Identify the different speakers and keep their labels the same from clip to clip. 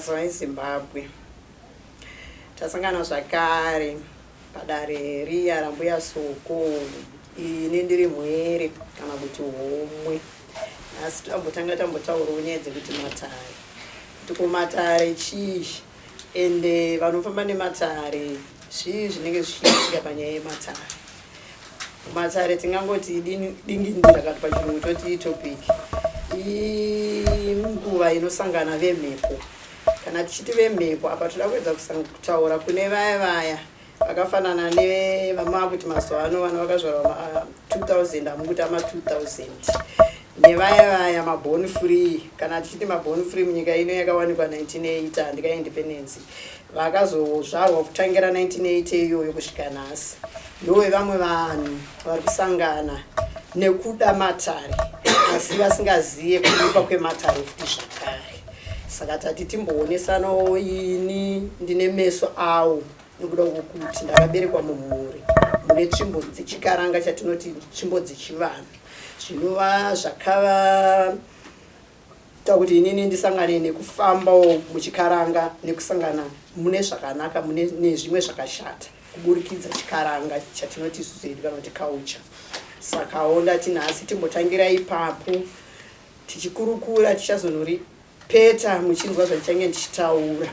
Speaker 1: Mwazwa Zimbabwe. Tasangana zvakare padare riya rambuya Soko. Ini ndiri mwere kana kuti homwe. Asi tambotaura nyedzi kuti Matare. Kuti Matare chii ende vanofamba nematare zvii zvinenge zvichiitika panyaya yematare. Matare tingangoti dingindira kana pachirungu toti topic. Nguva inosangana vemhepo. Kana tichiti vemhepo apa toda kuedza kutaura kune vaya vakafanana nevamava kuti mazuva ano vana vakazvarwa 2000 amukuti ama 2000 nevaya maborn free. Kana tichiti maborn free munyika ino yakawanikwa 1980 handika independence vakazozvarwa kutangira 1980 iyoyo kusvika nhasi ndowe vamwe vanhu vari kusangana nekuda matare asi vasingazive kuipa kwematare futi zvakare. Saka tati timboonesanawo ini ndine meso awo nekuda kwokuti ndakaberekwa mumhuri mune tsvimbo dzechikaranga chatinoti tsvimbo dzechivanhu zvinova zvakava kuti inini ndisangane nekufambawo muchikaranga nekusangana mune zvakanaka mune nezvimwe zvakashata kuburikidza chikaranga chatinoti isusu kana kuti culture. Sakawo ndati nhasi timbotangira ipapo tichikurukura tichazonoripeta muchinzwa zvandichange ndichitaura.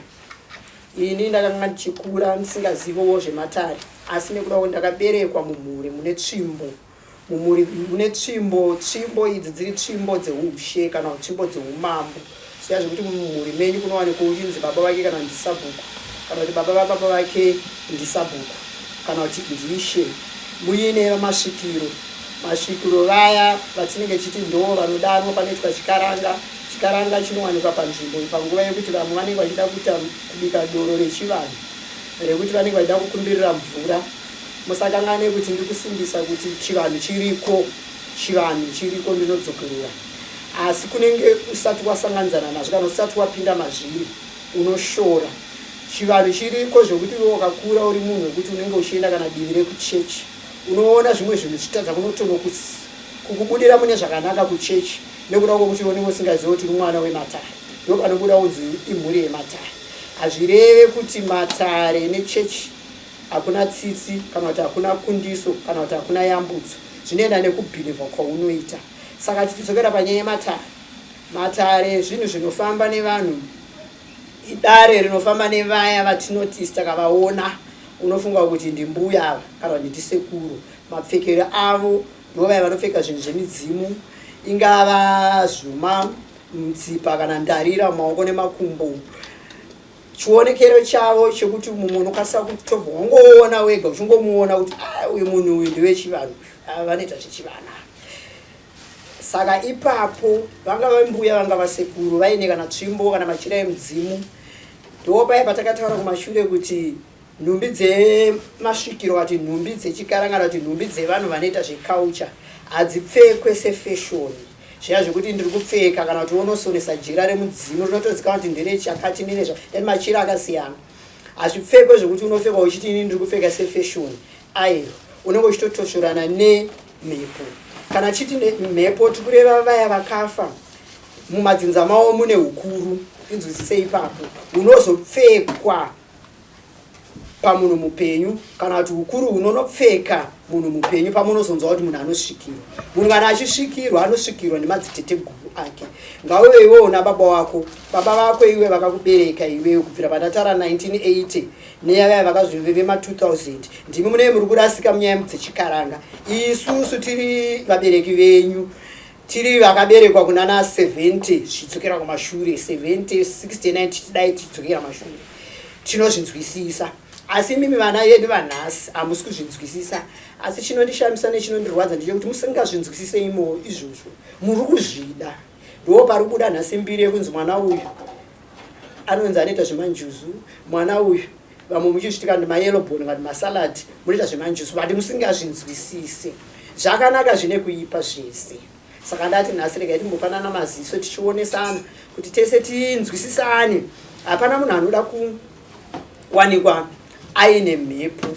Speaker 1: Ini ndakanga ndichikura ndisingazivowo zvematare asi nekuda kuti ndakaberekwa mumhuri mune tsvimbo mune tsvimbo idzi dziri tsvimbo dzeushe kana tsvimbo dzeumambo. Ziya zvekuti mumhuri menyu kunowanikwa uchinzi baba vake kana ndisabhuku kana kuti baba vababa vake ndisabhuku kana kuti ndishe muine masvikiro vaya vatinenge chiti ndo vanodanwa panoitwa chikaranga chinowanikwa panzvimbo panguva yekuti vamwe vanenge vachida kubika doro rechivanhu rekuti vanenge vachida kukumbirira mvura. Musakangane kuti ndiri kusimbisa kuti chivanhu chiriko ndinodzokerera asi kunenge usati wasanganidzana nazvo kana usati wapinda mazviri unoshora. Chivanhu chiriko zvokuti iwe wakakura uri munhu wekuti unenge uchienda kana divi rekuchechi unoona zvimwe zvinhu zvichitadza kunotono kukubudira mune zvakanaka kuchechi nekuda kwokuti unenge usingazivi kuti uri mwana wematare ndopanobuda unzi imhuri yematare. Hazvireve kuti matare nechechi hakuna tsitsi kana kuti hakuna kundiso kana kuti hakuna yambudzo zvinoenda nekubhilivha kwaunoita. Saka tichidzokera panyaya yematare, matare zvinhu zvinofamba nevanhu idare rinofamba nevaya vatinoti takavaona unofunga kuti ndimbuya ava kana kuti ndisekuru. Mapfekero avo ndovaya vanopfeka zvinhu zvemidzimu ingava zvuma mutsipa kana ndarira mumaoko nemakumbo. Chionekero chavo chekuti munhu unokwanisa kutobva wangoona wega uchingomuona kuti uyu munhu uyu ndewechivanhu vanoita zvechivanhu. Saka ipapo vanga vambuya vanga vasekuru vaine kana tsvimbo kana machira emudzimu. Ndopaya patakataura kumashure kuti nhumbi dzemasvikiro kuti nhumbi dzechikaranga kuti nhumbi dzevanhu vanoita zveculture hadzipfekwe sefashoni. Zviya zvekuti ndiri kupfeka kana kuti unosonesa jira remudzimu rinotozikanwa kuti nderechakati nerezva machira akasiyana. Hazvipfekwe zvekuti unopfeka uchiti ini ndiri kupfeka sefashoni. Aiwa unenge uchitotoshorana nemhepo. Kana chiti mhepo tikureva vaya vakafa mumadzinza mavo mune hukuru inzwisise ipapo unozopfekwa pamunhu mupenyu kana kuti hukuru hunonopfeka munhu mupenyu pamunozonzwa kuti munhu anosvikirwa. Munhu kana achisvikirwa anosvikirwa nemadziteteguru ake. Ngauve iwewo nababa wako, baba vako iwe vakakubereka iwewe kubvira pandataura 1980 nevaya vakazviveve ma2000 ndimi mune muri kurasika munyaya dzechikaranga. Isusu tiri vabereki venyu tiri vakaberekwa kunana 70 zvidzokera kumashure 70 69 tichidai tichidzokera mashure tinozvinzwisisa. Asi mimi vana yedu vanhasi hamusi kuzvinzwisisa. Asi chinondishamisa nechinondirwadza ndechekuti musingazvinzwisise imo izvozvo muri kuzvida. Ndo pari kubuda nhasi mbiri yekunzi mwana uyu anonzi anoita zvemanjuzu, mwana uyu vamwe muchizvitika ndimayellow bone kana masalad munoita zvemanjuzu vati musingazvinzwisise. Zvakanaka zvine kuipa zvese. Saka ndati nhasi regai timbopanana maziso tichionesana kuti tese tinzwisisane. Hapana munhu anoda kuwanikwa aine mhepo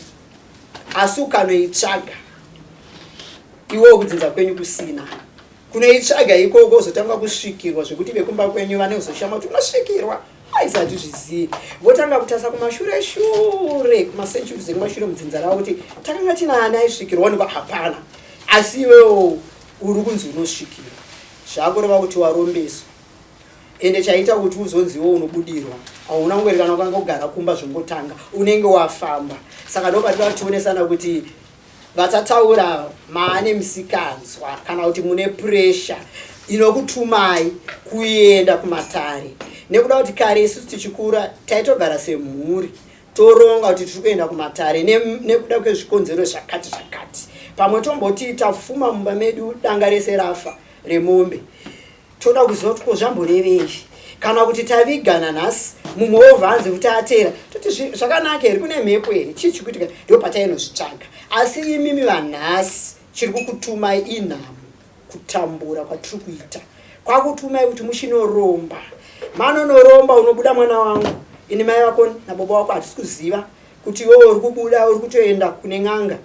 Speaker 1: asi ukanoitsvaga iwewe kudzinza kwenyu kusina kunoitsvaga ikoko uzotanga kusvikirwa zvekuti vekumba kwenyu vane kuzoshama kuti unosvikirwa aisati zvizivi votanga kutasa kumashure shure kumasenchuri dzekumashure mudzinza ravo kuti takanga tina ani aisvikirwa nikwa hapana asi iwewo uri kunzi unosvikirwa zvakureva kuti warombeswa ende chaita kuti uzonziwo unobudirwa hauna kungoerekana ukanga kugara kumba zvongotanga unenge wafamba saka ndopativa tionesana kuti vatataura maane musikanzwa kana kuti mune pressure inokutumai kuenda kumatare nekuda kuti kare isusu tichikura taitogara semhuri toronga kuti tiri kuenda kumatare nekuda kwezvikonzero zvakati zvakati pamwe tomboti tafuma mumba medu danga rese rafa remombe toda kuziva kuti kozvamborevei kana kuti tavigana nhasi mumovha hanzi kuti atera toti zvakanaka here kune mhepo here chii chikuitika ndo patainozvitsvaga asi imimi vanhasi chiri kukutumai inhamo kutambura kwatiri kuita kwakutumai kuti mushinoromba manonoromba unobuda mwana wangu ini mai vako nababa vako hatisi kuziva kuti iwewe uri kubuda uri kutoenda kune n'anga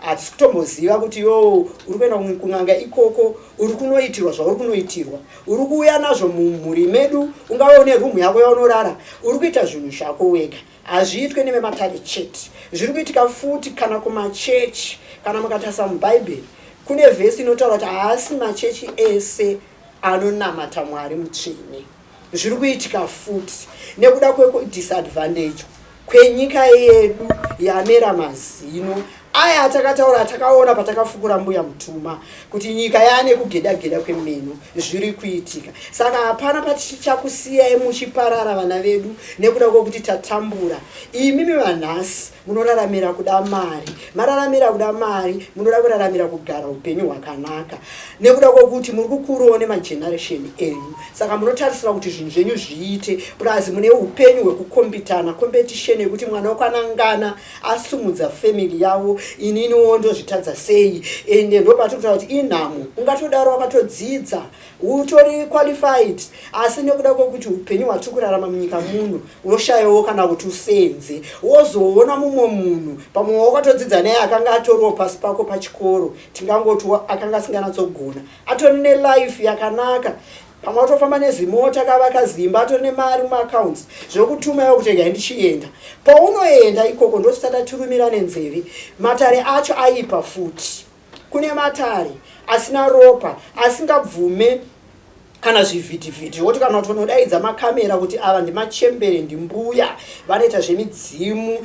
Speaker 1: hatisi kutomboziva kuti iwewe uri kuenda kun'anga ikoko uri kunoitirwa zvauri kunoitirwa uri kuuya nazvo mumhuri medu ungave une rumu yako yaunorara uri kuita zvinhu zvako wega hazviitwe nevematare chete zviri kuitika futi kana kumachechi kana mukatasa mubhaibheri kune vhesi inotaura kuti haasi machechi ese anonamata mwari mutsvene zviri kuitika futi nekuda kwedisadvantage kwenyika yedu yamera mazino aya atakataura atakaona patakafukura mbuya mutuma kuti nyika yaane kugedageda kwemeno zviri kuitika saka hapana patichakusiyai muchiparara vana vedu nekuda kwokuti tatambura imimi vanhasi munoraramira kuda mari mararamira kuda mari munoda kuraramira kugara upenyu hwakanaka nekuda kwokuti muri kukurawo nemageneration enyu saka munotarisira kuti zvinhu zvenyu zviite purazi mune upenyu hwekukombitana competition yekuti mwana wakwanangana asumudza family yavo ininiwo ndozvitadza sei ende ndopatokutaura kuti inhamo ungatodaro wakatodzidza utori qualified asi nekuda kwokuti upenyu hwatiri kurarama munyika muno unoshayawo kana kuti usenze wozoona mumwe munhu pamwe wakatodzidza naye akanga atoriwo pasi pako pachikoro tingangoti akanga asinganatsogona atori nelife yakanaka pamwe watofamba nezimota kavaka zimba atori nemari mumaaccounts zvokutumaiwo kuti ega ndichienda paunoenda ikoko ndositata tirumira nenzeve matare acho aipa futi kune matare asina ropa asingabvume kana zvivhitivhiti woti kana kuti unodaidza makamera kuti ava ndimachembere ndimbuya vanoita zvemidzimu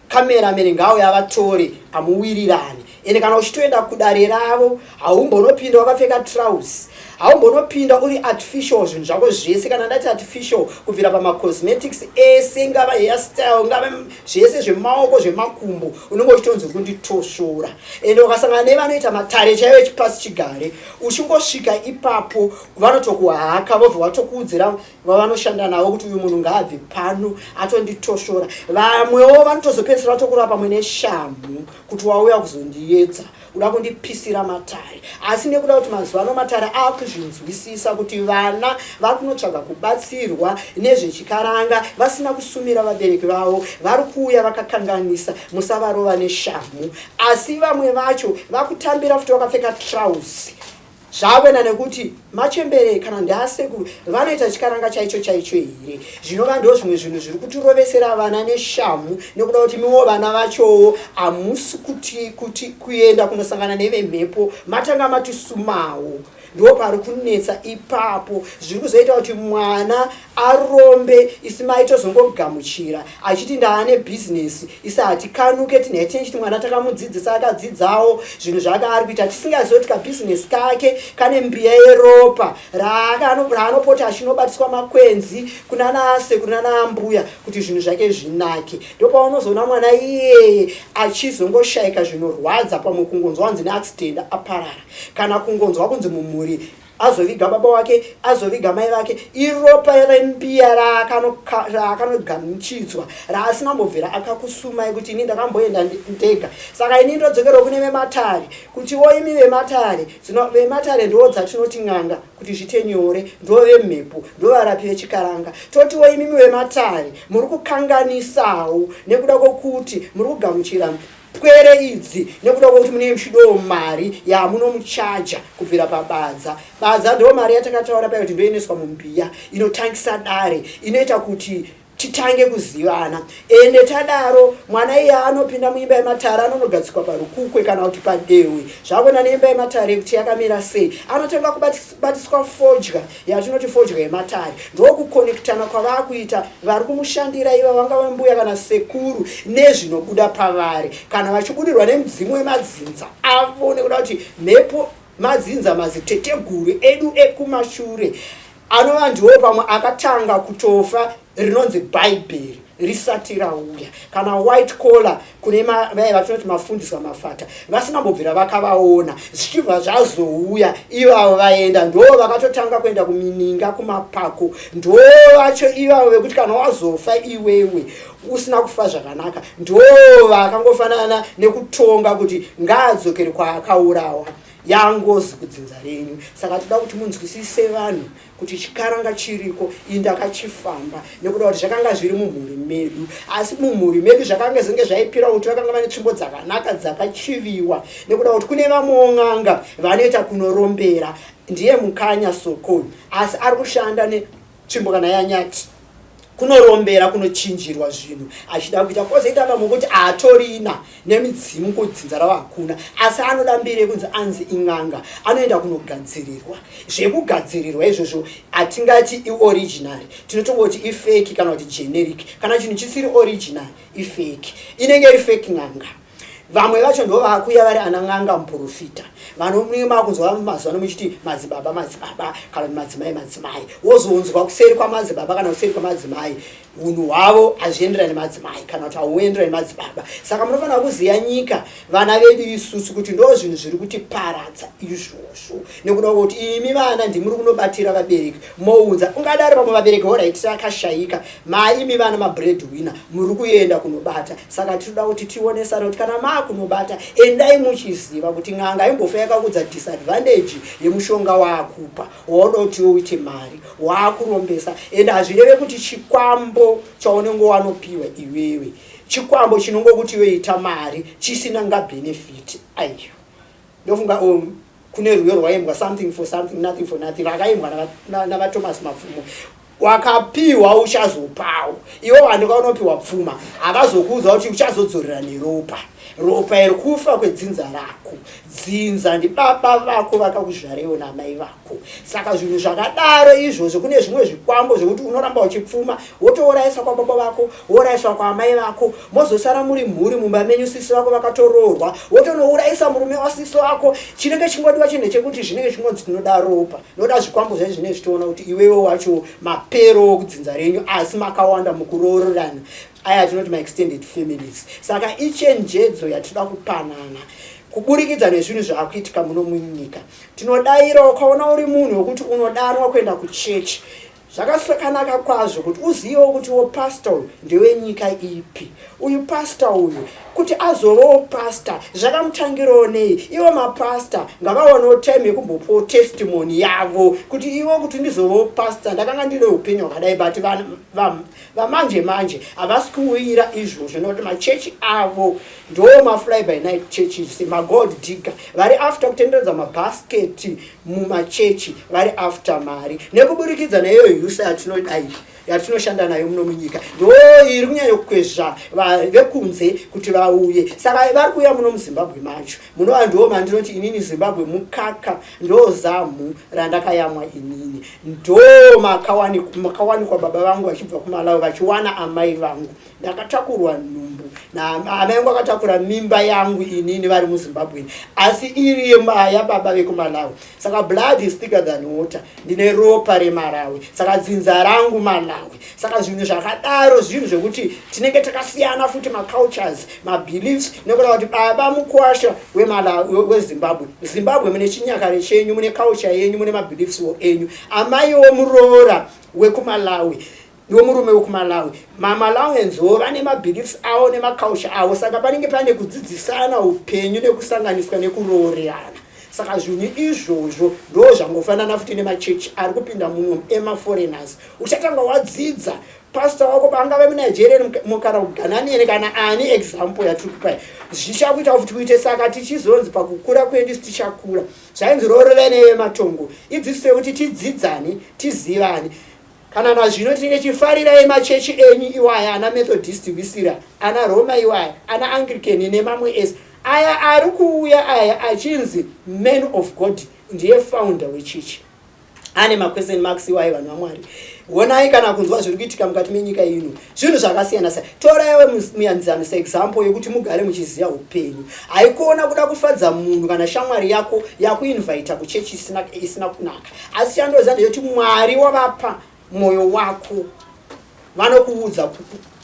Speaker 1: kameramene ngawo yavatore amuwirirani ende kana uchitoenda kudare ravo haumbonopinda wakapfeka trouse haumbonopinda uri artificial zvinhu zvako zvese kana ndati artificial kubvira pamacosmetics ese ngava hairstyle ngava zvese zvemaoko zvemakumbo unenge uchitonzi kunditoshora ende ukasangana nevanoita matare chaivo echipasi chigare uchingosvika ipapo vanotokuhaka vobva vatokuudzira vavanoshanda navo kuti uyu munhu ngaabve pano atonditoshora vamwewo vanotozopedzisira vatokura pamwe neshamhu kuti wauya kuzondiedza uda kundipisira matare asi nekuda kuti mazuva ano matare akuzvinzwisisa kuti vana vari kunotsvaga kubatsirwa nezvechikaranga vasina kusumira vabereki vavo vari kuuya vakakanganisa musavarova neshamhu asi vamwe vacho vakutambira futi vakapfeka trouse zvakwenda nekuti machembere kana ndeasekuru vanoita chikaranga chaicho chaicho here zvinova ndo zvimwe zvinhu zviri kutirovesera vana neshamhu nekuda kuti miwo vana vachowo hamusi kuti kuenda kunosangana nevemhepo matanga matisumawo ndo pari kunetsa ipapo zviri kuzoita kuti mwana arombe isi maitozongogamuchira achiti ndaane bhizinesi isi hatikanuke tinhai tinechiti mwana takamudzidzisa akadzidzawo zvinhu zvake ari kuita tisingazoti kabhizinesi kake kane mbiya yeropa raanopota achinobatiswa makwenzi kunanasekuru nanaambuya kuti zvinhu zvake zvinake ndopaunozoona mwana iyeye achizongoshayika zvinorwadza pamwe kungonzwa wanzi neaccident aparara kana kungonzwa kunzi mumhuri azoviga baba wake azoviga mai vake iropa rembiya raakanogamuchidzwa raasingambobvira akakusumai kuti ini ndakamboenda ndega saka ini ndodzokerwa kune vematare kuti woimi vematare ndo dzatinoti n'anga kuti zvite nyore ndo vemhepo ndo varapi vechikaranga toti woimimi vematare muri kukanganisawo nekuda kwokuti muri kugamuchira pwere idzi nekuda kwokuti mune chido mari yamunomuchaja kubvira pabadza. Badza ndo mari yatakataura payo kuti ndoeneswa mumbiya inotangisa dare inoita kuti titange kuzivana. Ende tadaro mwana iye anopinda muimba yematare anonogadzikwa parukukwe kana kuti padewe. Zvakona neimba yematare kuti yakamira sei, anotanga kubatiswa fodya yatinoti fodya yematare. Ndokukonektana kwavakuita vari kumushandira iva vangava mbuya kana sekuru nezvinobuda pavari kana vachibudirwa nemudzimu wemadzinza avo nekuda kuti mhepo madzinza maziteteguru edu ekumashure anova ndiwo pamwe akatanga kutofa rinonzi bhaibheri risati rauya. Kana white collar kune vatinoti mafundiswa mafata vasingambobvira vakavaona zvichibva zvazouya ivavo vaenda ndo vakatotanga kuenda kumininga kumapako ndo vacho ivavo vekuti kana wazofa iwewe usina kufa zvakanaka ndo vakangofanana nekutonga kuti ngaadzokere kwaakaurawa yangozi kudzinza renyu. Saka toda kuti munzwisise vanhu kuti chikaranga chiriko indakachifamba nekuda kuti zvakanga zviri mumhuri medu, asi mumhuri medu zvakanga zvinge zvaipira kuti vakanga vane tsvimbo dzakanaka dzakachiviwa nekuda kuti kune vamwewo n'anga vanoita kunorombera. Ndiye mukanya Soko asi ari kushanda netsvimbo kana yanyati kunorombera kunochinjirwa zvinhu achida kuita kozoita vamwe kuti atorina nemidzimu kudzinza ravakuna asi anoda mbiri kunzi anzi ing'anga anoenda kunogadzirirwa. Zvekugadzirirwa izvozvo atingati ioriginal, tinotongoti ifeki kana kuti generic. Kana chinhu chisiri original ifeki, inenge iri feki ng'anga. Vamwe vacho ndo vakuya vari ana ng'anga muprofita vanomwe makunzwa mazuva nomuchiti madzibaba kana madzimai wozonzwa kuseri kwamadzibaba kana kuseri kwamadzimai unhu hwavo hazvienderani nemadzimai kana kuti hauenderani nemadzibaba. Saka munofanira kuziya nyika vana vedu isusu kuti ndo zvinhu zviri kutiparadza izvozvo nekuda kuti imi vana ndimuri kunobatira vabereki mounza ungadari pamwe vabereki horaiti akashayika maimi vana mabreadwinner muri kuenda kunobata. Saka tinoda kuti tionesana kuti kana makunobata endai muchiziva kuti ng'anga imbofa yakakudza disadvantage yemushonga waakupa waoda kuti uite mari waakurombesa. Ende hazvireve kuti chikwambo chaunenge wanopiwa iwewe chikwambo chinongokuti iwe ita mari chisina nga benefit. Aiyo ndofunga kune rwiyo rwaimbwa something for something nothing for nothing vakaimbwa navaThomas Mapfumo. Wakapiwa uchazopawo iwe vanhu kaunopiwa pfuma havazokuudza kuti uchazodzorera neropa. Ropa iri kufa kwedzinza rako. Dzinza ndi baba vako vakakuzvarewo namai vako. Saka zvinhu zvakadaro izvozvo kune zvimwe zvikwambo zvokuti unoramba uchipfuma wotourayisa kwababa vako wourayiswa kwaamai vako mozosara muri mhuri mumba menyu sisi vako vakatoroorwa wotonourayisa murume wasisi wako. Chinenge chingodiwa chinhu chekuti zvinenge chingonzi tinoda ropa. Noda zvikwambo zvaizvi zvinenge zvichiona kuti iwewe wacho mapero okudzinza renyu asi makawanda mukuroorana aya tinoti ma-extended families. Saka ichenjedzo yatinoda kupanana kuburikidza nezvinhu zvaakuitika muno munyika. Tinodayira ukaona uri munhu wekuti unodanwa kuenda kuchechi zvakakanaka kwazvo kuti uzivewo kuti pastor uyu ndewenyika ipi. Uyu pastor uyu kuti azovawo pastor zvakamutangirawo nei. Ivo mapastor ngavaonewo time yekumbopawo testimony yavo kuti ivo kuti ndizovawo pastor ndakanga ndine upenyu hwakadai but vamanje manje havasi kuuyira izvozvo nokuti machechi avo ndo mafly by night churches magod digger vari after kutenderedza mabhasketi mumachechi vari after mari nekuburikidza neiyo yusa yatinodai yatinoshanda nayo muno munyika ndo iri kunyanya kukwezva vekunze kuti vauye. Saka vari kuuya muno muZimbabwe macho munova ndo mandinoti inini Zimbabwe mukaka ndo zamu randakayamwa inini ndo makawanikwa baba vangu vachibva kuMalawi vachiwana amai vangu. Ndakatakurwa nhumbu naamai vangu akatakura mimba yangu inini vari muZimbabwe asi iri yababa vekuMalawi. Saka blood is thicker than water. Ndine ropa reMalawi saka dzinza rangu Malawi. Saka zvinhu zvakadaro zvinhu zvekuti tinenge takasiyana futi macultures mabeliefs nekuda kuti baba mukwasha weZimbabwe. Zimbabwe mune chinyakare chenyu mune culture yenyu mune mabeliefs enyu. Amai womuroora wekuMalawi nomurume wekuMalawi maMalawians vane mabeliefs avo nemaculture avo. Saka panenge pane kudzidzisana upenyu nekusanganiswa nekuroorerana. saka zvinhu izvozvo ndo zvangofanana futi nemachechi ari kupinda muno emaforeigners. Uchatanga wadzidza pastor wako bangave muNigeria mukara kugananene kana ani example yatikupai zvichakuita futi kuite. Saka tichizonzi pakukura kwedu tichakura zvainzi rorove nevematongo idziswe kuti tidzidzane tizivane. Kana nazvino tine chifarirai machechi enyu iwaya ana Methodist wisira ana Roma iwaya ana Anglican nemamwe ese aya ari kuuya aya achinzi men of God ndiye founder wechechi ane maquestion marks iwaye vanhu vaMwari. Honai kana kunzwa zviri kuitika mukati menyika ino zvinhu zvakasiyana siyana. Toraiwe muyanzano seexample yekuti mugare muchiziva upenyu. Haikuona kuda kufadza munhu kana shamwari yako yakuinvita kuchechi isina kunaka, asi chandoziva ndeyekuti Mwari wavapa moyo wako, vanokuudza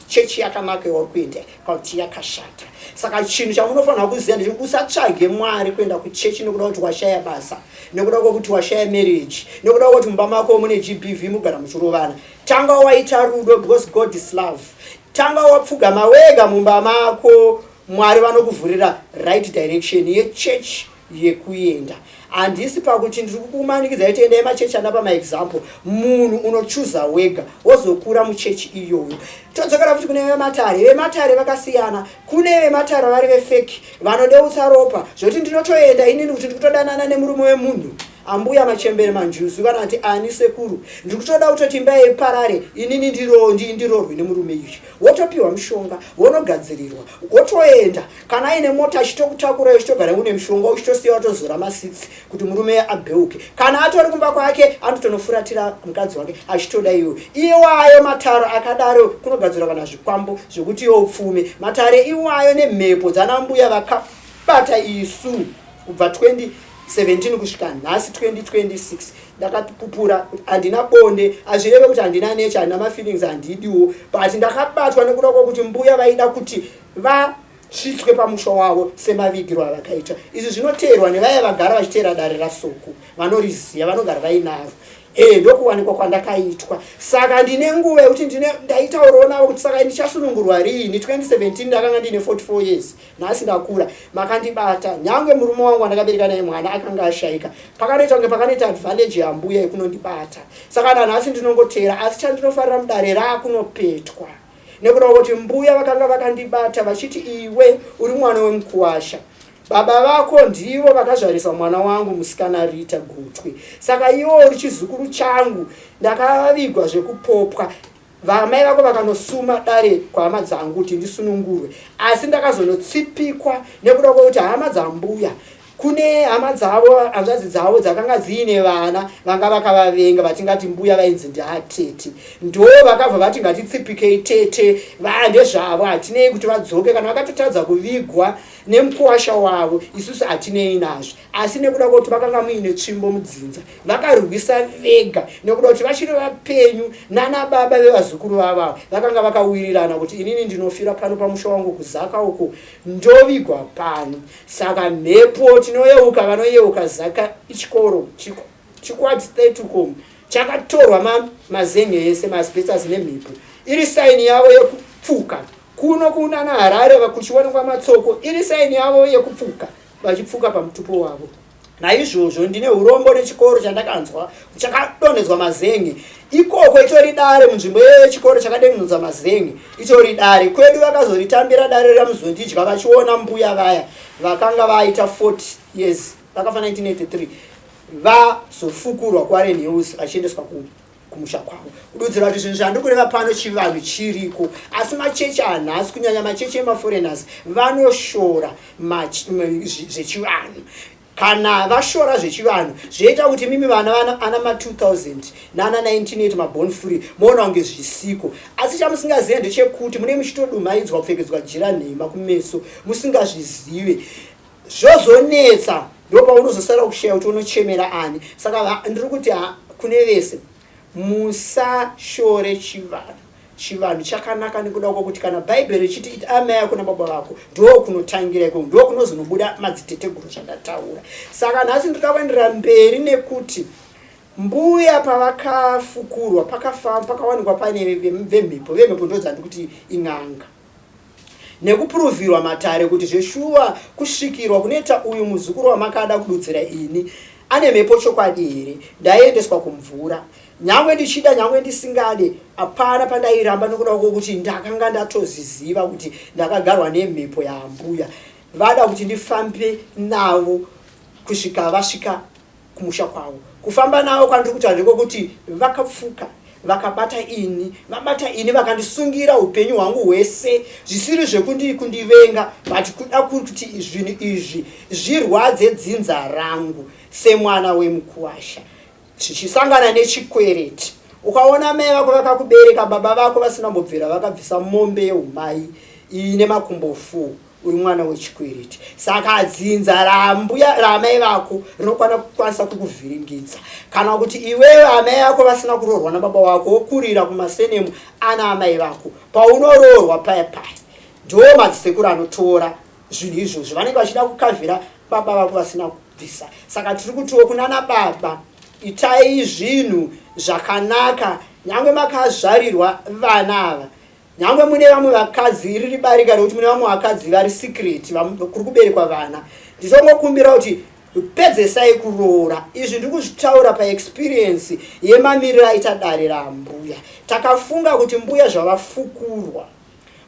Speaker 1: chechi yakanaka yauri kuenda kuti yakashata. Saka chinhu chamunofanira kuziva ndechekuti usatsvage Mwari kuenda kuchechi nekuda kuti washaya basa, nekuda kuti washaya marriage, nekuda kuti mumba mako mune GBV mugara muchirovana. Tanga waita rudo because God is love. Tanga wapfugama wega mumba mako, Mwari vanokuvhurira right direction yechechi yekuenda. Handisi pakuti ndiri kukumanikidza tiende emachechi andapa maexample. Munhu unochuza wega wozokura muchechi iyoyo. Todzokera futi kune vematare. Vematare vakasiyana. Kune vematare vari vefeki vanodeutsa ropa zvoti ndinotoenda inini kuti ndikutodanana nemurume wemunhu ambuya machembere manjusu kana ati ani sekuru ndikutoda kutoti imba iparare inini ndirorwe nemurume iyu. Wotopiwa mushonga, wonogadzirirwa, wotoenda. Kana aine mota achitokutakura uchitogara une mushonga uchitosiya watozora masitsi kuti murume abheuke. Kana atori kumba kwake anotonofuratira mukadzi wake achitoda iwe. Iwayo mataro akadaro kunogadzirwa kana zvikwambo zvokuti iwo upfume. Matare iwayo nemhepo dzanambuya vakabata isu kubva 2017 kusvika nhasi 2026 ndakatipupura handina bonde, azvireve kuti handina necha, handina mafeelings, handidiwo, but ndakabatwa nekuda kwokuti mbuya vaida kuti vasvitswe pamusha wavo semavigiro avakaita. Izvi zvinoteerwa nevaya vagara vachiteera dare raSoko, vanoriziva, vanogara vainaro. Ndokuwanikwa kwandakaitwa. Saka ndine nguva yekuti ndaitaurawo navo kuti saka ndichasunungurwa rini. 2017 ndakanga ndine 44 years. Nhasi ndakura. Makandibata. Nyangwe murume wangu wandakabereka naye mwana akanga ashaika. Pakanoita advantage yambuya yekunondibata. Saka nhasi ndinongoteera asi chandinofarira mudare rakunopetwa. Nekuda kuti mbuya vakanga vakandibata vachiti iwe uri mwana wemukuwasha. Baba vako ndivo vakazvarisa mwana wangu musikana Rita Gutwi. Saka iwo chizukuru changu ndakavigwa zvekupopwa. Vamai vako vakanosuma dare kwahama dzangu kuti ndisunungurwe. Asi ndakazonotsipikwa nekuda kwokuti hama dzambuya kune hama dzavo, hanzvadzi dzavo dzakanga dziine vana vanga vakavavenga vatingati mbuya vainzi ndiatete. Ndo vakabva vati ngatitsipikei tete, vande zvavo hatinei kuti vadzoke. Kana vakatotadza kuvigwa nemukuwasha wavo isusu hatinei nazvo. Asi nekuda kuti vakanga muine tsvimbo mudzinza vakarwisa vega nekuda kuti vachiri vapenyu nana baba vevazukuru vavavo vakanga vakawirirana kuti inini ndinofira pano pamusha wangu kuzaka uko ndovigwa pano. Saka mhepo tinoyeuka vanoyeuka zaka ichikoro chikwati Statucom chakatorwa mazen'e ese maspetas nemhepo iri saini yavo yekupfuka kuno kuna naHarare kuchiwanikwa matsoko iri saini yavo yekupfuka vachipfuka pamutupo wavo. Naizvozvo ndine urombo nechikoro chandakanzwa chakadonhedzwa mazen'e ikoko itori dare munzvimbo yechikoro chakadonhedzwa mazen'e itori dare. Kwedu vakazoritambira dare ramuzondidya vachiona mbuya vaya vakanga vaita 40 years vakafa 1983 vazofukurwa kwaRen Hills vachiendeswa kumusha kwavo. Kududzira kuti zvinhu zvandiri kureva pano chivanhu chiriko, asi machechi anhasi kunyanya machechi emaforeigners vanoshora zvechivanhu. Kana vashora zvechivanhu zvoita kuti mimi vana ana ma2000 nana 1980 maborn free moona kunge zvisiko. Asi chamusingazive ndechekuti mune muchitodumhaidzwa kupfekedzwa jira nhema kumeso musingazvizive, zvozonetsa ndopaunozosara kushaya kuti unochemera ani. Saka ndiri kuti kune vese musashore chivanhu chakanaka nekuda kwokuti kana bhaibheri richiti iti amai yako nababa vako ndo kunotangira ikoko, ndo kunozonobuda madziteteguru zvandataura. Saka nhasi ndikaendera mberi nekuti mbuya pavakafukurwa pakawanikwa paine vemhepo ndo dzandiri kuti in'anga. nekupuruvirwa Matare kuti zveshuwa kusvikirwa kunoita uyu muzukuru wamakada kududzira ini ane mhepo chokwadi here, ndaendeswa kumvura nyangwe ndichida nyangwe ndisingade. Hapana pandairamba nokuda kwokuti ndakanga ndatozviziva kuti ndakagarwa nemhepo yaambuya. Vada kuti ndifambe navo kusvika vasvika kumusha kwavo. Kufamba navo kwandiri kuti handiko kuti vakapfuka vakabata ini vakandisungira upenyu hwangu hwese zvisiri zvekundivenga, but kuda kuti zvinhu izvi zvirwadze dzinza rangu semwana wemukuwasha. Zvichisangana nechikwereti, ukaona mai vako vakakubereka, baba vako vasina mbobvira vakabvisa mombe yeumai ine makumbo 4, uri mwana wechikwereti. Saka dzinza ramai vako rinokwanisa kukuvhiringidza. Kana kuti iwewe amai vako vasina kuroorwa nababa wako, wokurira kumasenemu ana amai vako, paunoroorwa paya ndo madzisekuru anotora zvinhu izvozvo, vanenge vachida kukavhira baba vako vasina kubvisa. Saka tiri kutiwo kunana baba, itai zvinhu zvakanaka nyangwe makazvarirwa vana ava. Nyangwe mune vamwe vakadzi riri barika rekuti mune vamwe vakadzi vari secret kuri kuberekwa vana, nditongokumbira kuti pedzesai kuroora. Izvi ndiri kuzvitaura paexperience yemamiriro aita dare rambuya. Takafunga kuti mbuya zvavafukurwa,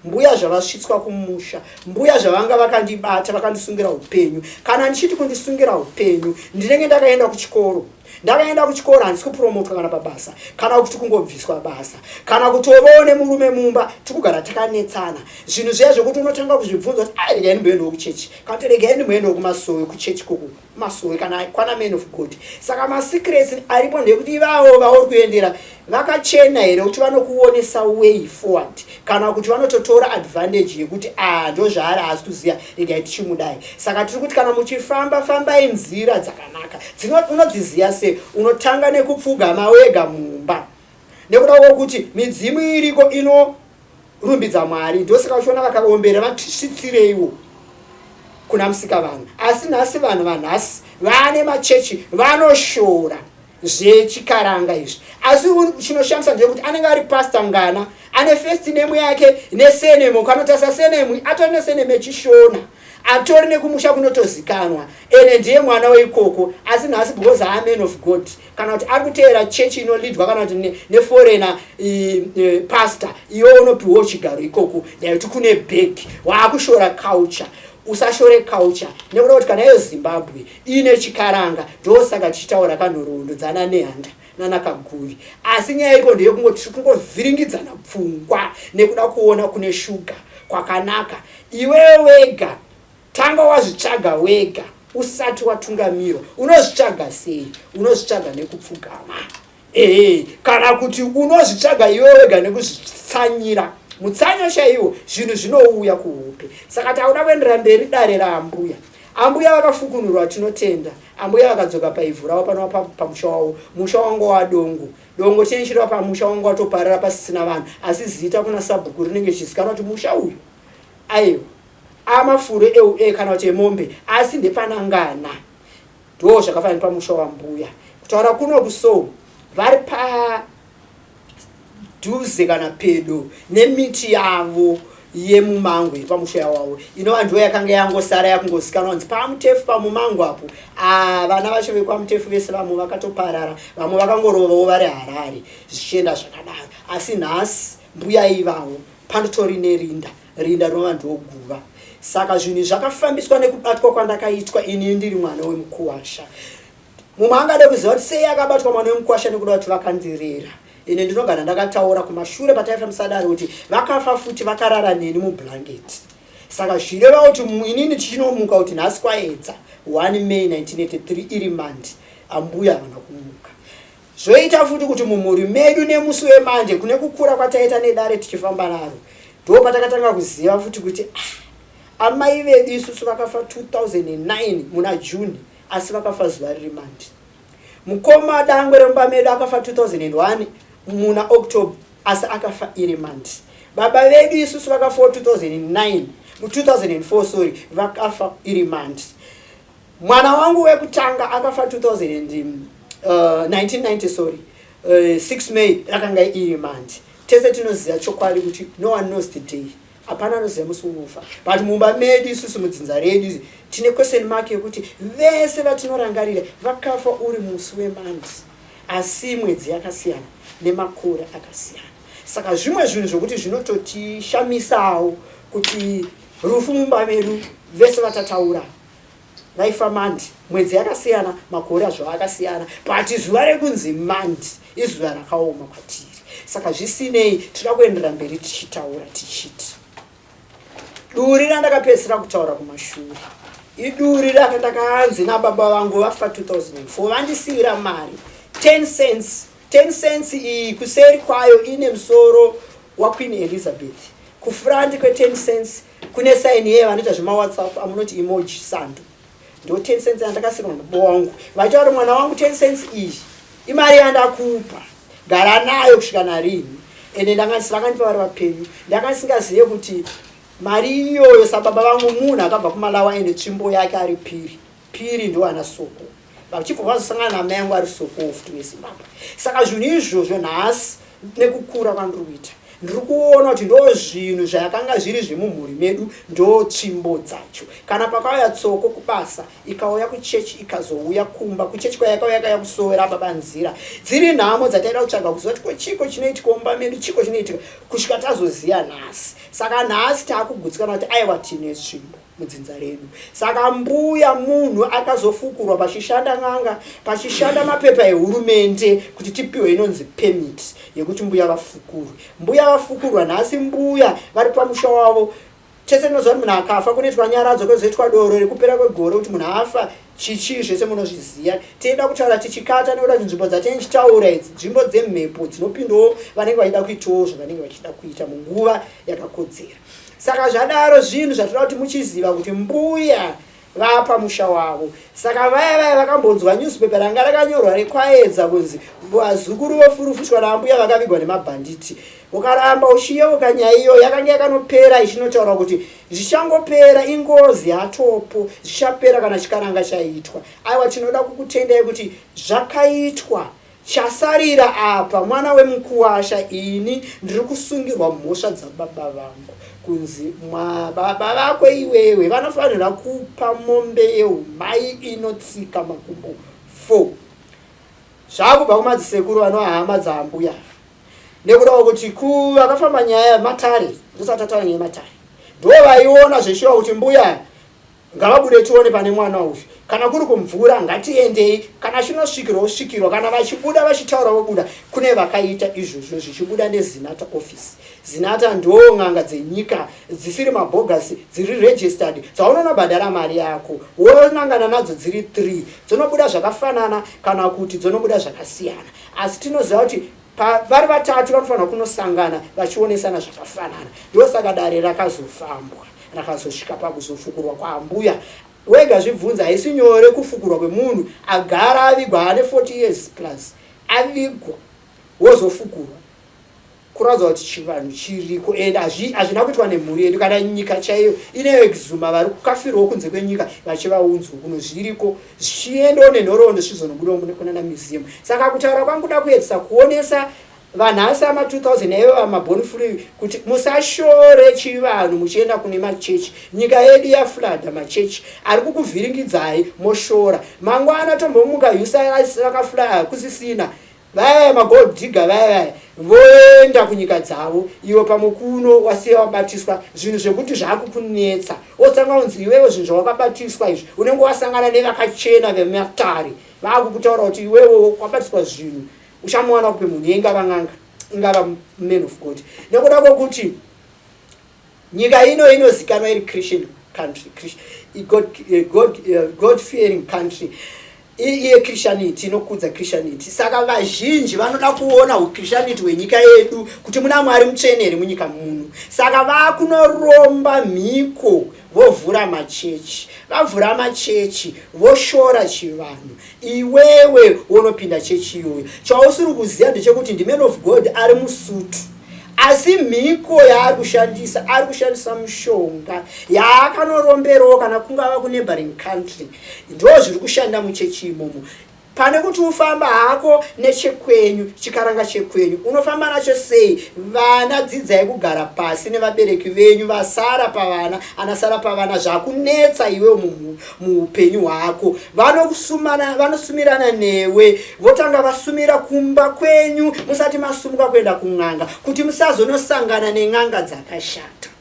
Speaker 1: mbuya zvavasvitswa kumusha, mbuya zvavanga vakandibata vakandisungira upenyu. Kana ndichiti kundisungira upenyu, ndinenge ndakaenda kuchikoro. Ndakaenda kuchikoro handisi kupromotwa kana pabasa, kana kuti kungobviswa basa, kana kuti uone murume mumba tikugara takanetsana. Zvinhu zviya zvokuti unotanga kuzvibvunza kuti regai ndimboendawo kuchechi, kana kuti regai ndimboendawo kumasowe kuchechi koko, masowe kana kwana man of God. Saka masecrets aripo ndekuti ivavo vauri kuendera vakachena here kuti vanokuonesa way forward, kana kuti vanototora advantage yekuti ndo zvaari asi kuziya regai tichimudai. Saka tiri kuti kana muchifamba fambai nzira dzakanaka. Unodziziya sei? Unotanga nekupfugama wega mumba, nekuda kwokuti midzimu iriko inorumbidza Mwari. Ndosaka uchiona vakaombera vatisvitsireiwo kuna Musikavanhu. Asi nhasi vanhu vanhasi vane machechi vanoshora zvechikaranga izvi. Asi chinoshamisa ndechekuti anenge ari pastor ngana, ane first name yake nesenemo, kanotasa senemo atori nesenemo yechishona, atori nekumusha kunotozikanwa, ene ndiye mwana weikoko. Asi nhasi because I'm man of God, kana kuti ari kuteera chechi inolidwa kana kuti neforeigner pastor, iwe unopiwa chigaro ikoko ndaikuti kune bag waakushora culture. Usashore culture, nekuda kuti kana iyo Zimbabwe ine chikaranga, ndosaka tichitaura kanhoroondo nehanda nanakaguri. Asi nyaya iko ndeyekungoti kungovhiringidzana pfungwa nekuda kuona kune shuga kwakanaka. Iwewe wega tanga wazvitsvaga wega usati watungamirwa. Unozvitsvaga sei? Unozvitsvaga nekupfugama. Kana kuti unozvitsvaga iwe wega nekuzvitsanyira, mutsanyo chaiwo zvinhu zvinouya kuhope. Saka tauda kuendera mberi dare raambuya. Ambuya vakafukunurwa, tinotenda. Ambuya vakadzoka paivhu ravo pano pamusha wavo. Musha wangu wadongo. Dongo tinechirwa pamusha wangu watoparara pasisina vanhu. Asi zita kuna sabhuku rinenge richizikanwa kuti musha uyu aiwa amafuro kana kuti emombe, asi ndepanangana. Ndo zvakafanira pamusha wambuya. Kutaura kuno kuso vari padhuze kana pedo nemiti yavo yemumangwe pamusha wavo. Inova ndo yakanga yangosara yakungozikanwa kunzi pamutefu pamumango apo. Vana vacho vekwamutefu vese vamwe vakatoparara, vamwe vakangorovawo vari Harare, zvichienda zvakadaro. Asi nhasi mbuya ivavo pandotori nerinda rinova ndoguva. Saka zvinhu zvakafambiswa nekubatwa kwandakaitwa ini ndiri mwana wemukuwasha. Mumwe angade kuziva kuti sei akabatwa mwana wemukuwasha nekuda kuti vakandirera. Ine ndinogara ndakataura kumashure pataifa musadari kuti vakafa futi vakarara neni mublanketi. Saka zvireva kuti inini tichinomuka kuti nhasi kwaedza 1 May 1983 iri mandi, ambuya havana kumuka. Zvoita futi kuti mumhuri medu nemusi wemanje kune kukura kwataita nedare tichifamba naro, ndo patakatanga kuziva futi kuti amai vedu isusu vakafa 2009 muna Juni, asi vakafa zuva riri mandi. Mukoma dangwe remba medu akafa 2001 muna October, asi akafa iri mandi. Baba vedu isusu vakafa 2004 sorry, vakafa iri mandi. Mwana wangu wekutanga akafa 1990 sorry, 6 May rakanga iri mandi. Tese tinoziva chokwadi kuti no one knows the day, hapana anoziva musi unofa. But mumba medu isusu mudzinza redu tine question mark yekuti vese vatinorangarira vakafa uri musi weMandi, asi mwedzi yakasiyana nemakore akasiyana. Saka zvimwe zvinhu zvokuti zvinototishamisawo kuti rufu mumba medu vese vatataura vaifa Mandi, mwedzi yakasiyana, makore azvo akasiyana, but zuva rekunzi Mandi izuva rakaoma kwatiri. Saka zvisinei tinoda kuenderera mberi tichitaura tichiti duri randakapedzisira kutaura kumashure iduri rakandakaanzi nababa vangu vafa 2004 vandisiyira mari 10 cents. 10 cents iyi kuseri kwayo ine musoro waQueen Elizabeth, kufrandi kwe10 cents kune saini yeye vanoita zvemaWhatsApp amunoti emoji sando, ndo 10 cents yandakasiyirwa nababa vangu vachitaura mwana wangu 10 cents iyi imari yandakupa, gara nayo kusvika narini. Ende ndakandipa vari vapenyu, ndakandisingazive kuti mari iyoyo sababa vangu munhu akabva kuMalawi ende tsvimbo yake ari Piri ndo ana Soko, vachibva vazosangana namai yangu ari Soko futi weZimbabwe. Saka zvinhu izvozvo nhasi nekukura kwandiri kuita ndiri kuona kuti ndo zvinhu zvakanga zviri zvemumhuri medu, ndo tsvimbo dzacho. Kana pakauya tsoko kubasa ikauya kuchechi ikazouya kumba kuchechi kwayakauya kaya kusowera babanzira, dziri nhamo dzataida kutsvaga kuziva kuti chiko chinoitika mumba medu, chiko chinoitika kusvika tazoziya nhasi. Saka nhasi taakugutsikana kuti aiwa tine tsvimbo mudzinza redu. Saka mbuya munhu akazofukurwa pachishanda n'anga, pachishanda mapepa ehurumende kuti tipiwe inonzi permit yekuti mbuya vafukurwe. Mbuya vafukurwa nhasi mbuya vari pamusha wavo. Chese ndinoziva kuti munhu akafa kunoitwa nyaradzo, kwozoitwa doro rekupera kwegore kuti munhu afa chichi zvese munozviziva. Tinoda kutaura tichikata nekuda kuti nzvimbo dzatichitaura idzi nzvimbo dzemhepo dzinopindawo vanenge vachida kuitawo zvavanenge vachida kuita munguva yakakodzera. Saka zvadaro zvinhu zvatoda kuti muchiziva kuti mbuya vapamusha wavo. Saka vaya vakambonzwa newspaper ranga rakanyorwa rekwaedza kunzi vazukuru vofurufushwa nambuya vakavigwa nemabhanditi. Ukaramba uchiyeuka nyaya iyo yakanga yakanopera ichinotaura kuti zvichangopera, ingozi yatopo, zvichapera kana chikaranga chaitwa. Aiwa tinoda kukutendai kuti zvakaitwa. Chasarira apa mwana wemukuwasha ini ndiri kusungirwa mhosva dzababa vangu kunzi baba vako iwewe vanofanira kupa mombe yeumai inotsika makumbo 4 zvakubva kumadzisekuru vanohama dzambuya nekudawo kuti vakafamba nyaya Matare, ndosatataura nyaya Matare, ndo vaiona zveshuwa kuti mbuya ngavabude tione pane mwana uyu, kana kuri kumvura ngatiendei, kana chinosvikirwa kana vachibuda vachitaura vobuda. Kune vakaita izvozvo zvichibuda nezinata office. Zinata ndo ng'anga dzenyika dzisiri mabhogasi, dziri registered, dzaunonobhadhara mari yako wonangana nadzo dziri 3 dzinobuda zvakafanana kana kuti dzinobuda zvakasiyana. Asi tinoziva kuti vari vatatu vanofanira kunosangana vachionesana zvakafanana. Ndosaka dare rakazofambwa rakazosvika pakuzofukurwa kwaambuya. Wega zvibvunza haisi nyore kufukurwa kwemunhu agara avigwa ane 40 years plus avigwa wozofukurwa, kuradza kuti chivanhu chiriko ende hazvina kuitwa nemhuri yedu kana nyika chaiyo ine exuma vari kukafirwa kunze kwenyika vachivaunzwa kuno zviriko zvichiendawo nenhoroondo zvizonobudawo kuna museum. Saka kutaura kwangu kuda kuedzisa kuonesa vanhasi ama 2000 aivo vamabhoni free kuti musashore chivanhu muchienda kune machechi. Nyika yedu yaflada machechi ari kukuvhiringidzai moshora. Mangwana tombomuka yusa rakaflaya kusisina vaya magold digger vaya voenda kunyika dzavo, iwe pamwe kuno wasiya wabatiswa zvinhu zvekuti zvakukunetsa. Osanga unzi iwewe zvinhu zvawakabatiswa izvi unenge wasangana nevakachena veMatare vakukutaura kuti iwewe wabatiswa zvinhu uchamuwana kupe munhu ingava n'anga ingava man of God. Nekuda kwokuti nyika ino inozikanwa iri Christian country, God fearing country, iye Christianity inokudza Christianity. Saka vazhinji vanoda kuona uChristianity hwenyika yedu kuti muna Mwari mutsvene here munyika muno. Saka vakunoromba mhiko vovhura machechi, vavhura machechi voshora chivanhu. Iwewe unopinda chechi iyoyo, chausiri kuziva ndechekuti ndi man of God ari musutu, asi mhiko yaari kushandisa mushonga yaakanoromberowo kana kungava kuneighboring country. Ndo zviri kushanda muchechi imomo. pane kuti ufamba hako nechekwenyu chikaranga chekwenyu unofamba nacho sei vana dzidzai kugara pasi nevabereki venyu vasara pavana anasara pavana zvakunetsa iwe muupenyu hwako vanosumirana newe votanga vasumira kumba kwenyu musati masumuka kuenda kun'anga kuti musazonosangana nen'anga dzakashata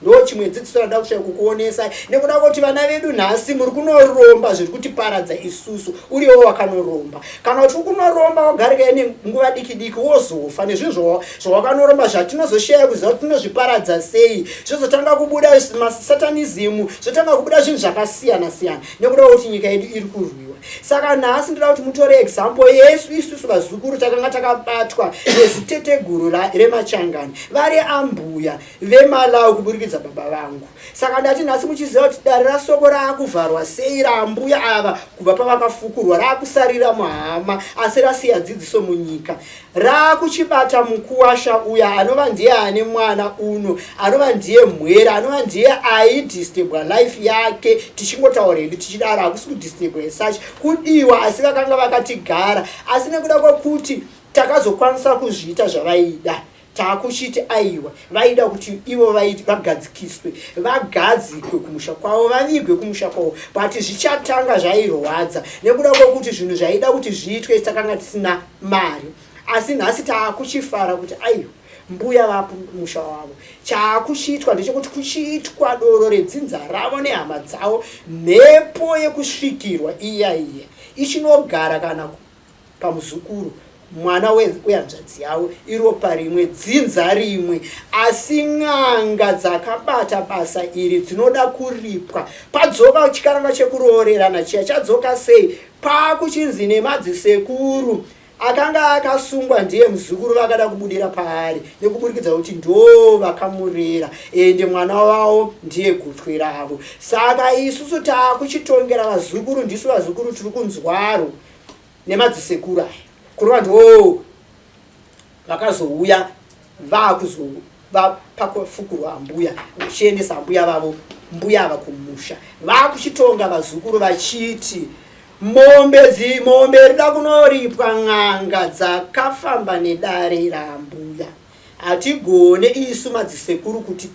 Speaker 1: ndo chimwe dzidziso rada kushaya kukuonesa nekuda kuti vana vedu nhasi muri kunoromba zviri kutiparadza isusu uriwo wakanoromba kana kuti ukunoromba wogarika nguva diki wozofa nezvinhu zvawakanoromba zvatinozoshaya kuziva kuti tinozviparadza sei zvozotanga kubuda masatanism zvotanga kubuda zvinhu zvakasiyana siyana nekuda kuti nyika yedu iri kurwiwa saka nhasi ndoda kuti mutore example yesu isusu vazukuru takanga takabatwa neziteteguru remachangani vari ambuya vemalau kuburikidza baba vangu saka ndati nhasi muchiziva kuti dare rasoko raakuvharwa sei rambuya ava kubva pavakafukurwa raakusarira muhama asi rasiya dzidziso munyika raakuchibata mukuwasha uya anova ndiye ane mwana uno anova ndiye mwera anova ndiye aidistebwa life yake tichingotaura hedu tichidaro hakusi kudistebwa esachi kudiwa asi vakanga vakatigara asi nekuda kwekuti takazokwanisa kuzviita zvavaida takuchiti aiwa vaida kuti ivo vagadzikiswe vagadzikwe kumusha kwavo vavigwe kumusha kwavo but zvichatanga zvairwadza nekuda kwekuti zvinhu zvaida kuti zviitwe takanga tisina mari asi nhasi taakuchifara kuti aiwa mbuya vapo musha wavo chaakuchiitwa ndechekuti kuchiitwa doro redzinza ravo nehama dzavo mhepo yekusvikirwa iya ichinogara kana pamuzukuru mwana wehanzvadzi yavo iropa rimwe dzinza rimwe asi n'anga dzakabata basa iri dzinoda kuripwa padzoka chikaranga chekuroorerana chiya chadzoka sei pakuchinzi nemadzisekuru akanga akasungwa ndiye muzukuru vakada kubudira paari nekuburikidza kuti ndo vakamurera ende mwana wavo ndiye gotwe ravo saka isusu taakuchitongera vazukuru ndisu vazukuru tiri kunzwaro nemadzisekuru aya kurova ndo vakazouya vapakufukurwa mbuya vachiendesa mbuya vavo mbuya ava kumusha vakuchitonga vazukuru vachiti mombe rida kunoripwa n'anga dzakafamba nedare rambuya hatigone isu madzisekuru kuti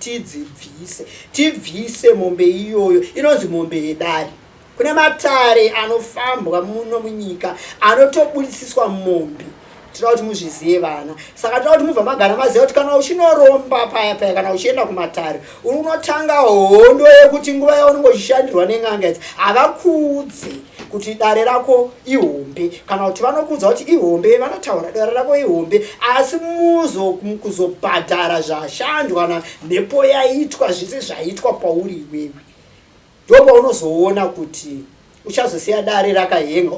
Speaker 1: tibvise mombe iyoyo inonzi mombe yedare kune matare anofambwa muno munyika anotobudisiswa mombe tinoda kuti muzvizive vana saka tinoda kuti mubva magara maziva kuti kana uchinoromba paya kana uchienda kumatare uri unotanga hondo yekuti nguva yaunenge uchishandirwa nen'anga idzi havakuudze kuti dare rako ihombe kana kuti vanokuudza kuti ihombe vanotaura dare rako ihombe asi kuzobhadhara zvashandwa mhepo yaitwa zvese zvaitwa pauri iwewe ndo paunozoona kuti uchazosiya dare rakahenga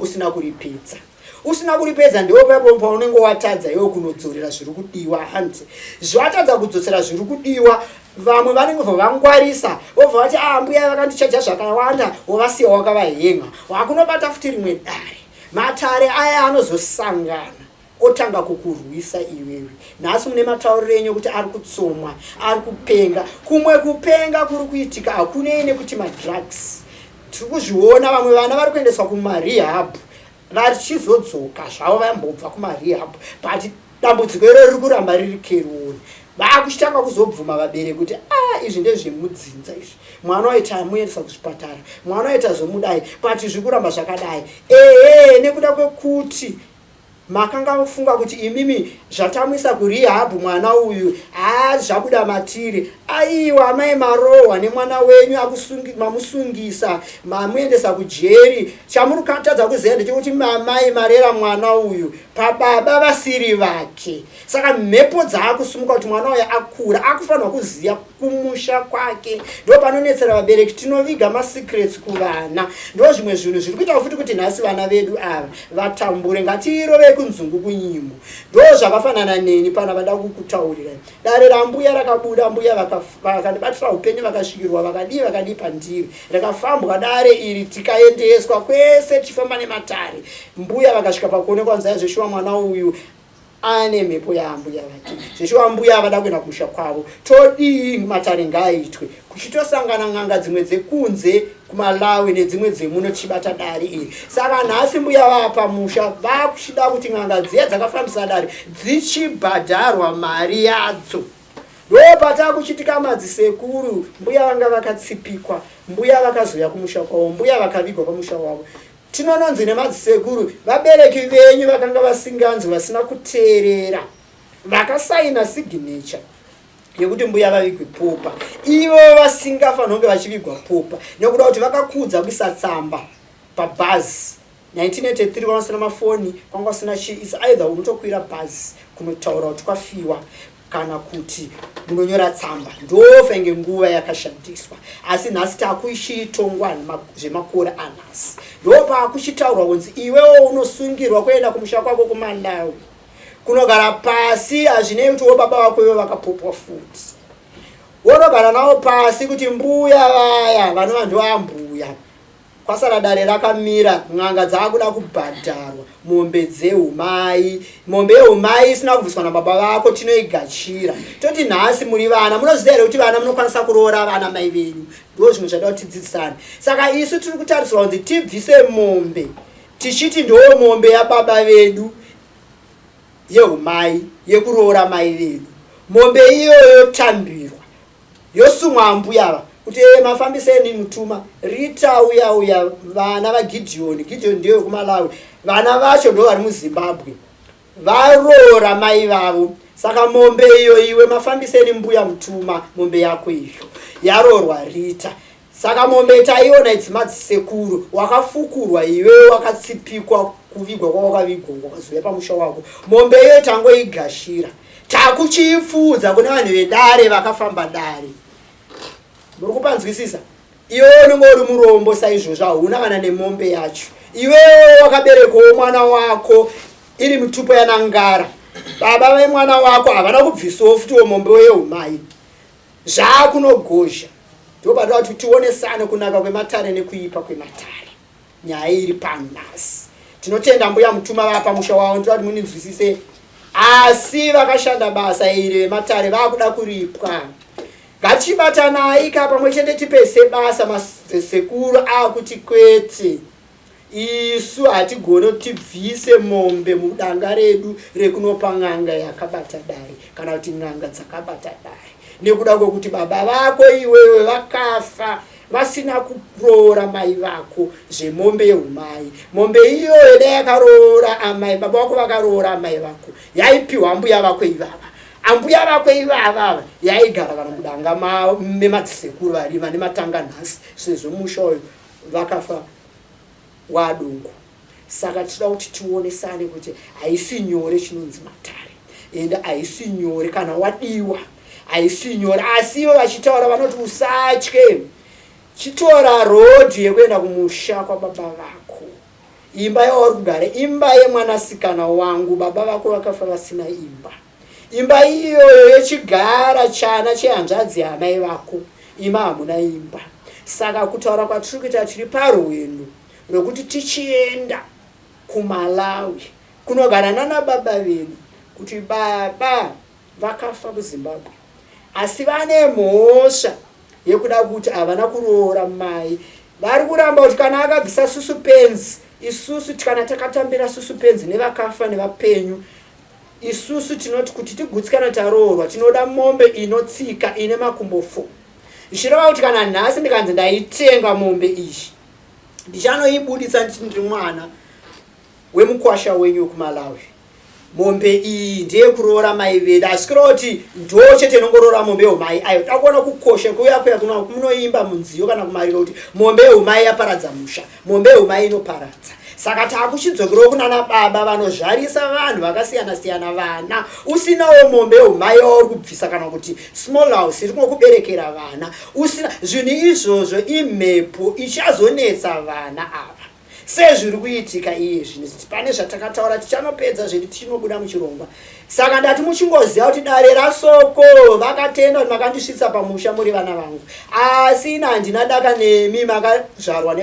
Speaker 1: usina kuripedza ndiwo paunenge watadza iwe kunodzorera zviri kudiwa hanzi zvatadza kudzosera zviri kudiwa vamwe vanenge vangwarisa wobva vati mbuya vakandichaja zvakawanda wovasiya wakavahenga wakunobata futi rimwe dare matare aya anozosangana otanga kukurwisa iwewe nhasi mune matauriro enyu kuti ari kutsomwa ari kupenga kumwe kupenga kuri kuitika hakunei nekuti madrugs tiri kuzviona vamwe vana vari kuendeswa kumarehab vachizodzoka zvavo vambobva kumarehab but dambudziko iro riri kuramba riri keroni vakuchitanga kuzobvuma vabereki kuti izvi ndezvemudzinza izvi mwana waita amuendesa kuzvipatara mwana waita zomudai but zviri kuramba zvakadai nekuda kwekuti makanga mufunga kuti imimi zvatamwisa kurehab mwana uyu zvakuda matiri aiwa amai marohwa nemwana wenyu mamusungisa mamuendesa kujeri chamurikatadza kuziva ndechekuti mamai marera mwana uyu pababa vasiri vake saka mhepo dzaakusumuka kuti mwana uyu akura akufanirwa kuziva kumusha kwake ndo panonetsera vabereki tinoviga masecrets kuvana ndo zvimwe zvinhu zviri kuita futi kuti nhasi vana vedu ava vatambure ngatiirove kunzungu kunyimo ndo zvakafanana neni pana vada kukutaurira dare rambuya rakabuda mbuya vakandibatira upenyu vakasvikirwa vakadii pandiri rakafambwa dare iri tikaendeswa kwese tichifamba nematare mbuya vakasvika pakuonekwa nzaya zveshuwa mwana uyu ane mhepo yaambuya vake zveshuwa mbuya vada kuenda kumusha kwavo todii Matare ngaaitwe kuchitosangana n'anga dzimwe dzekunze kuMalawi nedzimwe dzemuno tichibata dare iri saka nhasi mbuya vapamusha vakuchida kuti n'anga dziya dzakafambisa dare dzichibhadharwa mari yadzo ndopata kuchitika madzisekuru mbuya vanga vakatsipikwa mbuya vakazoya kumusha kwavo mbuya vakavigwa pamusha wavo tinononzi nemadzisekuru vabereki venyu vakanga vasinganzwi vasina kuteerera vakasaina signature yekuti mbuya vavigwe popa ivo vasingafanira kunge vachivigwa popa nekuda kuti vakakudza kuisa tsamba pabhazi 1983 kwanosina mafoni kwanga usina is either unotokwira bhazi kunotaura kuti kwafiwa kana kuti munonyora tsamba ndofange nguva yakashandiswa asi nhasi takuishitongwa zvemakore anhasi ndopa kuchitaurwa kunzi iwewo unosungirwa kuenda kumusha kwako kuMalawi kunogara pasi hazvinei kuti baba vako ivo vakapopwa futi wonogara navo pasi kuti mbuya vaya vanova ndovambuya kwasara dare rakamira n'anga dzakuda kubhadharwa mombe dzeumai mombe yeumai isina kubviswa nababa vako tinoigachira toti nhasi muri vana munoziva here kuti vana munokwanisa kuroora vana mai venyu ndo zvinhu zvada kuti tidzidzisane saka isu tiri kutarisirwa kunzi tibvise mombe tichiti ndo mombe yababa vedu yeumai yekuroora mai vedu mombe iyoyo yotambirwa yosumwa mbuyava kuti mafambiseni mutuma Rita uya vana vaGideon ndiyo kuMalawi vana vacho ndo vari muZimbabwe varoora mai vavo saka mombe iyo iwe mafambiseni mbuya mutuma mombe yako iyo yaroorwa Rita saka mombe taiona idzimadzisekuru wakafukurwa iwe wakatsipikwa kuvigwa kwawakavigwa wakazoya pamusha wako mombe iyo tangoigashira takuchifudza kune vanhu vedare vakafamba dare muri kupanzwisisa iwewe unenge uri murombo saizvozvo hauna kana nemombe yacho iwewe wakaberekwawo mwana wako iri mitupo yanangara baba vemwana wako havana kubvisawo futiwo mombe yeumai zvakunogozha ndobada kuti tionesane kunaka kweMatare nekuipa kweMatare nyaya iri pano nhasi tinotenda mbuya mutuma vapamusha wavo ndira kuti muninzwisise asi vakashanda basa iri veMatare vakuda kuripwa ngatichibatanai pamwe chete tipese basa masekuru akuti kwete isu hatigone kuti tibvise mombe mudanga redu rekunopa n'anga yakabata dare kana kuti n'anga dzakabata dare nekuda kwekuti baba vako iwewe vakafa vasina kuroora mai vako zvemombe yeumai mombe iyoyo dai yakaroora amai baba vako vakaroora amai vako yaipiwa mbuya vako ivava ambuya vako ivava yaigara kana mudanga memadzisekuru vari vane matanga nhasi sezvo musha uyu vakafa wadongo saka tinoda kuti tionesane kuti haisi nyore chinonzi Matare ende haisi nyore kana wadiwa haisi nyore asi ivo vachitaura vanoti usatye chitora rodhi yekuenda kumusha kwababa vako imba yauri kugara imba yemwanasikana wangu baba vako vakafa vasina imba iyoyo yechigara chana chehanzvadzi yamai vako ima hamuna imba saka kutaura kwatiri kuita tiri parwendo rwekuti tichienda kuMalawi kunogara nana baba vedu kuti baba vakafa kuZimbabwe asi vane mhosva yekuda kuti havana kuroora mai vari kuramba kuti kana akabvisa susupenzi isusu kana takatambira susupenzi nevakafa nevapenyu isusu tinoti kuti tigutsikana taroorwa tinoda mombe inotsika ine makumbo 4 zvirova kuti kana nhasi ndikanzi ndaitenga mombe iyi ndichanoibudisa ndiri mwana wemukwasha wenyu kuMalawi mombe iyi ndiye kuroora mai vedu asikira kuti ndo chete inongoroora mombe yeumai ayo takuona kukosha kuya munoimba munziyo kana kumariro kuti mombe yeumai yaparadza musha mombe yeumai inoparadza saka takuchidzokerawo kunana baba vanozvarisa vanhu vakasiyana-siyana vana usinawo mombe yeumai yauri kubvisa kana kuti small house iri kuberekera vana usina zvinhu izvozvo imhepo ichazonetsa vana ava sezviri kuitika iye zvino pane zvatakataura tichanopedza zvedu tinobuda muchirongwa. Saka ndati muchingoziva kuti dare raSoko vakatenda kuti makandisvitsa pamusha muri vana vangu, asi ina handina daka nemi makazvarwa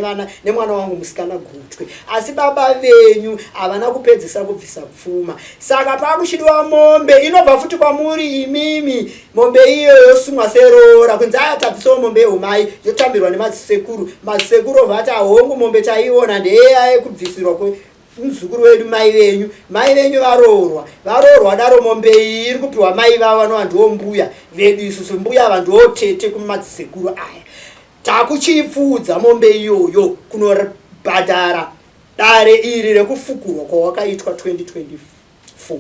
Speaker 1: nemwana wangu musikana gutwe, asi baba venyu havana kupedzisa kubvisa pfuma. Saka pakuchidiwa mombe inobva futi kwamuri imimi, mombe iyo yosumwa serora kunzi ayatabvisawo mombe yeumai yotambirwa nemadzisekuru. Madzisekuru ovati ahongu mombe taiona ndeyaya yekubvisirwa muzukuru wedu mai venyu varorwa daro mombe iyi iri kupiwa mai vavo vanova ndiwo mbuya vedu isusu mbuya ava ndiwo tete kumadzisekuru aya. Takuchipfudza mombe iyoyo kunobhadhara dare iri rekufukurwa kwawakaitwa 2024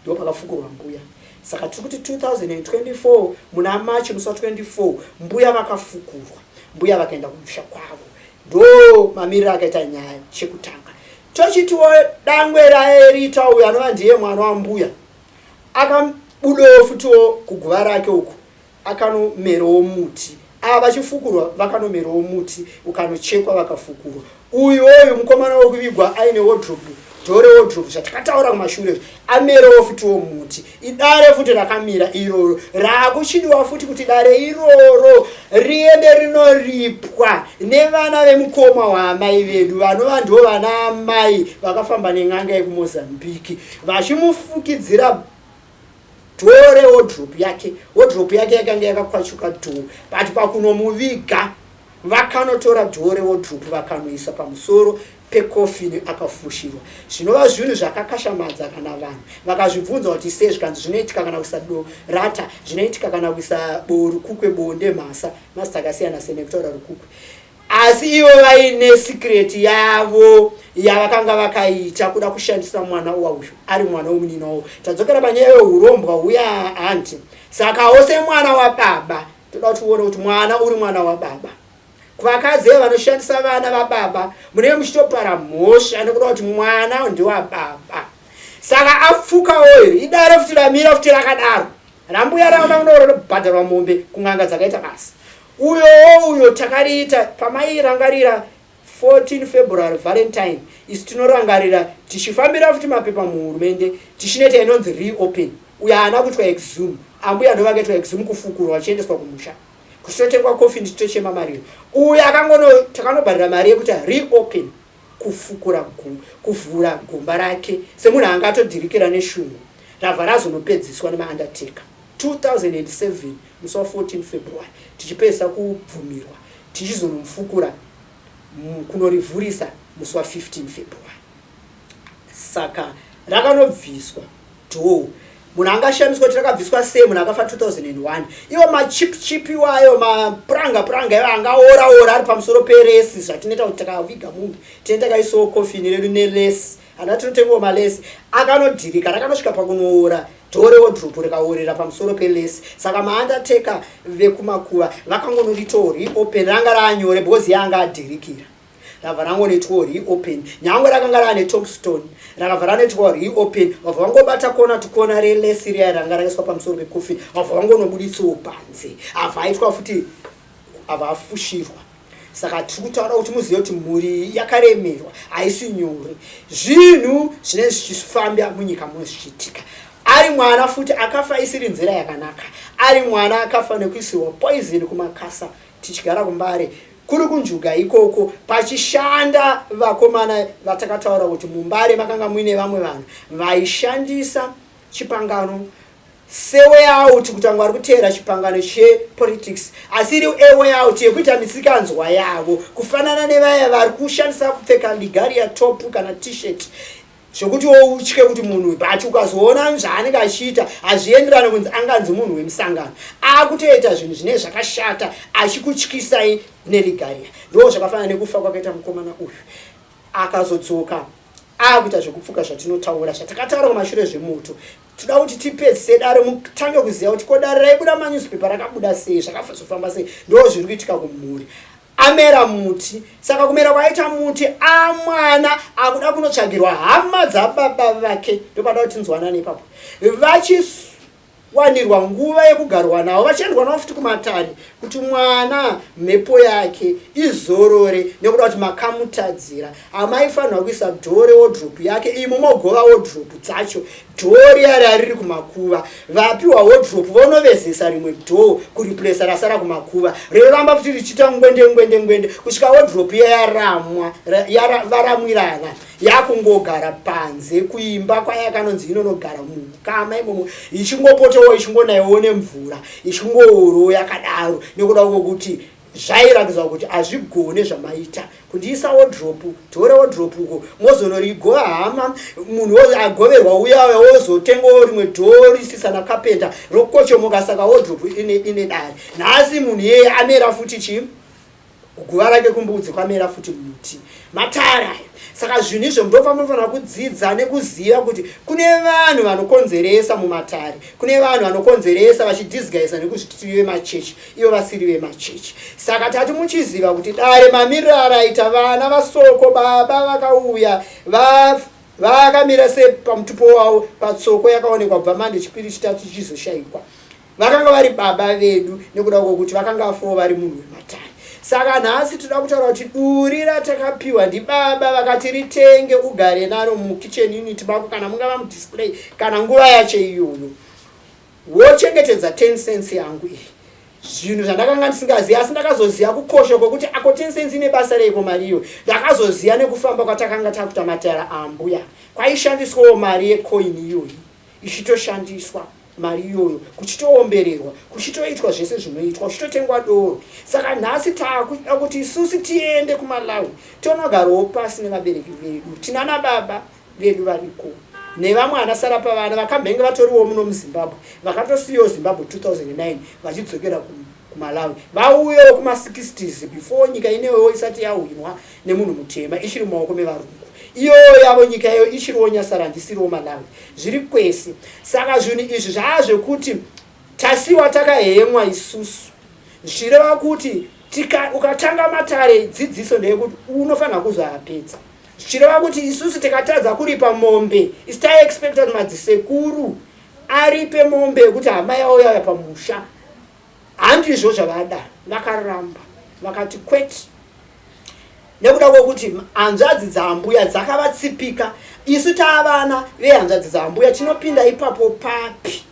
Speaker 1: ndo pakafukurwa mbuya. Saka tiri kuti 2024 muna March musi wa24 mbuya vakafukurwa, mbuya vakaenda kumusha kwavo. Ndo mamiriro akaita nyaya chekutanga. Tochitiwo dangwe raerita uyo anova ndiye mwana wambuya akabudawo futiwo kuguva rake uku akanomerawo muti. Ava vachifukurwa vakanomerawo muti ukanochekwa vakafukurwa. Uyu mukomana wokuvigwa aine wardrobe, dhore wardrobe zvatakataura kumashure, amerawo futiwo muti. Idare futi rakamira iroro rakuchidiwa futi kuti dare iroro riende rinoripwa nevana vemukoma waamai vedu vanova ndivo vana amai vakafamba nen'anga yekumozambiki vachimufukidzira dhore wardrobe yake yakanga yakakwachuka dhoo, but pakunomuviga vakanotora dhore wardrobe vakanoisa pamusoro pekofini akafushirwa. Zvinova zvinhu zvakakashamadza kana vanhu vakazvibvunza kuti sei zvikanzi zvinoitika kana kuisa rata, zvinoitika kana kuisa rukukwe bonde mhasa mazita akasiyana siyana ekutaura rukukwe. Asi ivo vaine secret yavo yavakanga vakaita kuda kushandisa mwana uyu ari mwana womunina wavo. Tadzokera panyaya yeurombwa uya anti. Saka wose mwana wababa toda kuti uone kuti mwana uri mwana wababa. Kuvakazi vanoshandisa vana vababa munenge muchitopara mhosva nekuda kuti mwana ndiwababa. Saka apfuka oyo idare futi ramira futi rakadaro rambuya raona kunobhadharwa mombe kun'anga dzakaita basa. Uyo takariita pamairangarira 14 February Valentine isi tinorangarira tichifambira futi mapepa muhurumende tichinoita inonzi reopen. Uyo haana kuitwa exhume, ambuya ndo vakaitwa exhume kufukurwa vachiendeswa kumusha kuchitotengwa kofi ndichitochema mari. Uyo takanobharira mari yekuti reopen, kuvhura gomba rake semunhu anga atodhirikira neshungu rabva razonopedziswa nemaundertaker. 2007 musi wa 14 February tichipedza kubvumirwa tichizonomufukura kunorivhurisa musi wa 15 February. Saka rakanobviswa dhoo. Munhu angashandiswa kuti rakabviswa sei munhu akafa 2001. Iwo machip iwayo mapuranga iwo angaora ari pamusoro peresi zvatinoita kuti takaviga munhu tinenge takaisawo kofini redu neresi ana tinotengawo malesi akanodhirika rakanosvika pakunoora dhore wardrobe rikaorera pamusoro pelesi. Saka maundertaker vekumakuva vakangonoritawo reopen ranga raanyore because yanga adhirikira rabva rangonoitwawo reopen. Nyangwe rakanga raane tombstone rakabva ranoitwawo reopen vabva vangobata kona tukona relesi riya ranga rakaiswa pamusoro pekofini vabva vangonobuditsawo panze abva aitwa futi abva afushirwa. Saka tiri kutaura kuti muzive kuti mhuri yakaremerwa haisi nyore. Zvinhu zvinenge zvichifamba munyika muno zvichiitika. Ari mwana futi akafa isiri nzira yakanaka, ari mwana akafa nekuisirwa poison kumakasa tichigara kumbare kuri kunjuga ikoko pachishanda vakomana vatakataura kuti mumbare makanga muine vamwe vanhu vaishandisa chipangano seway out kuti vanga vari kuteera chipangano chepolitics asi iri away out yekuita misikanzwa yavo kufanana nevaya vari kushandisa kupfeka ligaria top kana t-shirt zvokuti utye kuti munhu but ukazoona zvaanenge achiita hazvienderani kunzi anganzi munhu wemusangano akutoita zvinhu zvine zvakashata achikutyisai neligaria. Ndo zvakafanana nekufa kwakaita mukomana uyu akazodzoka akuita zvekupfuka zvatinotaura zvatakataura kumashure zvemoto. Toda kuti tipedzise dare mutange kuziva kuti ko dare raibuda manyuzipepa rakabuda sei zvakazofamba sei. Ndo zviri kuitika kumhuri. Amera muti, saka kumera kwaita muti amwana akuda kunotsvagirwa hama dzababa vake ndopada kuti nzwanane ipapo wanirwa nguva yekugarwa navo vachiendwa navo futi kumatare kuti mwana mhepo yake izorore nekuda kuti makamutadzira. Amaifanirwa kuisa dhoo rewodhropu yake imo mogova wodhropu dzacho, dhoo riya riri kumakuva. Vapiwa wodhropu vonovezesa rimwe dhoo kuriplesa rasara kumakuva, riramba futi richiita ngwende kusvika wodhropu iya yaramwa varamwirana yakungogara panze kuimba kwayakanonzi inonogara mukama imomo ichingopotowo ichingonaiwo nemvura ichingooro yakadaro nekuda kwokuti zvairatidza kuti hazvigone zvamaita kundiisa wodhropu dhoo rewodhropuko mozonorigoa hama munhu agoverwa uya wozotengawo rimwe dhoo risisana kapenda rokochomoka. Saka wodhropu ine dare. Nhasi munhu yeye amera futi chii guva rake kumbudzi kwamera futi muti Matare. Saka zvinhu izvo ndopanofanira kudzidza nekuziva kuti kune vanhu vanokonzeresa mumatare, kune vanhu vanokonzeresa vachidisgaisa nekuzviti vemachechi ivo vasiri vemachechi. Saka tati muchiziva kuti dare mamiriro araita vana vasoko baba vakauya vakamira sepamutupo wavo patsoko yakaonekwa kubva mande chipiri chitatu chichizoshayikwa. Vakanga vari baba vedu nekuda kwokuti vakanga vafowo vari munhu wematare. Saka nhasi toda kutaura kuti duri ratakapiwa ndibaba vakati ritenge ugare naro mukicheni unit mako kana mungava mudisplay kana nguva yacho iyoyo. Wochengetedza 10 cents yangu iyi. Zvinhu zvandakanga ndisingaziva asi ndakazoziva kukosha kwokuti ako 10 cents ine basa reiko mari iyo. Ndakazoziva nekufamba kwatakanga takuita matara ambuya. Kwaishandiswawo mari yecoin iyoyo. Ichitoshandiswa mari iyoyo kuchitoombererwa kuchitoitwa zvese zvinoitwa kuchitotengwa doro. Saka nhasi takuda kuti isusu tiende kumalawi tonogarawo pasi nevabereki vedu, tinana baba vedu variko nevamwe anasara pavana vakambenge vatoriwo muno muzimbabwe vakatosiyawo zimbabwe 2009 vachidzokera kumalawi vauyewo kuma60s before nyika inewewo isati yahwinwa nemunhu mutema ichiri mumaoko mevarungu. Iyo yavo nyika iyo ichiriwo nyasara ndisiriwo malawi zviri kwese. Saka zvinhu izvi zvaazvekuti tasiwa takahemwa isusu zvichireva kuti ukatanga matare dzidziso ndeyekuti unofanira kuzoapedza. Zvichireva kuti isusu tikatadza kuripa mombe isi taexpecta kuti madzisekuru aripe mombe yekuti hama yavo yauya pamusha. Handizvo zvavada, vakaramba vakati kwete nekuda kwokuti hanzvadzi dzambuya dzakavatsipika. Isu taavana vehanzvadzi dzambuya tinopinda ipapo papi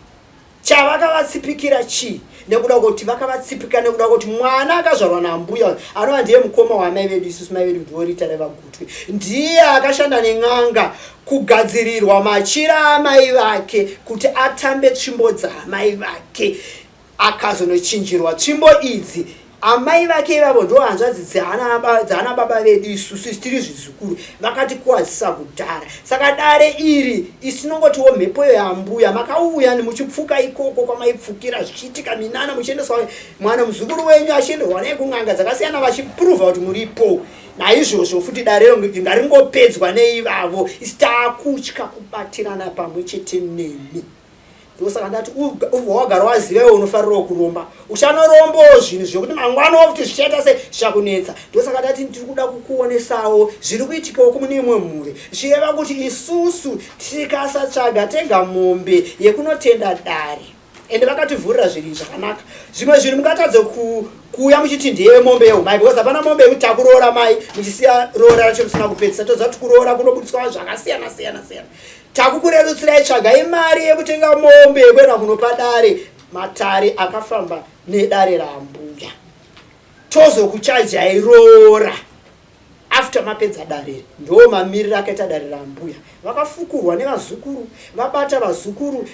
Speaker 1: chavakavatsipikira chii nekuda kwokuti vakavatsipika nekuda kwokuti mwana akazvarwa nambuya anova ndiye mukoma wamai vedu. Isusu mai vedu ndorita revagutwi ndiye akashanda nen'anga kugadzirirwa machira amai vake kuti atambe tsvimbo dzaamai vake akazonochinjirwa tsvimbo idzi. Amai vake ivavo ndo hanzvadzi dzaana baba vedu isusu tiri zvizukuru vakatikuwadzisa kudhara. Saka dare iri isinongotiwo mhepo yambuya makauya muchipfuka ikoko kwamaipfukira zvichiitika minana muchiendeswa mwana muzukuru wenyu achienderwa naye kun'anga dzakasiyana vachipuruvha kuti muripo. Naizvozvo futi dare ngaringopedzwa neivavo isi taakutya kubatirana pamwe chete nemi. Ndosaka ndati ubva wagara waziva unofarirawo kuromba uchanorombawo zvinhu zvokuti mangwana wokuti zvichaita se zvichakunetsa. Ndosaka ndati ndiri kuda kukuonesawo zviri kuitikawo kumune imwe mhuri zvichireva kuti isusu tikasatsvaga tega mombe yekunotenda dare ende vakativhurira zviri zvakanaka. Zvimwe zvinhu mungatadze kuuya muchiti ndiye mombe yeumai because hapana mombe yekuti takuroora mai muchisiya roora racho musina kupedzisa. Toziva kuti kuroora kunobudiswa zvakasiyana siyana. Takukurerutsirai tsvagai mari yekutenga mombe yekuenda kunopa dare. Matare akafamba nedare rambuya tozokuchajai roora after mapedza dare ndo mamiriro akaita dare rambuya. Vakafukurwa nevazukuru vabata vazukuru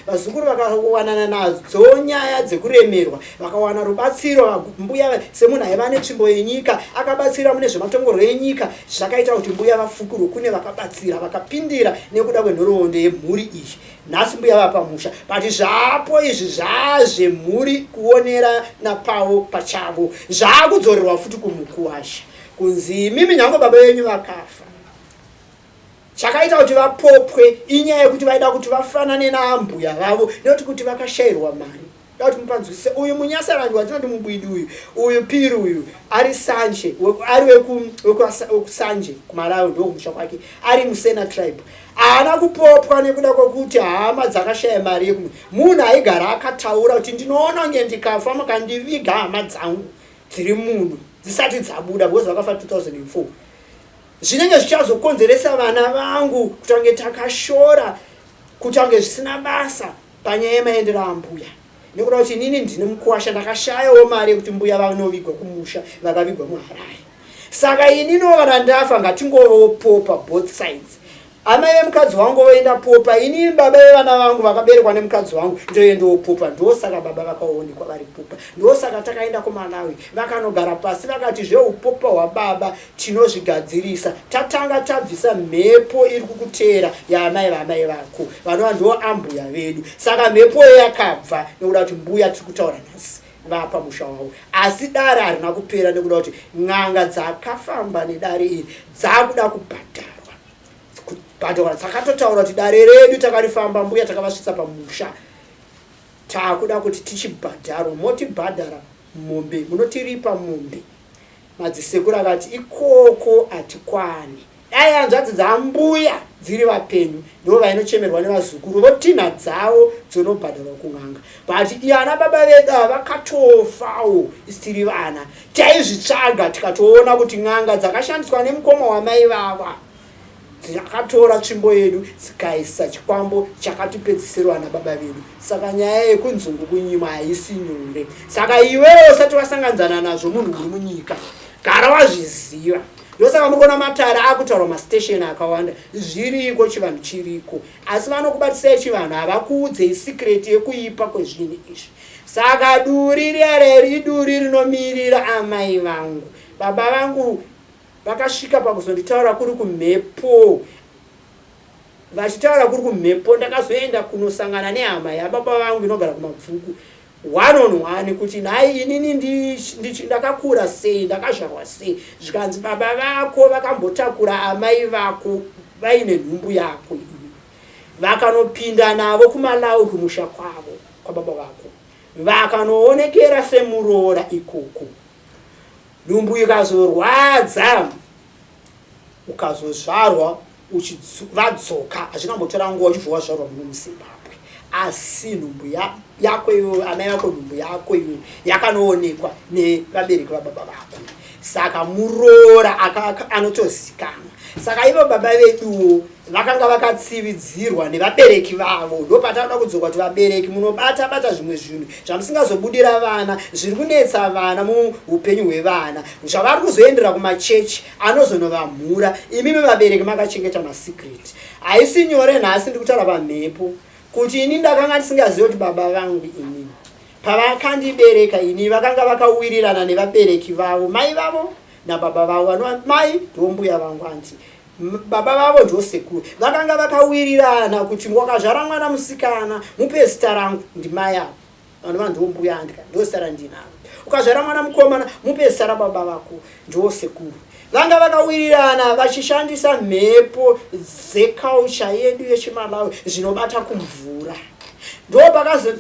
Speaker 1: vakawanana nadzo nyaya dzekuremerwa vakawana rubatsiro. Mbuya semunhu aiva netsvimbo yenyika akabatsira mune zvematongorwo enyika zvakaita kuti mbuya vafukurwe. Kune vakabatsira vakapindira nekuda kwenhoroondo yemhuri iyi. Nhasi mbuya vapamusha bati zvapo izvi zvazvemhuri kuonera napavo pachavo zvaakudzorerwa futi kumukuwasha kunzi imimi nyange baba venyu vakafa. Chakaita kuti vapopwe inyaya yekuti vaida kuti vafanane naambuya vavo nekuti kuti vakashayirwa mari. Dati mupanzwise uyu munyasarandi watinoti mubwidi uyu piri uyu ari Sanje ari wekusanje kuMalawi ndo kumusha kwake ari Musena tribe ana kupopwa nekuda kwokuti hama dzakashaya mari yekumwe munhu aigara akataura kuti ndinoona kunge ndikafa mukandiviga hama dzangu dziri munhu dzisati dzabuda because vakafa 2004 zvinenge zvichazokonzeresa vana vangu kutange takashora kutange zvisina basa panyaya yemaendero ambuya nekuda kuti inini ndine mukuwasha ndakashayawo mari yekuti mbuya vanovigwa kumusha vakavigwa muHarare. Saka inino kana ndafa ngatingopopa both sides. Amai vemukadzi wangu voenda popa, ini baba vevana vangu vakaberekwa nemukadzi wangu ndoendawo popa. Ndosaka baba vakaonekwa vari popa. Ndosaka takaenda kuMalawi vakanogara pasi vakati zveupopa hwababa tinozvigadzirisa. Tatanga tabvisa mhepo iri kukutera yaamai vamai vako vanova ndo ambuya vedu. Saka mhepo yakabva nekuda kuti mbuya tiri kutaura nhasi vapa musha wavo. Asi dare harina kupera nekuda kuti n'anga dzakafamba nedare iri dzakuda kubhadharwa. Takatotaura kuti dare redu takarifamba mbuya takavasvitsa pamusha. Takuda kuti tichibhadharwa motibhadhara mombe munotiripa mombe. Madzisekuru akati ikoko atikwani. Dai hanzvadzi dzambuya dziri vapenyu ndo vainochemerwa nevazukuru votina dzavo dzinobhadharwa kun'anga. But iana baba vedu vakatofawo isitiri vana. Taizvitsvaga tikatoona kuti n'anga dzakashandiswa nemukoma wamai vava dzakatora tsvimbo yedu dzikaisa chikwambo chakatipedzisirwa nababa vedu. Saka nyaya yekunzungu kunyima haisi nyore. Saka iwewo usati wasanganzana nazvo munhu uri munyika gara wazviziva. Ndosaka mukona Matare akutaura mastation akawanda zviriko chivanhu chiriko. Asi vanokubatisai chivanhu havakuudzei secret yekuipa kwezvinhu izvi. Saka duri riri duri rinomirira amai vangu. Baba vangu vakasvika pakuzonditaura kuri kumhepo. Vachitaura kuri kumhepo ndakazoenda kunosangana nehama yababa vangu inogara kuMabvuku. One on one kuti nai inini ndakakura sei ndakazvarwa sei zvikanzi baba vako vakambotakura amai vako vaine nhumbu yako ini vakanopinda navo kuMalawi kumusha kwavo kwababa vako vakanoonekera semuroora ikoko. Nhumbu ikazorwadza ukazozvarwa uchivadzoka hazvinambotora nguva uchivhuwa zvarwa muno muZimbabwe. Asi nhumbu yako iyo amai vako nhumbu yako iyo yakanoonekwa nevabereki vababa vako. Saka muroora anotozikanwa. Saka ivo baba vedu vakanga vakatsividzirwa nevabereki vavo. Ndopatanoda kudzoka kuti vabereki munobata zvimwe zvinhu zvamusingazobudira vana zviri kunetsa vana muupenyu hwevana zvavari kuzoendera kumachechi anozonovamhura. Imimi vabereki makachengeta masikireti. Haisi nyore nhasi ndiri kutaura pamhepo kuti ini ndakanga ndisingazivi kuti baba vangu ini pavakandibereka ini vakanga vakawirirana nevabereki vavo mai vavo nababa vavo vanova mai ndombuya vangu anti baba vavo ndosekuru vakanga vakawirirana kuti wakazvara mwana musikana mupe zita rangu ndimai avo vanova ndombuya andika ndosara ndinavo. Ukazvara mwana mukomana mupe zita rababa vako ndosekuru. Vanga vakawirirana vachishandisa mhepo dzeculture yedu yechiMalawi zvinobata kumvura. Ndo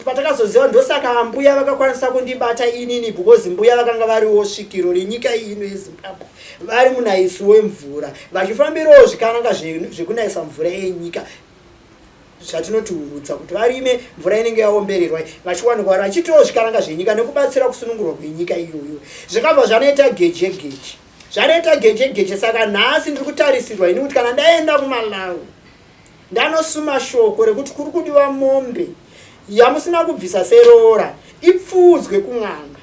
Speaker 1: patakazoziva ndosaka ambuya vakakwanisa kundibata inini because mbuya vakanga variwo svikiro renyika ino yeZimbabwe. Vari munaisi wemvura vachifambirawo zvikanaka zvekunaisa mvura yenyika zvatinoti urutsa kuti varime mvura inenge yaombererwa vachiwanikwa vachitawo zvikanaka zvenyika nekubatsira kusunungurwa kwenyika iyoyo. Zvikabva zvanoita gejegeje. Zvanoita gejegeje. Saka nhasi ndiri kutarisirwa ini kuti kana ndaenda kuMalawi ndanosuma shoko rekuti kuri kudiwa mombe yamusina kubvisa seroora ipfuudzwe kun'anga.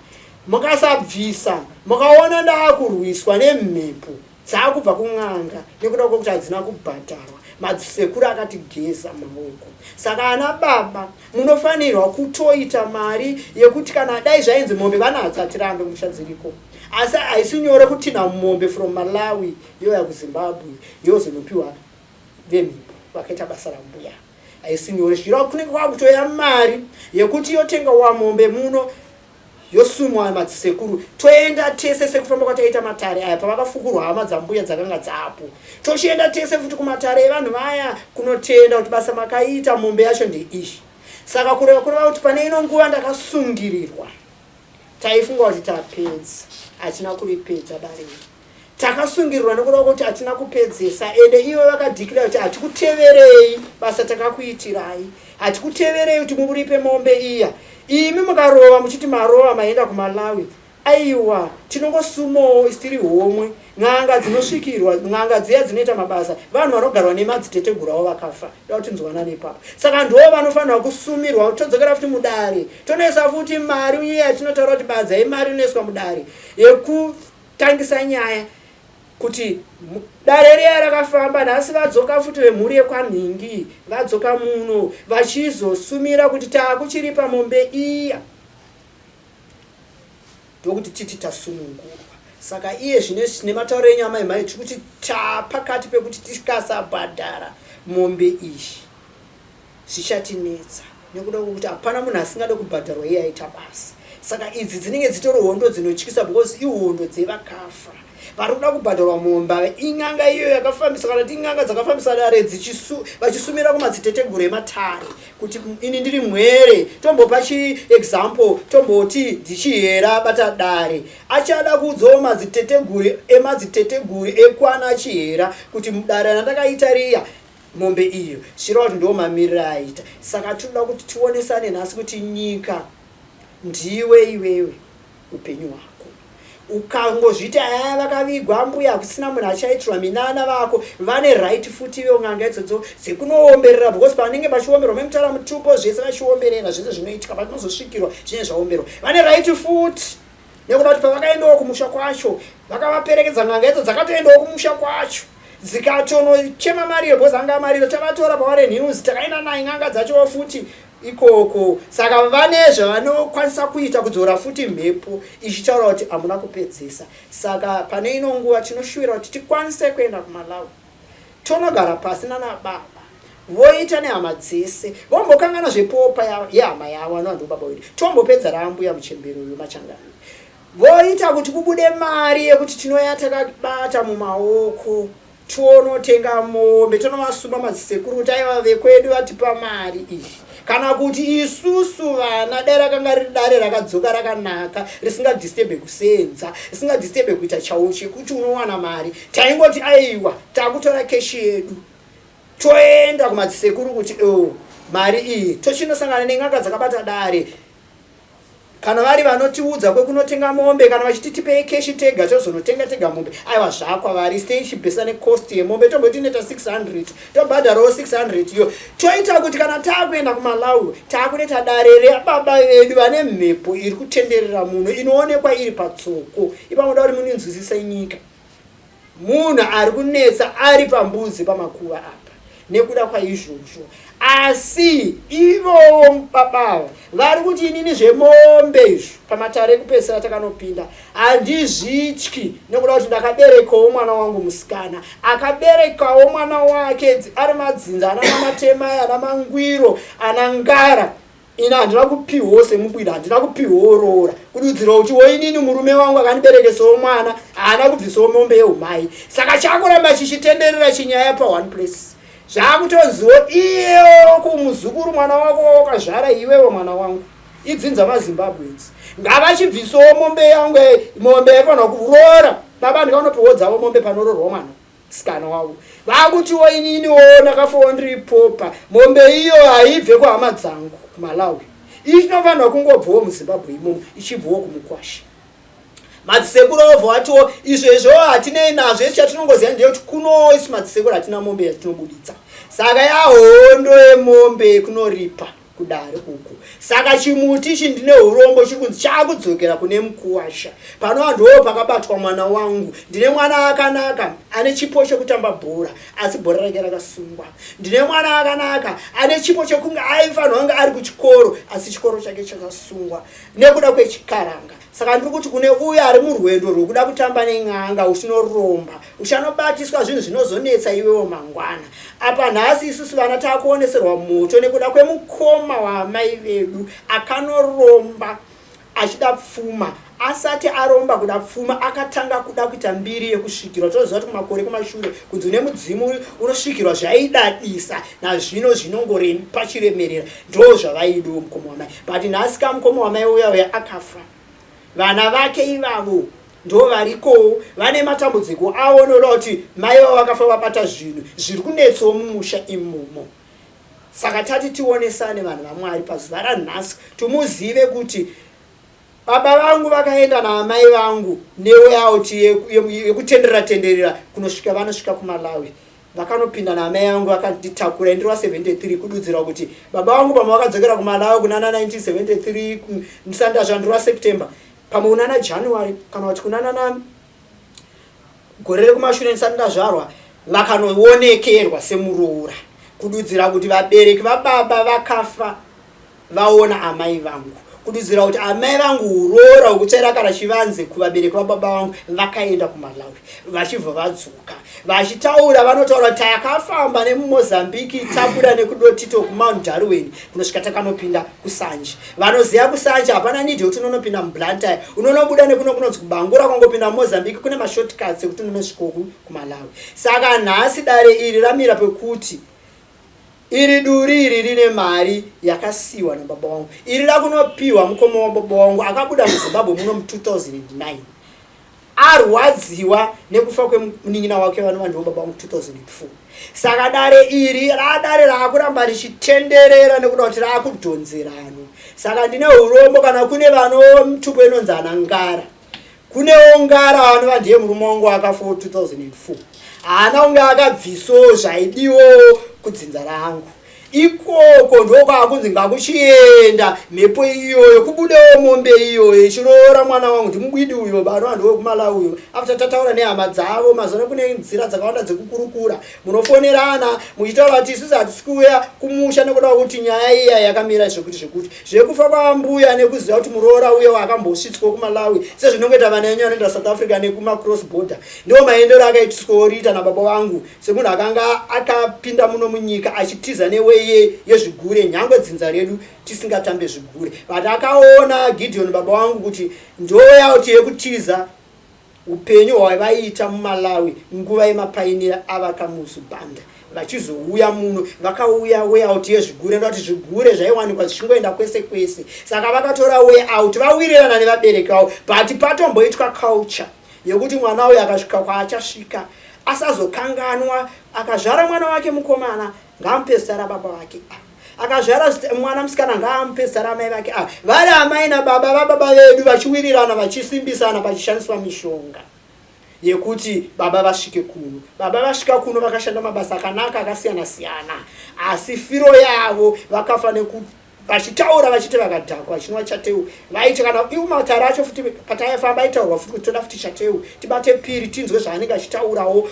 Speaker 1: Mukasabvisa mukaona ndaakurwiswa nemhepo dzakubva kun'anga nekuda kwokuti hadzina kubhadharwa madzisekuru akatigeza maoko. Saka ana baba munofanirwa kutoita mari yekuti kana dai zvainzi mombe vanadzo atirambe musha dziriko. Asi haisi nyore kutina mombe from Malawi yoya kuZimbabwe yozonopiwa vemhepo vakaita basa rambuya. Haisi nyore zvira kunenge kwakutoya mari yekuti yotenga wamombe muno yosumwa madzisekuru toenda tese sekufamba kwataita Matare aya pavakafukurwa hama dzambuya dzakanga dzapo. Tochienda tese futi kuMatare vanhu vaya kunotenda kuti basa makaita mombe yacho ndeishi. Saka kureva kureva kuti pane ino nguva ndakasungirirwa. Taifunga kuti tapedza, hatina kuripedza dare. Takasungirirwa nokuda kuti hatina kupedzesa, ende ivo vakadhikira kuti hatikuteverei basa takakuitirai. Hatikuteverei kuti muripe mombe iya. Imi mukarova muchiti marova maenda kuMalawi. Aiwa, tinongosumawo isiri homwe. Ng'anga dzinosvikirwa, ng'anga dziya dzinoita mabasa, vanhu vanogarwa nemadzitetegurawo vakafa. Kuti nzwanane ipapo. Saka ndiwo vanofanira kusumirwa, todzokera futi mudare. Tonoisa futi mari uye yatinotaura kuti badza imari inoiswa mudare. Yekutangisa nyaya kuti dare riya rakafamba, nhasi vadzoka futi vemhuri yekwanhingi, vadzoka muno vachizosumira kuti takuchiripa mombe iya. Ndokuti titi tasunungurwa. Saka iye zvine matauro enyama yemhai kuti tapakati pekuti tikasabhadhara mombe iyi zvichatinetsa, nekuda kwekuti hapana munhu asingade kubhadharwa iye aita basa. Saka idzi dzinenge dzitori hondo dzinotyisa, because ihondo dzevakafa vari kuda kubhadharwa momba. Ing'anga iyo yakafambisa, kana kuti ing'anga dzakafambisa dare vachisumira kumadziteteguro ematare kuti ini ndiri mwere. Tombopa example, tomboti ndichihera bata dare, achada kudzowo emadziteteguro ekwana achihera kuti dare randakaita riya mombe iyo shiro kuti ndo mamirira aita. Saka tinoda kuti tionesane nhasi kuti nyika ndiwe iwewe upenyu hwako. Ukangozvita vakavigwa mbuya kusina munhu achaitirwa, minana vako vane right futi ivo ng'anga idzodzo dzekunoomberera, because panenge pachiomberwa memutara mutupo zvese vachiomberera zvese zvinoitika patinozosvikirwa zvine zvaomberwa, vane right futi. Nekuda kuti pavakaendawo kumusha kwacho vakavaperekedza ng'anga idzo dzakatoendawo kumusha kwacho dzikatonochema mariro, because anga mariro tavatora paWare News takaenda naye ng'anga dzacho futi ikoko. Saka vane zvavanokwanisa kuita kudzora futi mhepo ichitaura kuti hamuna kupedzesa. Saka pane ino nguva tinoshuvira kuti tikwanise kuenda kuMalawi, tonogara pasi nana baba voita nehama dzese, vombokangana zvepopa yehama yavo anovanhu baba wedu, tombopedza rambuya muchembero wemachangano, voita kuti kubude mari yekuti tinoya takabata mumaoko tonotenga mombe, tonovasuma madzisekuru kuti aiva vekwedu vatipa mari iyi. Kana kuti isusu vana dare rakanga riri dare rakadzoka rakanaka, risingadisturbe kusenza, risingadisturbe kuita chauchi kuti unowana mari, taingoti aiwa takutora keshi yedu toenda kumadzisekuru kuti mari iyi tochinosangana neng'anga dzakabata dare. Kana vari vanotiudza kwekunotenga mombe, kana vachititipei keshi tega tozonotenga tega mombe, aiwa zvakwavari steichibhesa necost yemombe tomboti inoita 600, tobhadharawo 600 iyo. Toita kuti kana takuenda kuMalawi takuneta dare rebaba vedu vane mhepo iri kutenderera muno inoonekwa iri patsoko. Ipapo moda kuti muninzwisisa nyika, munhu ari kunetsa ari pambuzi pamakuva apa nekuda kwaizvozvo. Asi ivo babava vari kuti inini zvemombe izvo pamatare ekupedzisira takanopinda handizvityi, nekuda kuti ndakaberekawo mwana wangu musikana, akaberekawo mwana wake ari madzinza, ana matemai, ana mangwiro, ana ngara. Ina handina kupiwawo semubwida, handina kupiwawo roora kududzira kuti woinini murume wangu akandiberekesawo mwana haana kubvisawo mombe yeumai. Saka chakuramba chichitenderera chinyaya pa1 place. Zvakutoziwo iyo kumuzukuru mwana wako wakazvara iwewe mwana wangu idzinza maZimbabwe idzi ngavachibvisawo mombe yangu, mombe yaifanira kuroora. Baba ndikanopiwo dzavo mombe panororwa mwana sikana wavo, vakutiwo ininiwo ndakafawo ndiri popa, mombe iyo haibve kuhama dzangu kuMalawi, inofanira kungobvawo muZimbabwe imomo ichibvawo kumukwasha. Madzisekuru ovho atiwo izvezvo hatinei nazvo, esi chatinongoziva ndeyekuti kuno isu madzisekuru hatina mombe yatinobuditsa. Saka yahondo yemombe kunoripa kudare uku. Saka chimuti ichi ndine urombo chikunzi chakudzokera kune mukuwasha. Pano vanhuwo pakabatwa mwana wangu, ndine mwana akanaka ane chipo chekutamba bhora asi bhora rake rakasungwa. Ndine mwana akanaka ane chipo chekunge aifanirwa kunge ari kuchikoro asi chikoro chake chakasungwa nekuda kwechikaranga. Saka ndiri kuti kune uyo ari murwendo rwekuda kutamba neng'anga uchinoromba, uchanobatiswa zvinhu zvinozonetsa iwewo mangwana. Apa nhasi isusu vana takuoneserwa moto nekuda kwemukoma wamai vedu akanoromba achida pfuma, asati aromba kuda pfuma akatanga kuda kuita mbiri yekusvikirwa. Toziva kuti kumakore kumashure kunzi une mudzimu unosvikirwa zvaidadisa nazvino zvinongoremi pachiremerera ndo zvavaido mukoma wamai. But nhasi kamukoma wamai uya akafa, vana vake ivavo ndo varikowo vane matambudziko avo noda kuti mai vavo vakafa vabata zvinhu zviri kunetsawo mumusha imomo. Saka tati tionesane vanhu vaMwari pazuva ranhasi, tumuzive kuti baba vangu vakaenda naamai vangu neweyauti yekutenderera kunosvika vanosvika kuMalawi. Vakanopinda naamai vangu vakanditakura ndiri wa73 kududzira kuti baba vangu pamwe vakadzokera kuMalawi kunana 1973 musandazva ndiri waSeptember pamwe kunana January kana kuti kunana gore rekumashure ndisati ndazvarwa vakanoonekerwa semuroora kududzira kuti vabereki vababa vakafa vaona amai vangu, kududzira kuti amai vangu uroora hwekutsvaira kana chivanze kuvabereki vababa vangu vakaenda kuMalawi vachibva vadzoka vachitaura vanotaura kuti takafamba nemumozambiki tabuda nekudotito kuMount Darwin kunosvika takanopinda kuSanje. Vanoziva kuSanje hapana nidhi yekuti unonopinda muBlantyre, unonobuda nekuno kunonzi kubangura kwangopinda mumozambiki kune mashortcuts ekuti unonosvikoku kuMalawi. Saka nhasi dare iri ramira pekuti iri duri iri rine mari yakasiwa nababa wangu, iri rakunopiwa mukoma wababa wangu akabuda muZimbabwe muno mu2009 arwadziwa nekufa kwemunin'ina wake vanhu vababa vangu 2004. Saka dare iri radare raakuramba richitenderera nekuda kuti raakudhonzerano. Saka ndine urombo kana kune vano mutupo inonzi Ngara, kunewo Ngara vanhu vandiye murume wangu akafa 2004 haana unge akabviso zvaidiwo kudzinza rangu. Ikoko ndokwakunzi ngakuchienda mhepo iyoyo kubudewo mombe iyoyo ichiroora mwana wangu ndimubwidi uyo vanhu vanhu vekuMalawi uyo. After tataura nehama dzavo mazana kune nzira dzakawanda dzekukurukura munofonerana muchitaura kuti isusu hatisi kuuya kumusha nekuda kuti nyaya iya yakamira zvekuti zvekufa kwambuya nekuziva kuti muroora uyo wakambosvitswa kuMalawi sezvinongoita vana venyu vanoenda South Africa nekuma-cross border ndo maendero akaitiswawo riita nababa vangu semunhu akanga akapinda muno munyika achitiza neweye yezvigure nyangwe dzinza redu tisingatambe zvigure. But akaona Gideon baba vangu kuti ndoya kuti yekutiza upenyu hwavaiita muMalawi nguva yemapainira avakamusu banda vachizouya muno vakauya way out yezvigure ndoti zvigure zvaiwanikwa zvichingoenda kwese kwese. Saka vakatora way out vawirirana nevabereki vavo, but patomboitwa culture yekuti mwana uyu akasvika kwaachasvika asazokanganwa. Akazvara mwana wake mukomana ngamupe zita rababa vake, akazvara mwana musikana ngamupe zita ramai vake. Vari amai nababa vedu vachiwirirana vachisimbisana pachishandiswa mishonga yekuti baba vasvike kuno. Baba vasvika kuno vakashanda mabasa akanaka akasiyana siyana, asi firo yavo vakafa vachitaura vachiti vakadhakwa vachinwa chateu vaiti kana iwo Matare acho futi pataifamba aitaurwa futi kuti toda futi chateu tibate piri tinzwe zvaanenge achitaurawo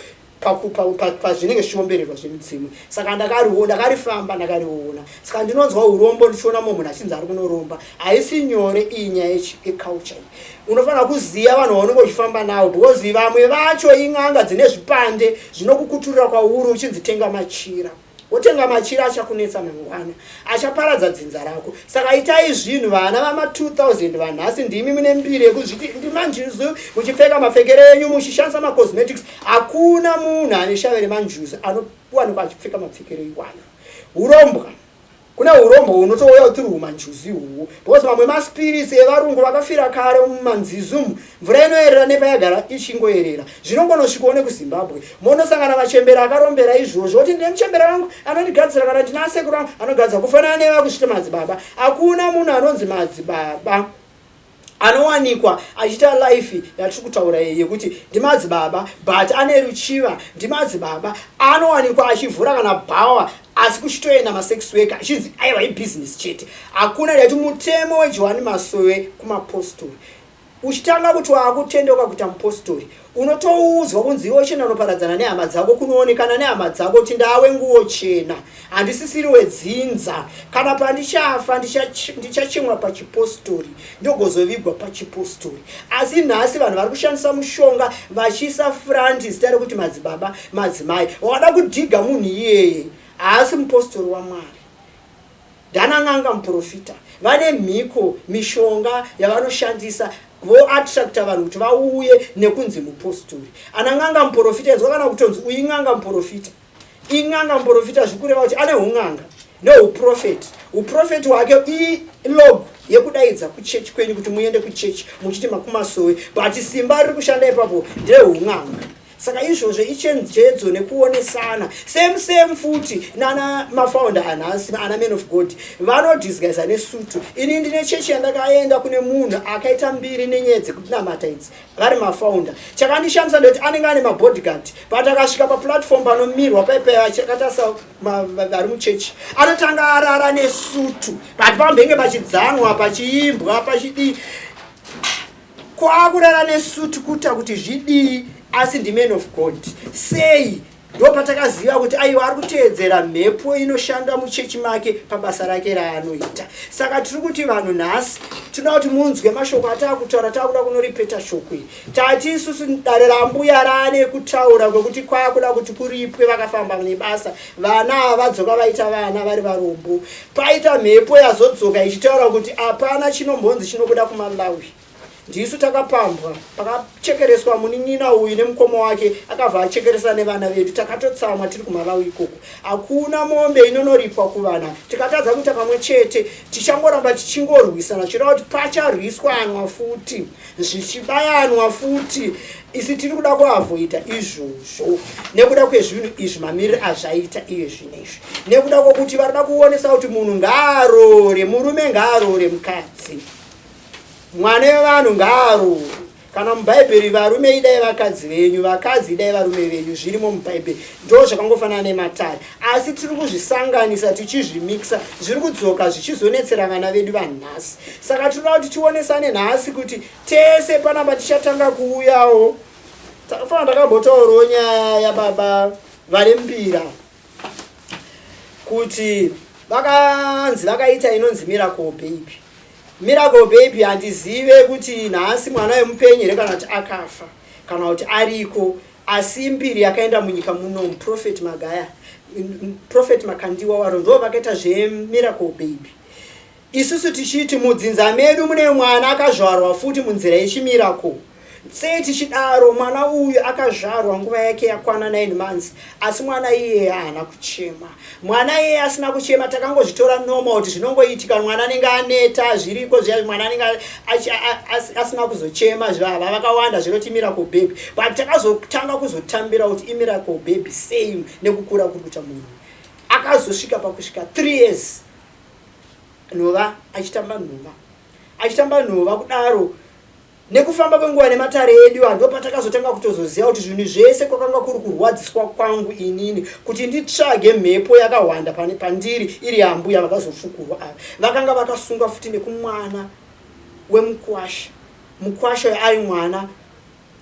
Speaker 1: pazvinenge zvichiombererwa zvemudzimu. Saka ndakarifamba ndakariona. Saka ndinonzwa urombo ndichiona munhu achinzi ari kunoromba. Haisi nyore iyi nyaya yeculture. Unofanira kuziva vanhu vaunenge uchifamba navo because vamwe vacho in'anga dzine zvipande zvinokukuturira kwauri uchinzi tenga machira. Wotenga machira achakunetsa mangwana, achaparadza dzinza rako. Saka itai zvinhu vana vama2000 vanhasi ndimi mune mbiri yekuzviti ndimanjuzu muchipfeka mapfekero enyu muchishandisa macosmetics. Hakuna munhu ane shavere manjuzu anowanikwa achipfeka mapfekero iwana. Urombwa kuna urombo unotouya utiri umanjuzi uhwo because mamwe maspirits evarungu vakafira kare mumanzizumu. Mvura inoerera nepayagara ichingoerera zvinongonosvikawo nekuZimbabwe monosangana machembera akarombera izvozvo kuti ndine muchembera wangu anondigadzira kana ndina sekuru wangu anogadzira kufanana nevakusvita madzibaba. Hakuna munhu anonzi madzibaba anowanikwa achiita life yatiri kutaura yekuti ndimadzibaba but ane ruchiva, ndimadzibaba anowanikwa achivhura kana bhawa asi kuchitoenda masex worker achinzi aiwa ibusiness chete. Hakuna yati mutemo weJohani Masowe kumapostori uchitanga kuti wakutendoka kuita mupostori unotouzwa kunzi iwe chena unoparadzana nehama dzako kunoonekana nehama dzako kuti ndawe nguo chena handisisiri wedzinza kana pandichafa ndichachimwa pachipostori ndogozovigwa pachipostori. Asi nhasi vanhu vari kushandisa mushonga vachiisa frandi zita rekuti madzibaba madzimai wada kudhiga munhu iyeye haasi mupostori waMwari. Dana n'anga muprofita vane mhiko mishonga yavanoshandisa vo attracta vanhu kuti vauye nekunzi mupostori. Anang'anga muprofita enzwa kana kutonzi uing'anga muprofita. Ing'anga muprofita zvikureva kuti ane ung'anga neuprofeti. Uprofeti hwake ilog yekudaidza kuchechi kwenyu kuti muende kuchechi muchiti makumasowe, but simba riri kushanda ipapo ndereung'anga. Saka izvozvo ichenjedzo nekuonesana. Same futi nana mafounder anhasi ana men of God vanodisguisa nesutu. Ini ndine chechi yandakaenda kune munhu akaita mbiri nenyedzi kunamata idzi vari mafounder. Chakandishamisa ndoti anenge ane mabodyguard, but akasvika paplatform panomirwa paipai chakatasa vari muchechi anotanga arara nesutu, but pambenge pachidzanwa pachiimbwa pachidii kwakurara nesutu kuita kuti zvidii. Asi ndi man of God sei ndo patakaziva kuti aiwa ari kuteedzera mhepo inoshanda muchechi make pabasa rake raanoita. Saka tiri kuti vanhu nhasi tinoda kuti munzwe mashoko atakutaura, takuda kunoripeta shoko iri. Tati isusu dare rambuya raane kutaura kwekuti kwakuda kuti kuripwe vakafamba nebasa, vana havadzoka vaita vana vari varombo. Paita mhepo yazodzoka ichitaura kuti hapana chinombonzi chinobuda kuMalawi. Ndisu takapambwa pakachekereswa munin'ina uyu nemukoma wake akabva achekeresa nevana vedu, takatotsamwa tiri kuMalawi ikoko. Hakuna mombe inonoripwa kuvana. Tikatadza kuita pamwe chete tichangoramba tichingorwisana chireva kuti pacharwiswanwa futi zvichibayanwa futi. Isi tiri kuda kuavoida izvozvo nekuda kwezvinhu izvi mamiriro azvaita iye zvinezvi, nekuda kwokuti varida kuonesa kuti munhu ngaarore, murume ngaarore mukadzi, mwana wevanhu ngaarore. Kana mubhaibheri varume idai vakadzi venyu, vakadzi idai varume venyu, zvirimo mubhaibheri. Ndo zvakangofanana nematare. Asi tiri kuzvisanganisa tichizvimixa, zviri kudzoka zvichizonetsera vana vedu vanhasi. Saka tinoda kuti tionesane nhasi kuti tese panapa tichatanga kuuyawo. Takafana ndakambotaurawo nyaya yababa varembira kuti vakanzi vakaita inonzi Miracle Baby. Miracle Baby handizive kuti nhasi mwana wemupenyu here kana kuti akafa kana kuti ariko, asi mbiri yakaenda munyika muno muprofeti Magaya, Prophet Makandiwa waro ndo vakaita zveMiracle Baby. Isusu tichiti mudzinza medu mune mwana akazvarwa futi munzira yechimiracle. Sei tichidaro mwana uyu akazvarwa nguva yake yakwana 9 months, asi mwana iye haana kuchema. Mwana iye asina kuchema, takangozvitora normal kuti zvinongoitika, mwana anenge aneta zviriko zviya, mwana anenge asina kuzochema zvava vakawanda zvinoti Miracle Baby. But takazotanga kuzotambira kuti iMiracle Baby sei nekukura kuri kuita munhu. Akazosvika pakusvika 3 years nhova achitamba nhova kudaro. Nekufamba kwenguva nematare edu ndo patakazotanga kutozoziva kuti zvinhu zvese kwakanga kuri kurwadziswa kwangu inini kuti nditsvage mhepo yakawanda pandiri iri yambuya vakazofukurwa ava. Vakanga vakasunga futi nekumwana wemukwasha. Mukwasha ari mwana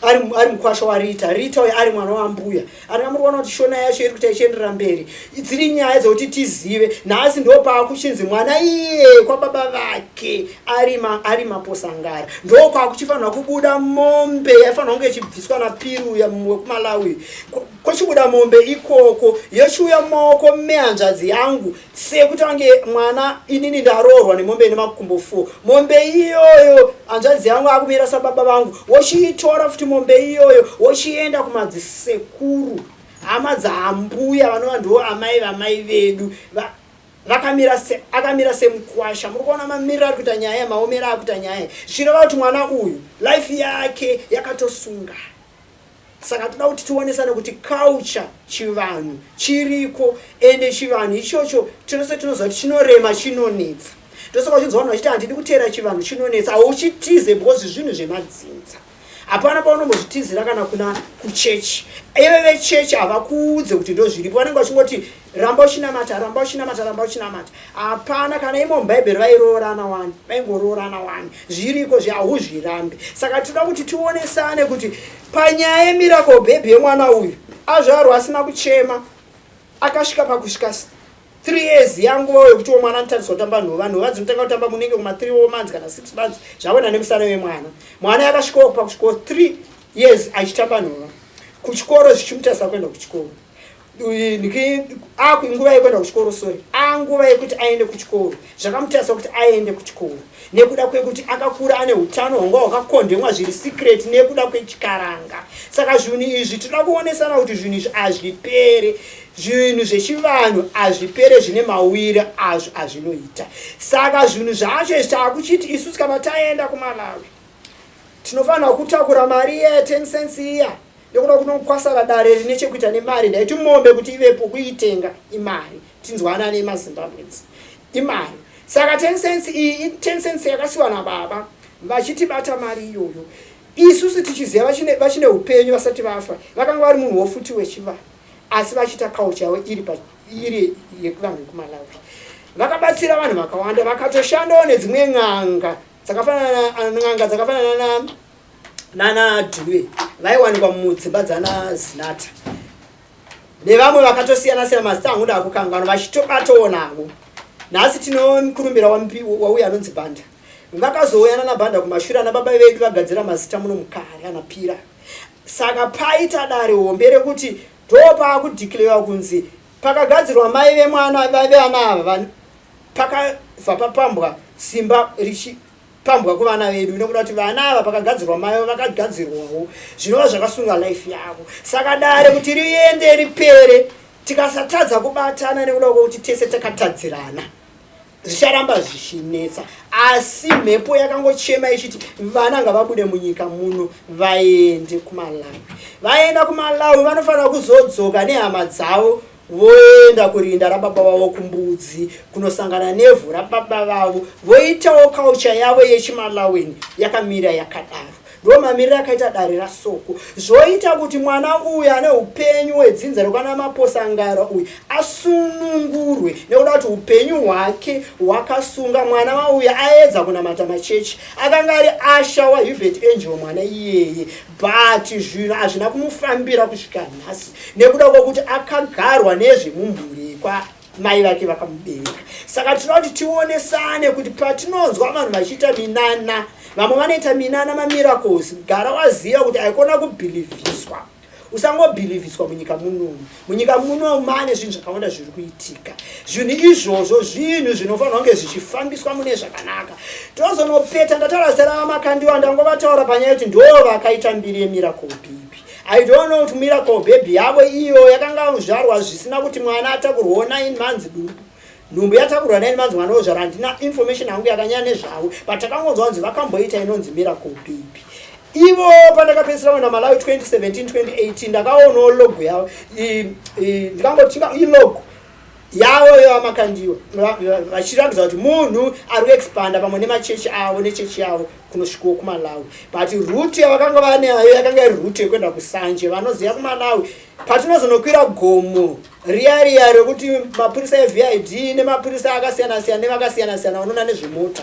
Speaker 1: ari mukwasha waRita uyu ari mwana wambuya. Akamurwana kuti shona yacho iri kuti ichienderera mberi. Dziri nyaya dzokuti tizive nhasi ndo paakuchinzi mwana iye kwababa vake ari maposangara. Ndo kwakuchifanirwa kubuda mombe yaifanirwa kunge ichibviswa naPiru wekuMalawi. Kochibuda mombe ikoko yochiuya mumaoko mehanzvadzi yangu sekuti vange mwana inini ndaroorwa nemombe ine makumbo 4. Mombe iyoyo hanzvadzi yangu akumira sababa vangu, wochiitora futi mombe iyoyo wochienda kumadzisekuru, hama dzaambuya vanova ndo amai vamai vedu akamira semukwasha. Muri kuona mamiriro ari kuita nyaya, maomero ari kuita nyaya, zvireva kuti mwana uyu life yake yakatosunga. Saka toda kuti tionesane kuti culture chivanhu chiriko, ende chivanhu ichocho tinose tinoziva kuti chinorema chinonetsa. Ndosaka uchinzwa vanhu vachiti handidi kuteera chivanhu chinonetsa, hauchitize because zvinhu zvemadzinza. Hapana paunombozvitizira kana kuna kuchechi. Ive vechechi havakuudze kuti ndo zviripo, vanenge vachingoti ramba uchinamata, ramba uchinamata, ramba uchinamata. Hapana, kana imo mubhaibheri vairoorana wani, vaingoroorana wani, zviriko zvahauzvirambe. Saka toda kuti tionesane kuti panyaya yeMiracle Baby yemwana uyu azvarwa asina kuchema, akasvika pakusvika 3 years yanguva yokuti mwana anotariswa kutamba nhova. Nhova dzinotanga kutamba munenge kuma 3 months kana 6 months zvavona nemusana wemwana. Mwana yakasvikawo pakusvika 3 years achitamba nhova, kuchikoro zvichimutarisa kuenda kuchikoro. nguva yekuenda kuchikoro sori nguva yekuti aende kuchikoro zvakamutarisa kuti aende kuchikoro nekuda kwekuti akakura ane utano hwanga hwakakondemwa zviri secret nekuda kwechikaranga. Saka zvinhu izvi tinoda kuonesana kuti zvinhu izvi hazvipere, zvinhu zvechivanhu hazvipere, zvine mawiri azvo azvinoita. Saka zvinhu zvacho izvi taakuchiti isusu kana taenda kuMalawi tinofanira kutakura mari iya 10 cents iya nekuda kunokwasara dare rine chekuita nemari ndaiti mombe kuti ivepo kuitenga imari tinzwana nemaZimbabweans imari. Saka 10 cents iyi 10 cents yakasiwa nababa vachitibata mari iyoyo. Isusu tichiziva vachine upenyu vasati vafa vakanga vari munhu wofuti wechivanhu asi vachita culture yavo iri yekuvanhu vekuMalawi. Vakabatsira vanhu vakawanda vakatoshandawo nedzimwe n'anga dzakafanana nana Dube vaiwanikwa mudzimba dzana Zinata nevamwe vakatosiyana mazita anguda akukanganwa vachitobatawo navo. Nhasi tinokurumbira wauya anonzi Banda vakazouya nana Banda kumashure ana baba vedu vagadzira mazita muno mukare anapira. Saka paita dare hombe rekuti ndopa kudhiklewa kunzi pakagadzirwa mai vemwana vevana ava pakabva papambwa simba richipambwa kuvana vedu nekuda kuti vana ava pakagadzirwa mai vakagadzirwawo zvinova zvakasunga life yavo. Saka dare kuti riende ripere tikasatadza kubatana nekuda kwokuti tese takatadzirana zvicharamba zvichinetsa. Asi mhepo yakangochema ichiti vana ngavabude munyika muno vaende kuMalawi. Vaenda kuMalawi vanofanira kuzodzoka nehama dzavo voenda kurinda rababa vavo kumbudzi kunosangana nevhu rababa vavo voitawo culture yavo yechiMalawian yakamira yakadaro. Ndo mamiriro akaita dare raSoko zvoita kuti mwana uyu ane upenyu hwedzinza rekwana Maposangara uyu asunungurwe nekuda kuti upenyu hwake hwakasunga. Mwana wauyu aedza kunamata machechi akanga ari Asha waHubert Angel mwana iyeye but zvinhu hazvina kumufambira kusvika nhasi nekuda kwokuti akagarwa nezvemumbure mai vake vakamubereka. Saka tinoda kuti tionesane kuti patinonzwa vanhu vachiita minana vamwe vanoita minana mamiracles gara waziva kuti aikona kubhilivhiswa. Usangobhilivhiswa munyika munomu. Munyika munomu mane zvinhu zvakawanda zviri kuitika. Zvinhu izvozvo zvinhu zvinofanira kunge zvichifambiswa mune zvakanaka. Tozonopeta ndataura zera vamakandiwa ndangovataura panyaya kuti ndo vakaita mbiri yemiracle baby. I don't know kuti miracle baby yavo iyo yakanga zvarwa zvisina kuti mwana atakurwa 9 months duku. Nhumbu yatakurwa 9 months mwana ozvarwa handina information yangu yakanyanya nezvavo but takangonzwa kuti vakamboita inonzi miracle baby. Ivo pandakapedzisira kuenda Malawi 2017 2018 ndakaonawo logo yavo ndikangotinga ilogo yavo yavamakandiwa vachiratidza kuti munhu ari kuexpanda pamwe nemachechi avo nechechi yavo kunosvikawo kuMalawi. But route yavakanga vanayo yakanga iri route yekuenda kusanje. Vanoziva kuMalawi patinozonokwira gomo riya rekuti mapurisa eVID nemapurisa akasiyana-siyana nevakasiyana-siyana vanoona nezvemota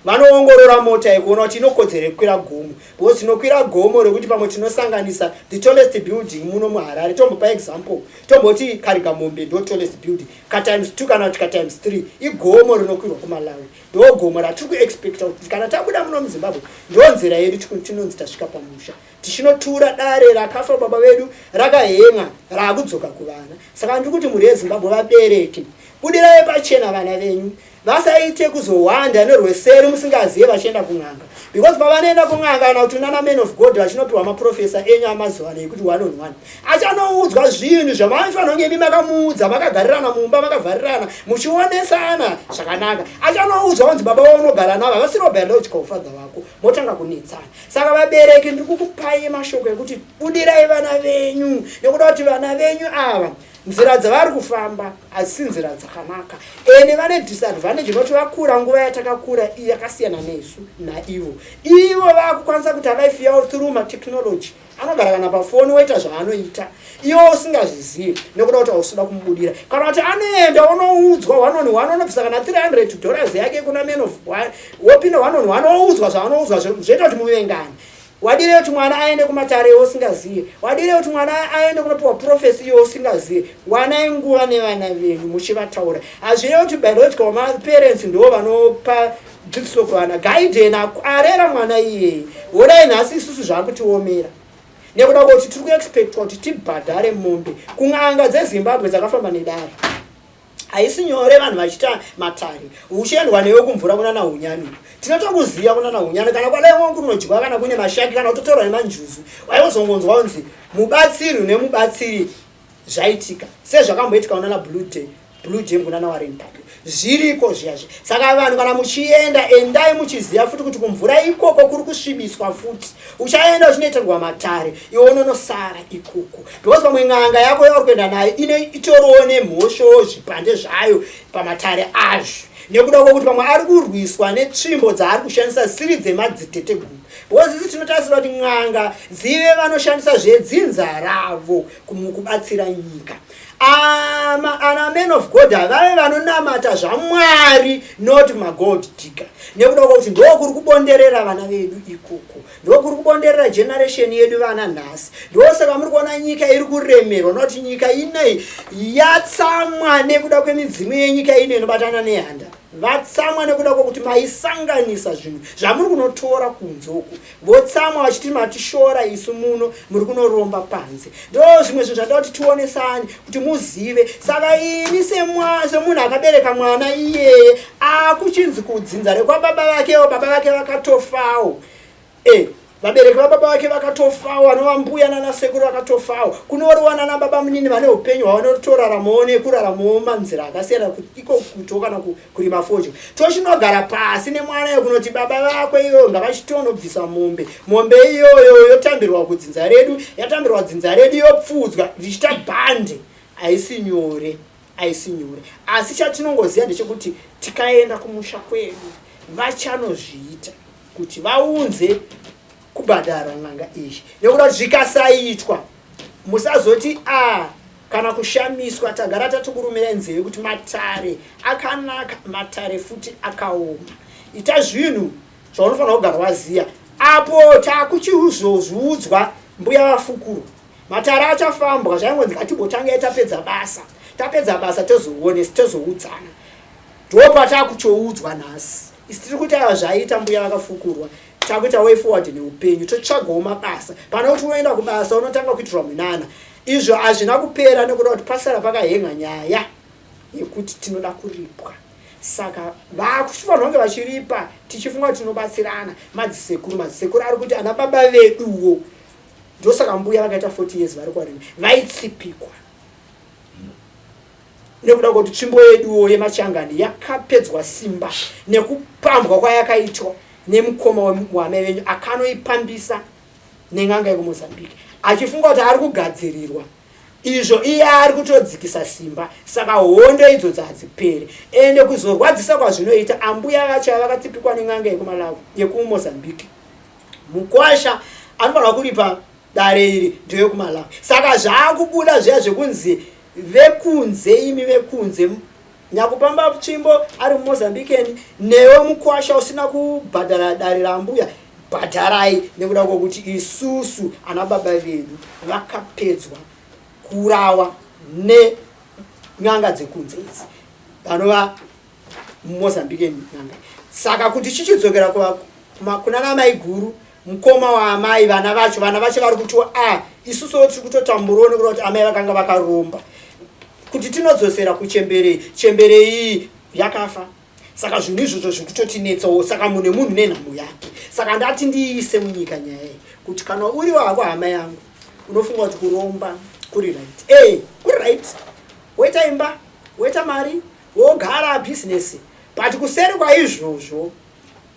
Speaker 1: vanoongorora mota ikuona kuti inokodzera kukwira gomo because tinokwira gomo rekuti pamwe tinosanganisa the tallest building muno muHarare. Tombopa example tomboti Karigamombe ndo tallest building times 2 kana kuti times 3 igomo rinokwirwa kuMalawi. Ndo gomo ratiri kuexpecta kuti kana tabuda muno muZimbabwe ndo nzira yedu tinonzi tasvika pamusha tichinotura dare rakafa baba vedu rakahenga raakudzoka kuvana. Saka ndiri kuti mhuri yeZimbabwe vabereki budirai pachena vana venyu vasaite kuzowanda nerweseri musingazive vachienda kun'anga because pavanoenda kun'anga kana kuti nana men of God vachinopiwa maprofesa enyu amazuva ano ekuti 1 on 1 achanoudzwa zvinhu zvamaifanira kunge imi makamuudza makagarirana mumba makavharirana muchionesana zvakanaka. Achanoudzwa kunzi baba vaunogara navo havasiri biological father vako motanga kunetsana. Saka vabereki ndiri kukupai mashoko ekuti budirai vana venyu nekuda kuti vana venyu ava nzira dzavari kufamba asi nzira dzakanaka ene vane disadvantage inoti vakura nguva yatakakura yakasiyana nesu naivo. Ivo vakukwanisa kuita life yavo through matechnology. Anogara kana pafoni woita zvaanoita iwo usingazvizivi nekuda kuti hausoda kumubudira kana kuti anoenda unoudzwa wanonobvisa kana $300 yake kuna men of wopinda wanoudzwa zvaanoudzwa zvoita kuti muvengane. Wadire kuti mwana aende kumatare usingazive, wadire kuti mwana aende kunopiwa prophecy usingazive. Wana inguva nevana venyu muchivataura. Hazvire kuti biological parents ndo vanopa dzidziso kuvana. Guide arera mwana iyeye. Honai nhasi isusu zvakutiomera. nekuda kuti tiri kuexpectwa kuti tibhadhare mombe kun'anga dzeZimbabwe dzakafamba nedare. Haisi nyore vanhu vachita Matare uchiendwa newe kumvura kunana hunyani tinotokuziya kunana hunyani kana kwadai wangu unodyiwa kana kune mashaki kana kutotorwa nemanjuzu waizongonzwa unzi mubatsiri nemubatsiri zvaitika sezvakamboitika kunana blue day kunana Warren Park zviriko zviyazvi. Saka vanhu kana muchienda endai muchiziya futi kuti kumvura ikoko kuri kusvibiswa futi uchaenda uchinoitirwa Matare iwe unonosara ikoko because pamwe n'anga yako yauri kuenda nayo itoriwo nemhosho zvipande zvayo pamatare azvo nekuda kwokuti pamwe ari kurwiswa netsvimbo dzaari kushandisa siri dzemadziteteguru because isi tinotarisira kuti n'anga dzive vanoshandisa zvedzinza ravo kubatsira nyika. Ana men of God vave vanonamata zvaMwari not magold digger nekuda kwokuti ndokuri kubonderera vana vedu ikoko ndokuri kubonderera generation yedu vana nhasi ndosaka muri kuona nyika iri kuremerwa noti nyika inei yatsamwa nekuda kwemidzimu yenyika ino inobatana nehanda vatsamwa nekuda kwokuti maisanganisa zvinhu zvamuri kunotora kunzoku votsamwa vachiti matishora isu muno muri kunoromba panze ndo zvimwe zvinhu zvada kuti tionesane kuti muzive. Saka ini semunhu akabereka mwana iyeye akuchinzi kudzinza rekwababa vakewo baba vake vakatofawo vabereki vababa vake vakatofawo vanova mbuya nanasekuru vakatofawo kunoriwa nana baba munini vane upenyu hwavanotoraramawo nekuraramawo manzira akasiyana iko kuto kana kurima fojo toshinogara pasi nemwana yekunoti baba vako iyoyo ngavachitondobvisa mombe iyoyo yotambirwa kudzinza redu yatambirwa dzinza redu yopfudzwa richita bhande. Haisi nyore asi chatinongoziva ndechekuti tikaenda kumusha kwedu vachanozviita kuti vaunze kubhadhara n'anga izvi nekuda kuti zvikasaitwa musazoti kana kushamiswa tagara tatikurumira nzeve kuti Matare akanaka Matare futi akaoma. Ita zvinhu zvaunofanira kugara waziya apo takuchizozvudzwa mbuya vafukuru Matare achafambwa zvaingonzi ngatimbotanga tapedza basa tozoudzana ndopatakuchoudzwa nhasi isi tiri kuti zvaita mbuya vakafukurwa takuita way forward neupenyu totsvagawo mabasa pana kuti unoenda kubasa unotanga kuitirwa munana izvo hazvina kupera nekuda kuti pasara pakahenga nyaya yekuti tinoda kuripwa. Saka vakufanira kunge vachiripa tichifunga kuti tinobatsirana madzisekuru ari kuti ana baba veduwo ndosaka mbuya vakaita 40 years vari kwarima vaitsipikwa nekuda kuti tsvimbo yeduwo yemachangani yakapedzwa simba nekupambwa kwayakaitwa nemukoma wamai venyu akanoipambisa nen'anga yekuMozambique achifunga kuti ari kugadzirirwa izvo iye ari kutodzikisa simba. Saka hondo idzodzo hadzipere ende kuzorwadzisa kwazvinoita ambuya vacho vakatipikwa nen'anga yekuMozambique mukwasha anofanira kuripa dare iri ndeyokuMalawi. Saka zvaakubuda zviya zvekunzi imi vekunze nyakupamba tsvimbo ari muMozambique newe mukwasha usina kubhadhara dare rambuya bhadharai nekuda kwokuti isusu ana baba vedu vakapedzwa kurawa nenyanga dzekunze idzi vanova muMozambique nyanga. Saka kuti chichidzokera kunana mai guru mukoma waamai vana vacho vari kutiwa isusu tiri kutotamburawo nekuda kuti amai vakanga vakaromba kuti tinodzosera kuchembere iyi yakafa. Saka zvinhu izvozvo zvikutotinetsawo. Saka mune munhu nenhamo yake. Saka ndati ndiise munyika nyaya iyi kuti kana uri wako hama yangu unofunga kuti kuromba kuri right kuri right woita imba woita mari wogara business but kuseri kwaizvozvo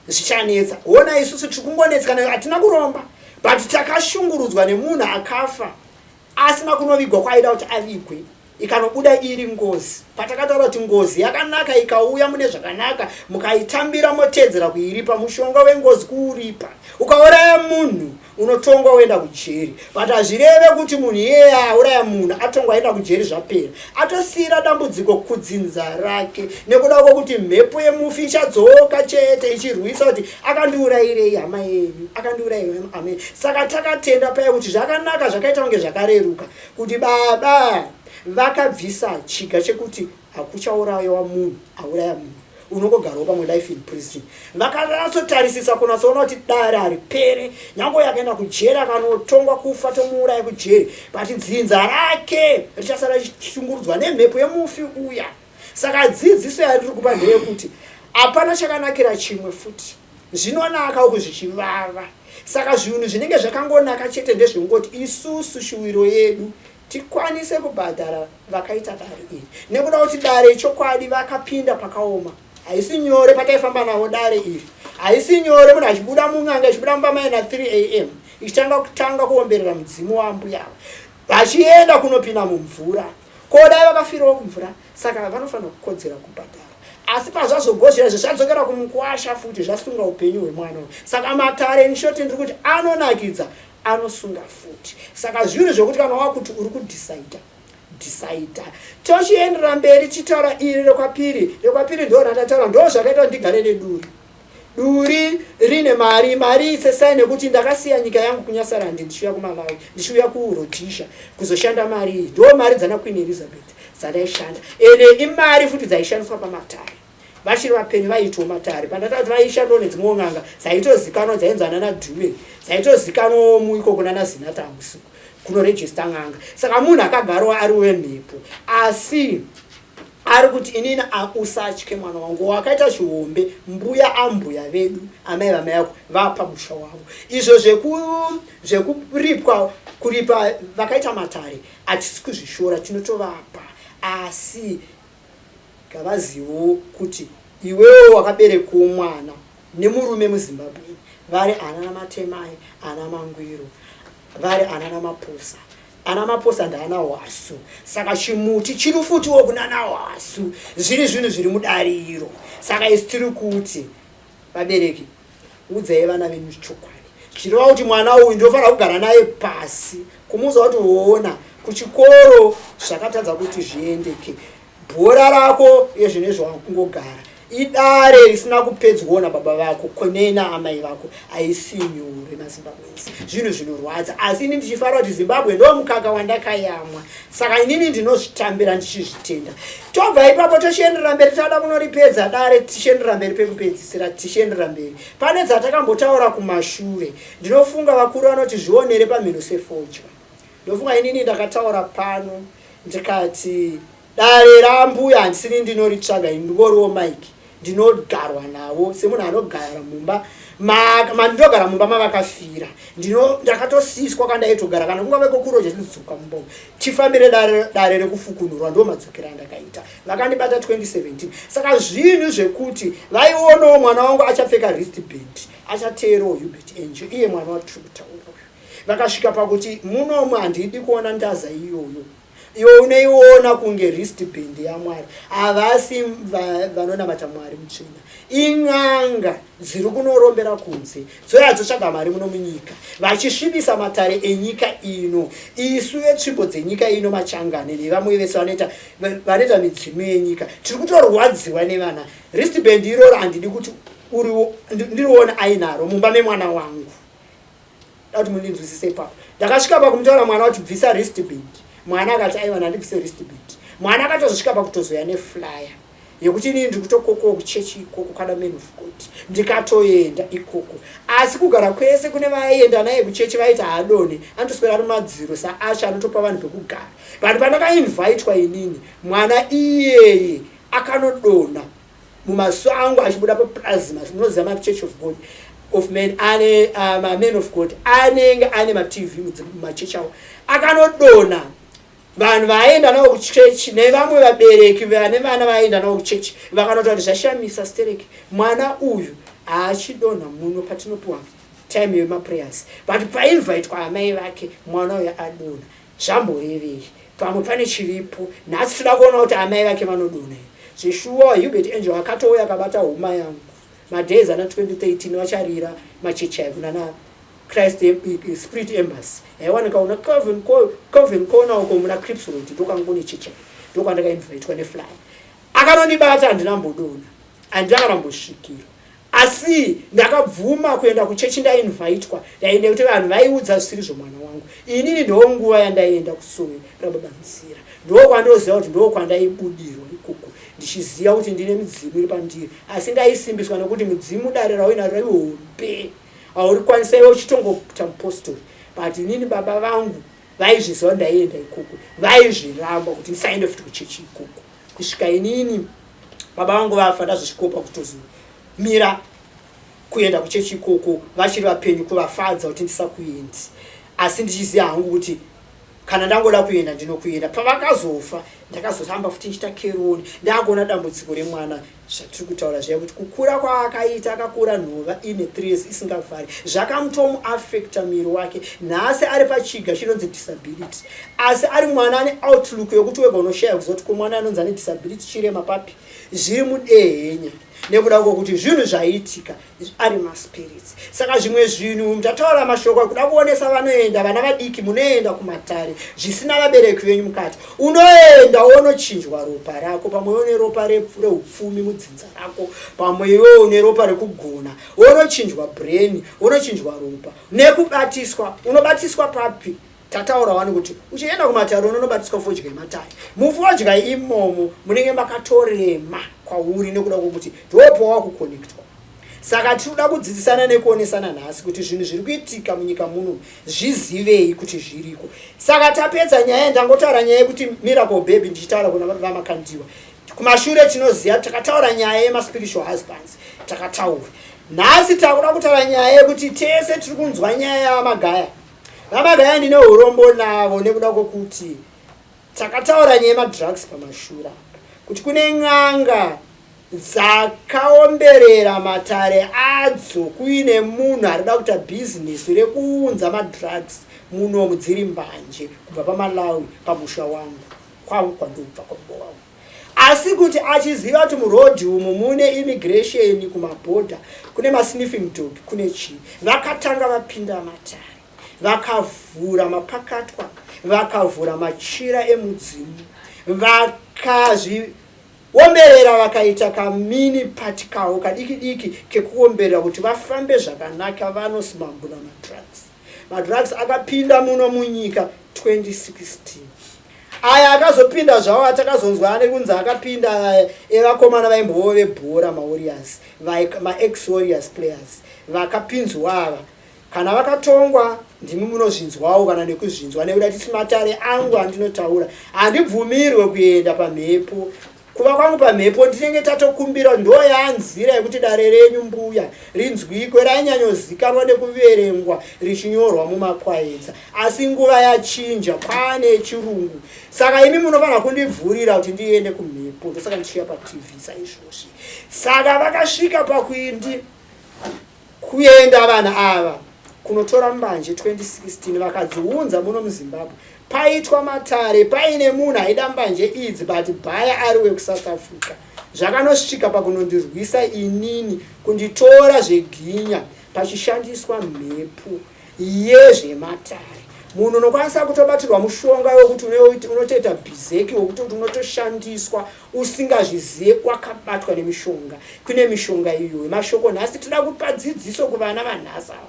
Speaker 1: zvichanetsa. Ona isusu tiri kungonetsekana hatina kuromba but takashungurudzwa nemunhu akafa asina kunovigwa kwaida kuti avigwe ikanobuda iri ngozi patakataura kuti ngozi yakanaka ikauya mune zvakanaka mukaitambira motedzera kuiripa mushonga wengozi kuuripa ukauraya munhu unotongwa uenda kujeri but hazvireve kuti munhu iyeye auraya munhu atongwa aenda kujeri zvapera atosiyira dambudziko kudzinza rake nekuda kwokuti mhepo yemufi ichadzoka chete ichirwisa kuti akandiurayirei hama yenyu akandiurayirei hama yenyu. Saka takatenda paya kuti zvakanaka zvakaita kunge zvakareruka kuti baba vakabvisa chiga chekuti hakuchaurayiwa munhu auraya munhu unongogarawo pamwe life in prison. Vakanatsotarisisa kunatsoona kuti dare haripere, nyange yakaenda kujeri akanotongwa kufa tomuurayi kujeri, but dzinza rake richasara richishungurudzwa nemhepo yemufi uya. Saka dzidziso yatiri kupa ndeyekuti hapana chakanakira chimwe futi, zvinonaka uku zvichivava. Saka zvinhu zvinenge zvakangonaka chete ndezvekungoti isusu shuwiro yedu tikwanise kubhadhara vakaita dare iri, nekuda kuti dare chokwadi vakapinda pakaoma. Haisi nyore pataifamba navo dare iri, haisi nyore munhu achibuda mun'anga achibuda mubamaina 3 am ichitanga kuomberera mudzimu wambuya ava vachienda kunopinda mumvura, kodai vakafirawo kumvura. Saka vanofanira kukodzera kubhadhara, asi pazvazogozhera zvadzokera kumukwasha futi zvasunga upenyu hwemwana. Saka Matare nishoti ndiri kuti anonakidza, anosunga futi. Saka zvinhu zvokuti kana wakuti uri kudhisaidha tochienderera mberi chitaura iri rekwapiri ndo randataura, ndo zvakaita ndigare neduri. Duri rine mari isesai nekuti ndakasiya nyika yangu kunyasarandi ndichiuya kuMalawi, ndichiuya kuRhodesia kuzoshanda mari iyi. Ndo mari dzana Queen Elizabeth dzadaishanda, ende imari futi dzaishandiswa paMatare. Vachiri vapenyu vaitawo Matare, pandataura vaishandawo nedzimwe n'anga dzaitozikanwa dzaenzana naDhume, dzaitozikanwa muiko kuna naZinata Amusuku kunorejista n'anga. Saka munhu akagarawo ari wemhepo, asi ari kuti inini usatye mwana wangu, wakaita chihombe, mbuya ambuya vedu amai vamai yako vapa musha wavo. Izvo kuripa vakaita Matare hatisi kuzvishora, tinotovapa, asi ngavazivo kuti iwewo wakaberekawo mwana nemurume muZimbabwe, vari ana Matemai, ana Mangwiro, vari ana Maposa. Ana Maposa ndaana Hwasu, saka chimuti chiri futiwo kunana Hwasu. Zviri zvinhu zviri mudariro. Saka isi tiri kuti vabereki udzai vana venyu chokwadi, chireva kuti mwana uyu ndinofanira kugara naye pasi, kumuudza kuti woona kuchikoro zvakatadza kuti zviendeke, bhora rako yezvinezvi wakungogara, idare risina kupedzwawo nababa vako konena amai vako, haisi nyore maZimbabwenzi. Zvinhu zvinorwadza, asi inini ndichifanira kuti Zimbabwe ndo mukaka wandakayamwa. Saka inini ndinozvitambira ndichizvitenda. Tobva ipapo tochienderera mberi, tada kunoripedza dare, tichienderera mberi pekupedzisira, tichienderera mberi. Pane dzatakambotaura kumashure, ndinofunga vakuru vanoti zvionere pamhino sefodya. Ndofunga inini ndakataura pano ndikati dare rambuya handisini ndinoritsvaga, ndingoriwo Mike ndinogarwa navo semunhu anogara mumba mandinogara mumba mavakafira. Ndakatosiswa kandaitogara kana kunga vekokuro ndidzoka mumba tifambire dare rekufukunurwa, ndo madzokera andakaita. Vakandibata 2017. Saka zvinhu zvekuti vaionawo mwana wangu achapfeka wristband, achateerawo Hubert Angel, iye mwana waTributaura uyu. Vakasvika pakuti munomu handidi kuona ndaza iyoyo, iwe uneiona kunge wristband yaMwari. Havasi vanonamata Mwari mutsvina, in'anga dziri kunorombera kunze, dzoya dzotsvaga mari muno munyika, vachisvibisa matare enyika ino. Isu vetsvimbo dzenyika ino, machangane nevamwe vese vanoita midzimu yenyika, tiri kutorwadziwa nevana. Wristband iroro handidi kuti ndiriona ainaro mumba memwana wangu. Dati mundinzwisise ipapo. Ndakasvika pakumutaura mwana kuti bvisa wristband, mwana akati aiwa ndandibvise wristband. Mwana akatozosvika pakutozoya neflyer yekuti inini ndiri kutokoko kuchechi ikoko kana Men of God, ndikatoenda ikoko. Asi kugara kwese kune vaienda naye kuchechi vaiti haadone, anotoswera ari madziro saasha anotopa vanhu pekugara. But pandakainvhaitwa inini, mwana iyeye akanodona mumasango achibuda paplasma, munoziva maChurch of God of Men, ane Men of God anenge ane maTV mumachechi avo, akanodona. Vanhu vaenda navo kuchechi nevamwe vabereki vane vana vaenda navo kuchechi vakanoti kuti zvashamisa stereki, mwana uyu haachidonha muno patinopiwa time yemaprayers, but painvhaitwa amai vake mwana uyu adonha. Zvamborevei? Pamwe pane chiripo. Nhasi toda kuona kuti amai vake vanodonha. Zveshuwa Hubert Angel akatouya akabata huma yangu madhezi ana 2013 vacharira machechi aikunana Christ Spirit Embassy. Aiwanika una Calvin Corner uko muna Crips Road, ndokangoni chechi. Ndokandakainvhaitwa nefly. Akanondibata handinambodona, handakarambosvikira. Asi ndakabvuma kuenda kuchechi ndainvhaitwa, ndaenda kuti vanhu vaiudza zvisiri mwana wangu. Inini ndo nguva yandaenda kusowe rababanisira. Ndokwandoziva kuti ndokwandaibudirwa ikoko. chikuku ndichiziva kuti ndine midzimu iri pandiri, asi ndaisimbiswa nekuti midzimu dare raoinaro ihombe haurikwanisa iwe uchitongoita mupostori. But inini baba vangu vaizviziva ndaienda ikuku, vaizviramba kuti ndisaende futi kuchechi ikuku. Kusvika inini baba vangu vafa ndazvisvikopa kutozomira kuenda kuchechi ikuku, vachiri vapenyu kuvafadza kuti ndisakuendi, asi ndichiziva hangu kuti kana ndangoda kuenda ndinokuenda. Pavakazofa ndakazotamba futi ndichita keroni, ndagona dambudziko remwana zvatiri kutaura zviya kuti kukura kwaakaita akakura nhova ine 3 years isingavhari zvakamutomuafekta miri wake. Nhasi ari pachiga chinonzi disability, asi ari mwana ane outlook yokuti wega unoshaya kuzoti kumwana anonzi ane disability chirema papi zviri mudehenya nekuda kwokuti zvinhu zvaitika ari maspirits. Saka zvimwe zvinhu mutataura mashoko akuda kuonesa vanoenda vana vadiki, munoenda kumatare zvisina vabereki venyu mukati, unoenda wonochinjwa ropa rako, pamwe une ropa reupfumi mudzinza rako, pamwe iwe une ropa rekugona, wonochinjwa brain, wonochinjwa ropa nekubatiswa. Unobatiswa papi? Tataura wani kuti uchienda kumatare unobatiswa fodya imatare. Mufodya imomo munenge makatorema kwauri nekuda kwokuti ndopo wakukonektwa. Saka tinoda kudzidzisana nekuonesana nhasi kuti zvinhu zviri kuitika munyika muno zvizivei kuti zviriko. Saka tapedza nyaya, ndangotaura nyaya yekuti miracle baby ndichitaura kuna vamakandiwa. Kumashure tinoziva takataura nyaya yemaspiritual husbands, takataura. Nhasi takuda kutaura nyaya yekuti tese tiri kunzwa nyaya yamagaya. Vamagaya ndine urombo navo nekuda kwokuti takataura nyaya yemadrugs pamashura, kuti kune n'anga dzakaomberera matare adzo kuine munhu arida kuita bhizinesi rekuunza madrugs munomu dziri mbanje kubva paMalawi pamusha wangu kwangu kwandobva kwambo wangu. Asi kuti achiziva kuti murodhi umu mune immigration kumabhodha, kune masniffing dog, kune chii, vakatanga vapinda matare, vakavhura mapakatwa, vakavhura machira emudzimu, vakazviomberera vakaita kamini pati kawo kadiki diki kekuomberera kuti vafambe zvakanaka vanosimambura madrugs. Madrugs akapinda muno munyika 2016. Aya akazopinda zvavo atakazonzwa ane kunzi akapinda evakomana vaimbovo vebhora mawarriors, ma-ex-warriors players vakapinzwa ava. Kana vakatongwa ndimi munozvinzwawo kana nekuzvinzwa, nekuda tisi matare angu andinotaura handibvumirwe kuenda pamhepo. Kuva kwangu pamhepo ndinenge tatokumbira ndo yanzira yekuti dare renyu mbuya rinzwikwe, rainyanyozikanwa nekuverengwa richinyorwa mumakwaedza, asi nguva yachinja, kwane chirungu. Saka imi munofanira kundibvurira kuti ndiende kumhepo, ndosaka ndichiya paTV saizvozvi. Saka vakasvika pakuindi kuenda vana ava kunotora mbanje 2016 vakadziunza muno muZimbabwe. Paitwa matare, paine munhu aida mbanje idzi but bhaya ari wekuSouth Africa. Zvakanosvika pakunondirwisa inini kunditora zveginya pachishandiswa mhepo yezvematare. Munhu unokwanisa kutobatirwa mushonga wekuti unotoita bhizeki wekuti unotoshandiswa usingazvizive wakabatwa nemishonga. Kune mishonga iyoyo. Mashoko nhasi toda kupa dzidziso kuvana vanhasi ava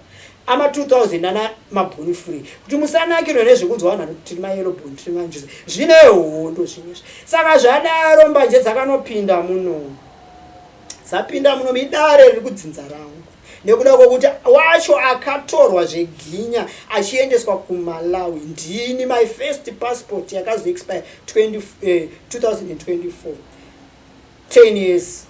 Speaker 1: ama 2000 ana mabhoni free kuti musanakirwe nezvekunzwa vanhu kuti mayellow bone tiri manjuzi zvine hondo zvinezvi. Saka zvadaro mbanje dzakanopinda muno, dzapinda muno midare riri kudzinza rangu nekuda kwokuti wacho akatorwa zveginya achiendeswa kuMalawi. Ndini my first passport yakazo expire 2024, 10 years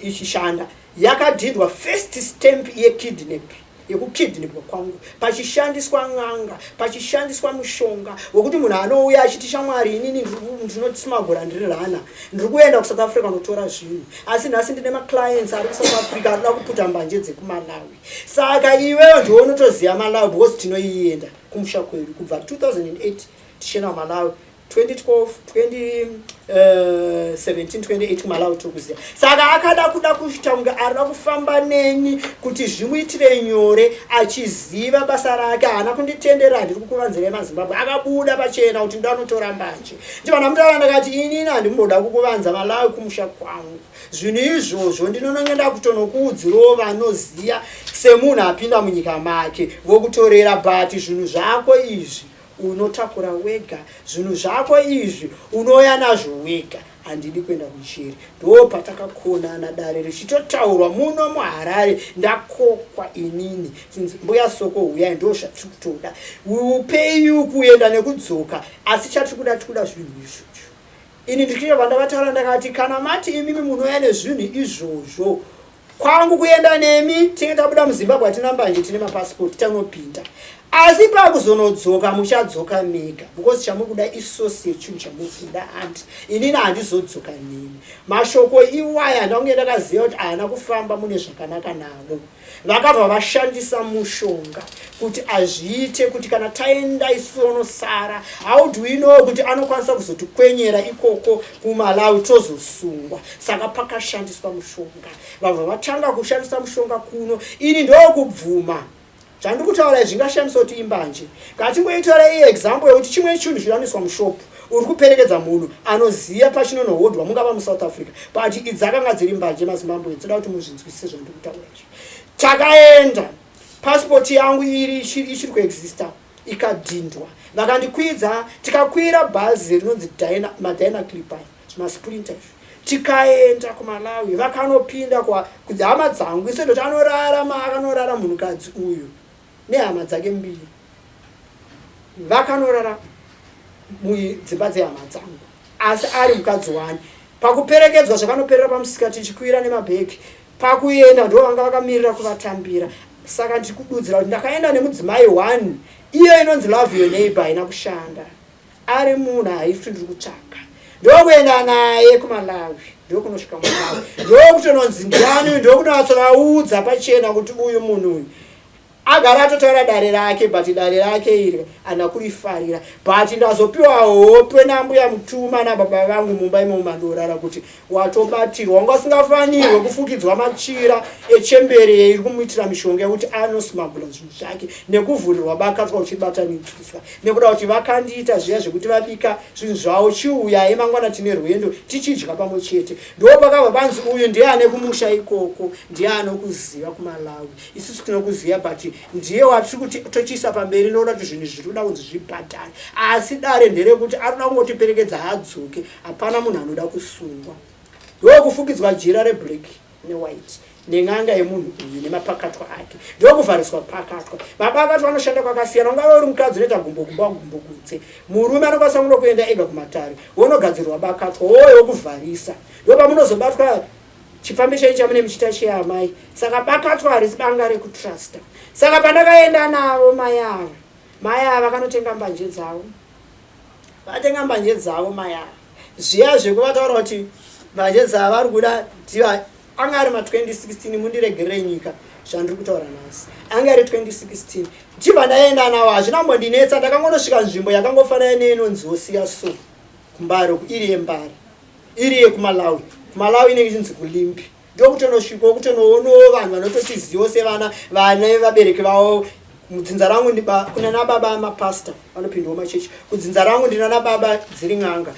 Speaker 1: ichishanda, yakadhindwa first stamp yekidnap yekukidnapwa kwangu pachishandiswa n'anga, pachishandiswa mushonga wekuti munhu anouya achiti shamwari inini ndinotisimagora ndiri rana ndiri kuenda kuSouth Africa notora zvinhu, asi nhasi ndine maclients ari kuSouth Africa arikuda kuputa mbanje dzekuMalawi. Saka iwewo ndiwo unotoziva Malawi because tinoienda kumusha kwedu kubva 2008 tichienda kuMalawi, 2012, 2017, 2018 kuMalawi tokuziva. Saka akada kuda kuchitonga arida kufamba neni kuti zvimuitire nyore achiziva basa rake. Haana kunditendera ndiri kukuvanzira maZimbabwe, akabuda pachena kuti ndanotora mbanje. Ndivana mutaura ndakati inini handimboda kukuvanza Malawi kumusha kwangu. Zvinhu izvozvo ndinonongenda kutonokuudzirawo vanoziya semunhu apinda munyika make vokutorera, but zvinhu zvako izvi unotakura wega, zvinhu zvako izvi unoya nazvo wega. handidi kuenda kuchiri. Ndo patakakonana dare richitotaurwa muno muHarare. Ndakokwa inini mbuya Soko uyai ndo zvatiri kutoda. We will pay you kuenda nekudzoka asi chatiri kuda zvinhu izvozvo. Ini ndichibva ndavataura ndakati kana mati imimi munouya nezvinhu izvozvo kwangu kuenda nemi tinge tabuda muZimbabwe hatina mbanje tine mapasipoti tanopinda. Asi pakuzonodzoka muchadzoka mega because chamukuda isose chinhu chamukuda anti inini handizodzoka nemi. Mashoko iwaya ndange ndakaziva kuti haana kufamba mune zvakanaka navo. Vakabva vashandisa mushonga kuti azviite kuti kana taenda isonosara how do we know kuti anokwanisa kuzotikwenyera ikoko kuMalawi tozosungwa. Saka pakashandiswa mushonga. Vabva vatanga kushandisa mushonga kuno. Ini ndokubvuma zvandiri kutaura zvingashandiswa kuti imbanje. Ngatingoitora iyi example yokuti chimwe chinhu chinowaniswa mushopu uri kuperekedza munhu anoziva pachinonohodhwa mungava muSouth Africa but idzakanga dziri mbanje maZimbabwe. Tinoda kuti muzvinzwisise zvandiri kutaura izvi. Takaenda pasipoti yangu ichiri kuexista ikadhindwa. Vakandikwidza tikakwira bhazi rinonzi Madina Clipper zvimasprinter tikaenda kuMalawi. Vakanopinda kuhama dzangu isendoti akanorara munhukadzi uyu nehama dzake mbiri. Vakanorara mudzimba dzehama dzangu asi ari mukadzi wani. Pakuperekedzwa zvakanoperera pamusika tichikwira nemabhegi. Pakuenda ndo vanga vakamirira kuvatambira. Saka ndikududzira kuti ndakaenda nemudzimai 1 iyo inonzi love your neighbor haina kushanda. Ari munhu haifi ndiri kutsvaka. Ndokuenda naye kuMalawi. Ndokunosvika muMalawi. Ndokutononzi ndiani ndokunatsovaudza pachena kuti uyu munhu uyu agara atotaura dare rake but dare rake iri ana kurifarira but ndazopiwa hope nambuya mutuma nababa vangu mumba imo mandorara kuti watobatirwa wanga usingafanirwe kufukidzwa machira echembere iri kumuitira mishonga yekuti anosmagula zvinhu zvake nekuvhurirwa bakatswa uchibatanitsisa nekuda kuti vakandiita zviya zvekuti vabika zvinhu zvavo chiuya emangwana tine rwendo tichidya pamwe chete. Ndopakabva panzi uyu ndiye ane kumusha ikoko ndiye anokuziva kuMalawi. Isusu tinokuziva but ndiye watiri kuti tochiisa pamberi noona kuti zvinhu zviri kuda kunzi zvibhadhare asi dare nderekuti arikuda kungotiperekedza hadzoke hapana munhu anoda kusungwa. Ndokufukidzwa jira reblack newhite neng'anga yemunhu uyu nemapakatwa ake. Ndokuvhariswa pakatwa. Mapakatwa anoshanda kwakasiyana. Ungava uri mukadzi unoita gumbo kutse. Murume anokwanisa kuno kuenda ega kuMatare wonogadzirwa bakatwa woyo wokuvharisa. Ndopamunozobatwa chifambisho ichi chamune muchita cheamai. Saka bakatwa harisi banga rekutrusta. Saka pandakaenda navo mai ava vakanotenga mbanje dzavo. Vatenga mbanje dzavo mai ava. Zviya zvekuvataura kuti mbanje dzavo vari kuda ndiva anga ari ma2016 mundiregerere nyika zvandiri kutaura nhasi. Anga ari 2016. Ndibva ndaenda navo hazvinambondinetsa. Ndakangonosvika nzvimbo yakangofanana neinonzi Osiya Soko kuMbare iri yeMbare iri yekuMalawi. Malawi inenge ichinzi kuLimpi. Ndokutonosvika kutonoonawo vanhu vanototiziva sevana vane vabereki vavo. Mudzinza rangu kuna nababa mapasta vanopindawo machechi. Kudzinza rangu ndina nababa dziri n'anga.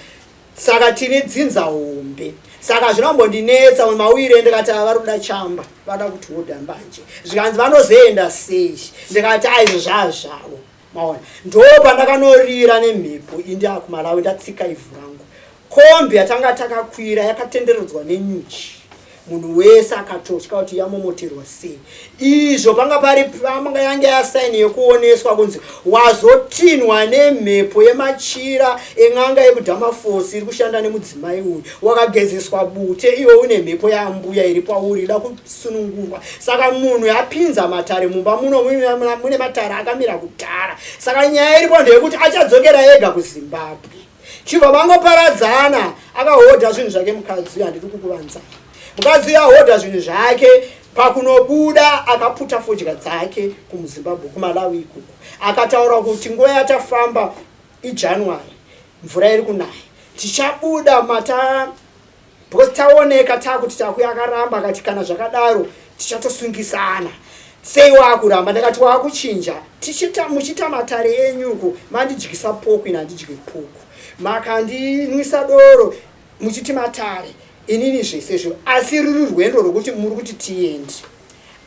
Speaker 1: Saka tine dzinza hombe. Saka zvinambondinetsa mawire ndikati vari kuda chamba vada kuti hodha mbanje. Zvikanzi vanozoenda sei. Ndikati aizvo zvazvavo. Maona. Ndopandakanorira nemhepo indi akuMalawi ndatsika ivhu rangu. Kombi yatanga takakwira yakatenderedzwa nenyuchi. Munhu wese akatotya kuti yamomoterwa sei. Izvo panga pari pamanga yange yasaini yekuoneswa kunzi wazotinwa nemhepo yemachira eng'anga yekudhamafosi iri kushanda nemudzimai uyu. Wakagezeswa bute iwe une mhepo yambuya iri pauri ida kusunungurwa. Saka munhu yapinza Matare mumba muno mune Matare akamira kudhara. Saka nyaya iripo ndeyekuti achadzokera ega kuZimbabwe. Chibva vangoparadzana akahodha zvinhu zvake mukadzi handiri kukuvanza. Mukadzi yahodha zvinhu zvake pakunobuda akaputa fodya dzake kuMuzimbabwe kuMalawi ikoko. Akataura kuti nguva yatafamba iJanuary mvura iri kunaya. Tichabuda because taoneka takuti takuya akaramba akati kana zvakadaro tichatosungisana. Sei wakuramba? Ndakati wakuchinja. Muchita Matare enyuko mandidyisa poko ina handidye poko. Makandinwisa doro muchiti Matare inini zvesezvo asi ruri rwendo rwokuti muri kuti tiende.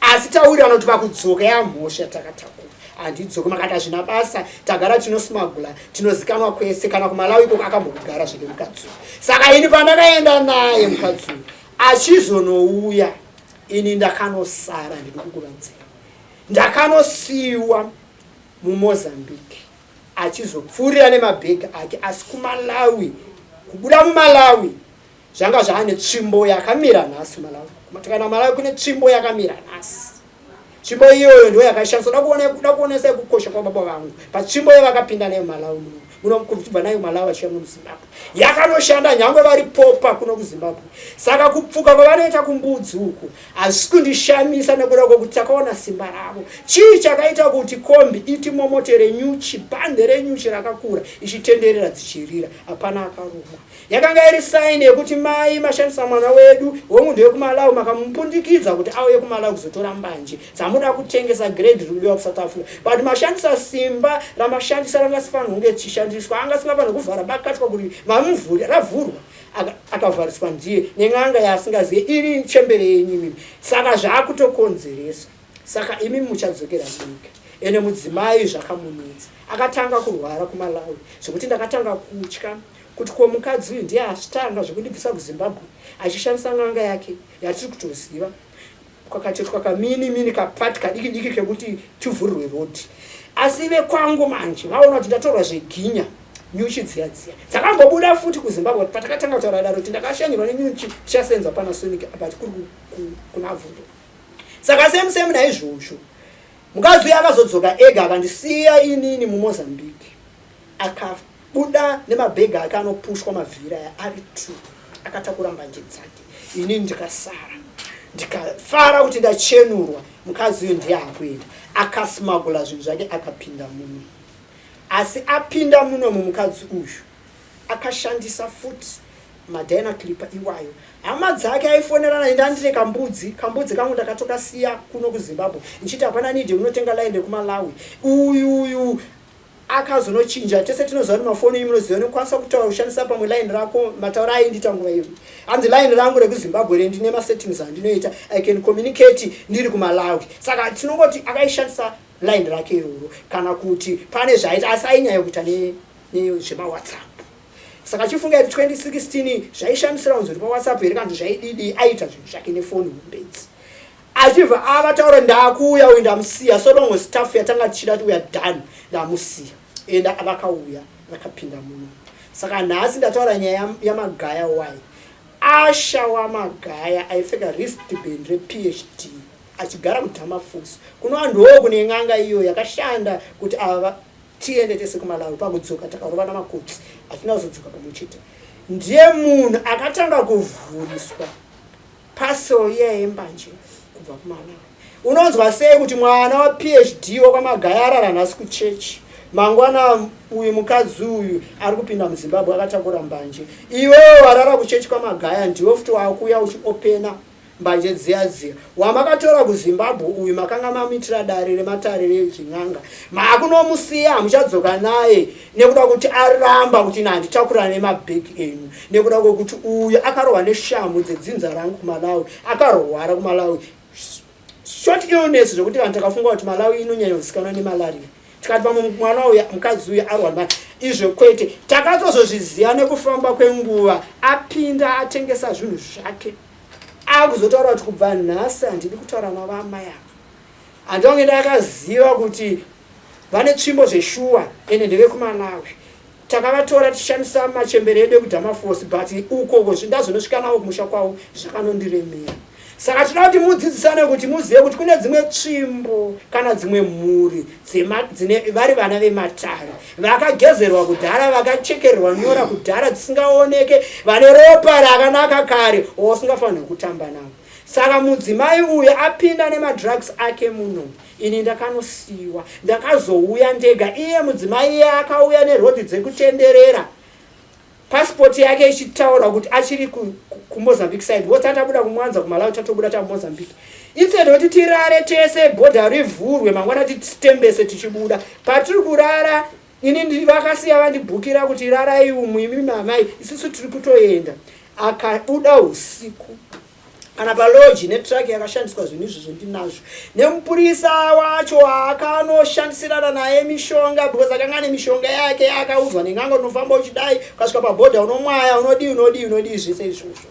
Speaker 1: Asi tauri vanoti pakudzoka yamhosha takatakura. handidzoki makati zvina basa tagara tinosmagula tinozikanwa kwese kana kumalawi ikoko akambogara zviri mukadzi. Saka ini pandakaenda naye mukadzi achizonouya ini ndakanosara ndiri kukuvanzira ndakanosiyiwa muMozambique achizopfuurira nemabhegi ake asi kumalawi kubuda mumalawi zvanga zvaane tsvimbo yakamira nhasi malawi kana malawi kune tsvimbo yakamira nhasi tsvimbo iyoyo ndiyo yakashandiswa da kuonesa kukosha kwababa vangu patsvimbo yavakapinda nayo malawi muno kubva nayo malawi achiya muZimbabwe yakanoshanda nyangwe vari popa kuno kuZimbabwe. Saka kupfuka kwavanoita kumbudzi uku hazvisi kundishamisa nekuda kwokuti takaona simba ravo. Chii chakaita kuti kombi itimomotere nyuchi bhande renyuchi rakakura ichitenderera dzichirira hapana akarumwa. Yakanga iri saini yekuti mai mashandisa mwana wedu womunhu wekumalawi makamupundikidza kuti auye kumalawi kuzotora mbanje dzamuda kutengesa grade rikudiwa kuSouth Africa. But mashandisa simba ramashandisa rangasifanira kunge tichishandiswa angasingafanira kuvhara bakatwa kuti mamuvhuri ravhurwa akavhariswa ndiye nen'anga yaasingaziye iri chembere yenyu imimi. Saka zvaakutokonzeresa. Saka imi muchadzokera nyika. Ene mudzimai zvakamunetsa akatanga kurwara kumalawi zvokuti ndakatanga kutya kuti ko mukadzi uyu ndiye asitanga zvekundibvisa kuZimbabwe achishandisa n'anga yake yatiri kutoziva kwakachetwa kamini kapati kadiki kekuti tivhurirwe rodi. Asi vekwangu manje vaona kuti ndatorwa zveginya nyuchi dziya dzakambobuda futi kuZimbabwe patakatanga kutaura daro kuti ndakashanyirwa nenyuchi tichasenza Panasonic but kuri kuna vhundo. Saka same naizvozvo mukadzi uyu akazodzoka ega akandisiya inini muMozambique akabuda nemabhegi ake anopushwa mavhiri aya ari 2 akatakura mbanje dzake. Inini ndikasara ndikafara kuti ndachenurwa. Mukadzi uyu ndiye akuenda akasimagula zvinhu zvake akapinda muno. Asi apinda muno mumukadzi uyu akashandisa futi madina clipper iwayo. Hama dzake aifonerana ndandine kambudzi kangu ndakatokasiya kuno kuZimbabwe nchiti hapana nidi unotenga line kumalawi. Uyu akazonochinja tese tinoziva mafoni imunoziva nokwanisa kutaura kushandisa pamwe line rako mataura aindita nguva iyo hanzi line rangu rekuZimbabwe rendine masettings andinoita I can communicate ndiri kumalawi. Saka tinongoti akaishandisa line rake iroro kana kuti pane zvaita asi ainyaya kuita nezvemaWhatsApp. Saka chifunga kuti 2016 zvaishandisira unzuri paWhatsApp here kanzi zvaididi aita zvinhu zvake nefoni mumbedzi achibva avataura ndakuuya uyu ndamusiya so long staff yatanga tichida kuti uya done ndamusiya enda vakauya vakapinda muno. Saka nhasi ndataura nyaya yamagaya wayi asha wamagaya aipfeka wristband rePhD achigara kuDhamafuso kunova ndoo kune n'anga iyo yakashanda kuti ava tiende tese kumalawi pakudzoka takarova namakotsi hatina kuzodzoka pamuchete. Ndiye munhu akatanga kuvhuriswa paseo yembanje kubva kumalawi. Unonzwa sei kuti mwana waPhD wakwamagaya arara nhasi kuchechi mangwana uyu mukadzi uyu ari kupinda muZimbabwe akatakura mbanje. Iwewe warara kuchechi kwamagaya ndiwe futi wakuya uchiopena mbanje dziya wamakatora kuZimbabwe uyu makanga mamitira dare rematare rezvin'anga makunomusiya hamuchadzoka naye nekuda kuti aramba kuti nanditakura nemabhegi enyu nekuda kwokuti uyu akarohwa neshamu dzedzinza rangu kumalawi akarwara kumalawi short illness zvokuti vanhu takafunga kuti malawi inonyanya kuzikanwa nemalaria tikati pamwe mwana uyu mukadzi uyu arwara izvo kwete takatozozviziva nekufamba kwenguva apinda atengesa zvinhu zvake akuzotaura kuti kubva nhasi handidi kutaura navamai ava handonge ndakaziva kuti vane tsvimbo zveshuwa ene ndevekumalawi takavatora tichishandisa machembere edu ekuDhamafuso but ukoko zvindazonosvika navo kumusha kwavo zvakanondiremera. Saka tinoda kuti mudzidzisane kuti muzive kuti kune dzimwe tsvimbo kana dzimwe mhuri dzine vari vana vematare vakagezerwa kudhara vakachekererwa nyora kudhara dzisingaoneke vane ropa rakanaka kare wasingafanira kutamba navo. Saka mudzimai uyu apinda nemadrugs ake muno. Ini ndakanosiyiwa ndakazouya ndega iye mudzimai iye akauya nerodi dzekutenderera passport yake ichitaura kuti achiri kuMozambique side wotatabuda kumwanza kumalawi tatobuda taMozambique instead kuti tirare tese bhodha rivhurwe mangwana titembese tichibuda patiri kurara ini ndivakasiya vandibhukira kuti rarai umwe imi mamai isusu tiri kutoenda akabuda usiku kana paloji netraki yakashandiswa zvinhu izvozvo ndinazvo nemupurisa wacho akanoshandisirana naye mishonga because akanga ane mishonga yake akaudzwa nen'anga unofamba uchidai ukasvika pabhodha unomwaya unodii zvese izvozvo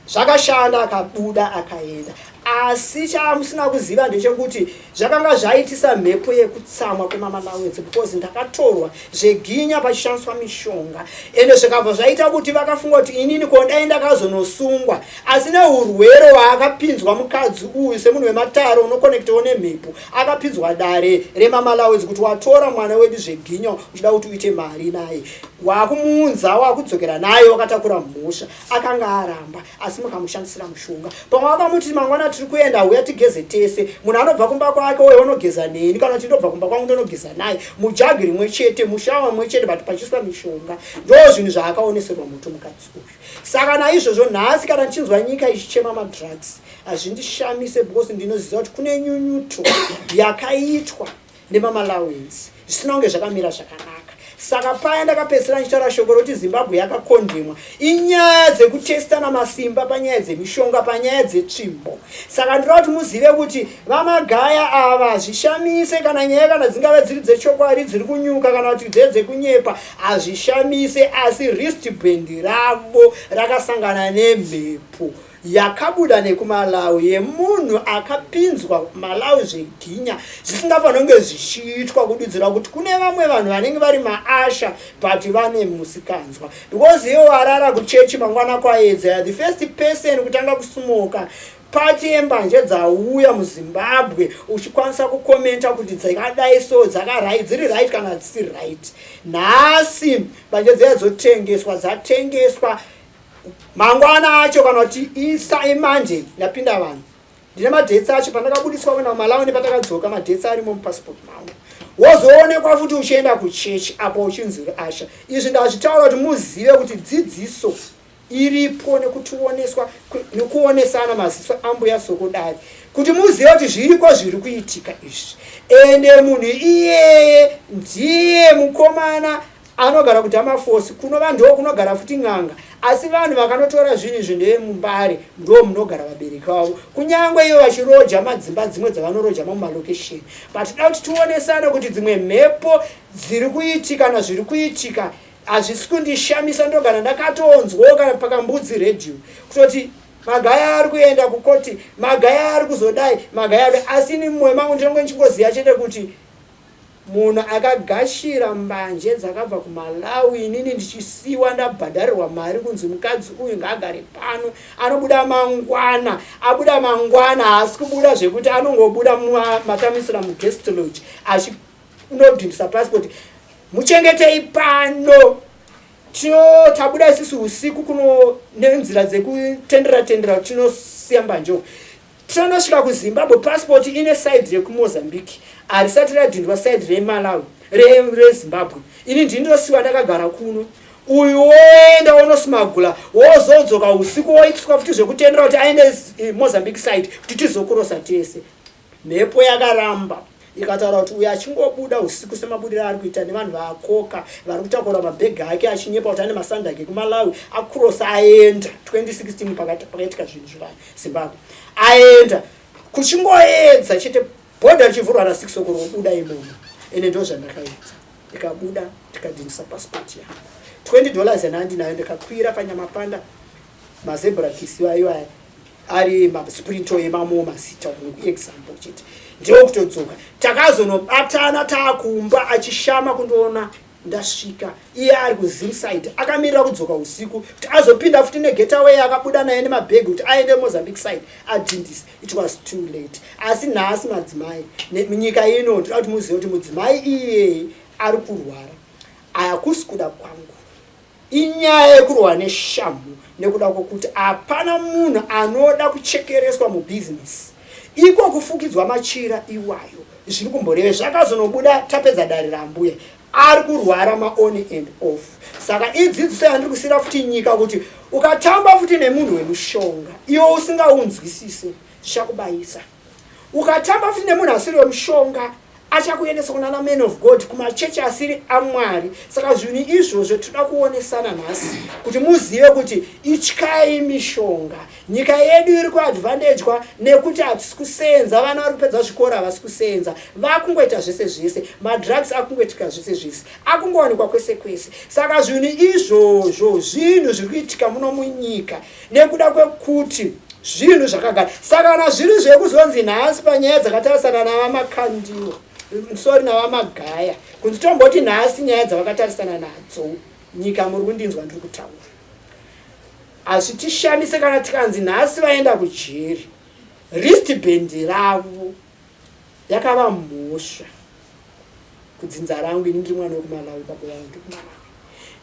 Speaker 1: zvakashanda akabuda akaenda asi chamusina kuziva ndechekuti zvakanga zvaitisa mhepo yekutsamwa kwemamalawedzi because ndakatorwa zveginya pachishandiswa mishonga ende zvikabva zvaita kuti vakafunga kuti inini kodai ndakazonosungwa asi neurwere hwaakapinzwa mukadzi uyu semunhu wematare unokonektewo nemhepo akapinzwa dare remamalawedzi kuti watora mwana wedu zveginya uchida kuti uite mari naye wakumuunza wakudzokera naye wakatakura mhosva akanga aramba asi mukamushandisira mushonga pamwe vakamuti mangwana tiri kuenda uya tigeze tese munhu anobva kumba kwake uye unogeza neni kana kuti ndobva kumba kwangu ndonogeza naye mujagi rimwe chete mushawa mumwe chete but pachiswa mishonga ndo zvinhu zvaakaoneserwa muto mukadzi uyu saka naizvozvo nhasi kana tichinzwa nyika ichichema madrugs hazvindishamise because ndinoziva kuti kune nyunyuto yakaitwa nemamalawenzi zvisina kunge zvakamira zvakanaka saka paya ndakapedzisira ndichitaura shoko roti Zimbabwe yakakondemwa inyaya dzekutestana masimba panyaya dzemishonga panyaya dzetsvimbo saka ndinoda kuti muzive kuti vamagaya ava hazvishamise kana nyaya kana dzingave dziri dzechokwadi dziri kunyuka kana kuti dzekunyepa hazvishamise asi wristband ravo rakasangana nemhepo yakabuda nekumalawi yemunhu akapinzwa malawi zveginya zvisingafanira kunge zvichiitwa kududzira kuti kune vamwe vanhu vanenge vari maasha but vane musikanzwa because iwo arara kuchechi mangwana kwaedza the first person kutanga kusumoka pati yembanje dzauya muZimbabwe uchikwanisa kukomenta kuti dzakadai so dzakarai dziri right kana dzisi right nhasi mbanje dzatengeswa mangwana acho kana kuti isa imanje napinda vanhu ndine madhetsi acho pandakabudiswa kuenda kumalawi nepatakadzoka madhetsi arimo mupassport mangu wozoonekwa futi uchienda kuchechi apo uchinzi asha izvi ndazvitaura kuti muzive kuti dzidziso iripo nekuonesana maziso ambuya Soko dai kuti muzive kuti zviriko zviri kuitika izvi ende munhu iyeye ndiye mukomana anogara kuti amafosi kunova ndo kunogara futi n'anga asi vanhu vakanotora zvinhu izvi ndemumbare ndo munogara vabereki vavo kunyangwe iyo vachiroja madzimba dzimwe dzavanoroja mumalokesheni but da kuti tionesane kuti dzimwe mhepo dziri kuitika nazviri kuitika hazvisi kundishamisa ndogara ndakatonzwa kana pakambudzi radio kutoti magaya ari kuenda kukoti magaya ari kuzodai magaya ari asi ni mumwe mangu ndinonge ndichingoziva chete kuti munhu akagashira mbanje dzakabva kumalawi inini ndichisiwa ndabhadharirwa mari kunzi mukadzi uyu ngaagare pano abuda mangwana haasi kubuda zvekuti anongobuda matamisira muguest lodge unodhindisa passport muchengetei pano tabuda isisu usiku kuno nenzira dzekutendera tinosiya mbanje tinonosvika kuZimbabwe passport ine side rekumozambique harisati radhindwa side remalawi rezimbabwe ini ndinosiwa ndakagara kuno uyu woenda wonosmagula wozodzoka usiku woitiswa futi zvekutendera kuti aende mozambique side kuti tizokurosa tese mhepo yakaramba ikataura kuti uyu achingobuda usiku semabudiro ari kuita nevanhu vaakoka vari kutakura mabhegi ake achinyepa kuti ane masanda ake kumalawi akurosa aenda 2016 pakaitika zvinhu zvivani Zimbabwe aenda kuchingoedza chete bhodha richivhurwa na6 Soko robuda imomo ene ndo zvandakaedza ndikabuda ndikadhindisa passport yangu $20 yanandinayo ndikakwira panyamapanda mazebra kisi wayo ari masprinto emamo mazita example chete ndiwo kutodzoka takazonobatana taakumba achishama kundoona ndasvika iye ari kuZimside akamirira kudzoka usiku kuti azopinda futi negetaway akabuda naye nemabhegi kuti aende Mozambique side adhindise it was too late asi nhasi madzimai munyika ino ndinoda kuti muzive kuti mudzimai iyeye ari kurwara hakusi kuda kwangu inyaya yekurwa neshamhu nekuda kwokuti hapana munhu anoda kuchekereswa mubhizinesi iko kufukidzwa machira iwayo zviri kumboreve zvakazonobuda tapedza dare rambuya ari kurwara maon and off saka idzidziso yandiri kusira futi nyika kuti ukatamba futi nemunhu wemushonga iwo usingaunzwisise zvichakubayisa ukatamba futi nemunhu asiri wemushonga achakuendesa kuna men of God kumachechi asiri amwari. Saka zvinhu izvozvo toda kuonesana nhasi kuti muzive kuti ityai mishonga. Nyika yedu iri kuadvantagwa nekuti hatisi kusenza, vana vari kupedza zvikora havasi kusenza, vakungoita zvese zvese, madrugs akungoitika zvese zvese, akungowanikwa kwese kwese. Saka zvinhu izvozvo zvinhu zviri kuitika muno munyika nekuda kwekuti zvinhu zvakagara. Saka kana zviri zvekuzonzi nhasi panyaya dzakatarisana navamakandiwo, sorry, navamagaya, kunzi tomboti nhasi nyaya dzavakatarisana nadzo, nyika muri kundinzwa ndiri kutaura. Hazvitishamise kana tikanzi nhasi vaenda kujeri, wristband ravo yakava mhosva kudzinza rangu. Ini ndiri mwana wekumalawi, baba vangu ndiri kumalawi,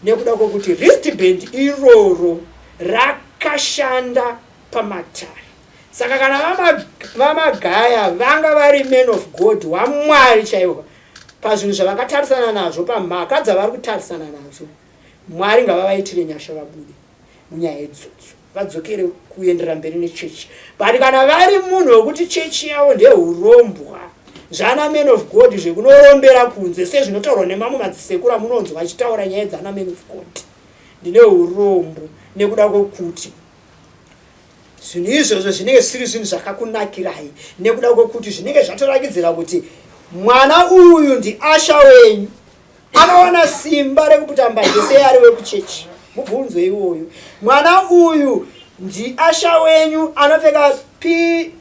Speaker 1: nekuda kwokuti wristband iroro rakashanda pamatare. Saka kana vamagaya vanga vari men of God waMwari chaiwo pazvinhu zvavakatarisana nazvo, pamhaka dzavari kutarisana nadzo, Mwari ngavavaitire nyasha vabude munyaya idzodzo, vadzokere kuendera mberi nechechi. But kana vari munhu wekuti chechi yavo ndeurombwa, zvana men of God zvekunorondera kunze sezvinotaurwa nemamwe madzisekuru munonzwa vachitaura nyaya dzana men of God, ndine urombo nekuda kwokuti zvinhu izvozvo zvinenge zviri zvinhu zvakakunakirai, nekuda kwokuti zvinenge zvatorakidzira kuti mwana uyu ndiasha wenyu, anoona simba rekuputa mbanje sei ari wekuchechi. Mubvunzo iwoyo, mwana uyu ndiasha wenyu anopfeka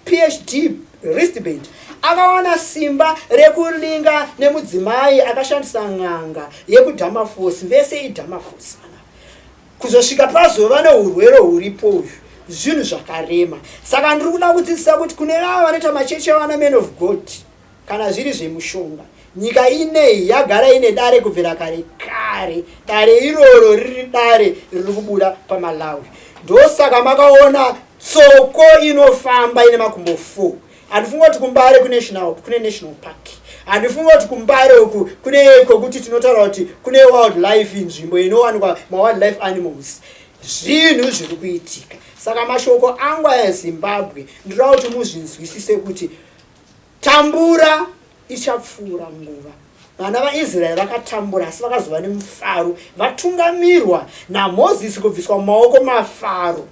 Speaker 1: PhD wristband, akawana simba rekulinga nemudzimai akashandisa n'anga yekudhamafosi, vese idhamafosi, kuzosvika pazova neurwere huripo uyu, zvinhu zvakarema. Saka ndiri kuda kudzidzisa kuti kune vava vanoita machechi avana men of God, kana zviri zvemushonga, nyika inei yagara ine dare kubvira kare kare. Dare iroro riri dare riri kubuda paMalawi. Ndosaka makaona Soko inofamba ine makumbo 4. Handifunga kuti kumbare kune national park, handifunga kuti kumbare uku kune kokuti tinotaura kuti kune wildlife, nzvimbo inowanikwa mawildlife animals. Zvinhu zviri kuitika. Saka mashoko angu eZimbabwe ndinoda kuti muzvinzwisise kuti tambura ichapfuura nguva. Vana vaIsraeri vakatambura asi vakazova nemufaro, vatungamirwa naMozisi kubviswa mumaoko maFaro.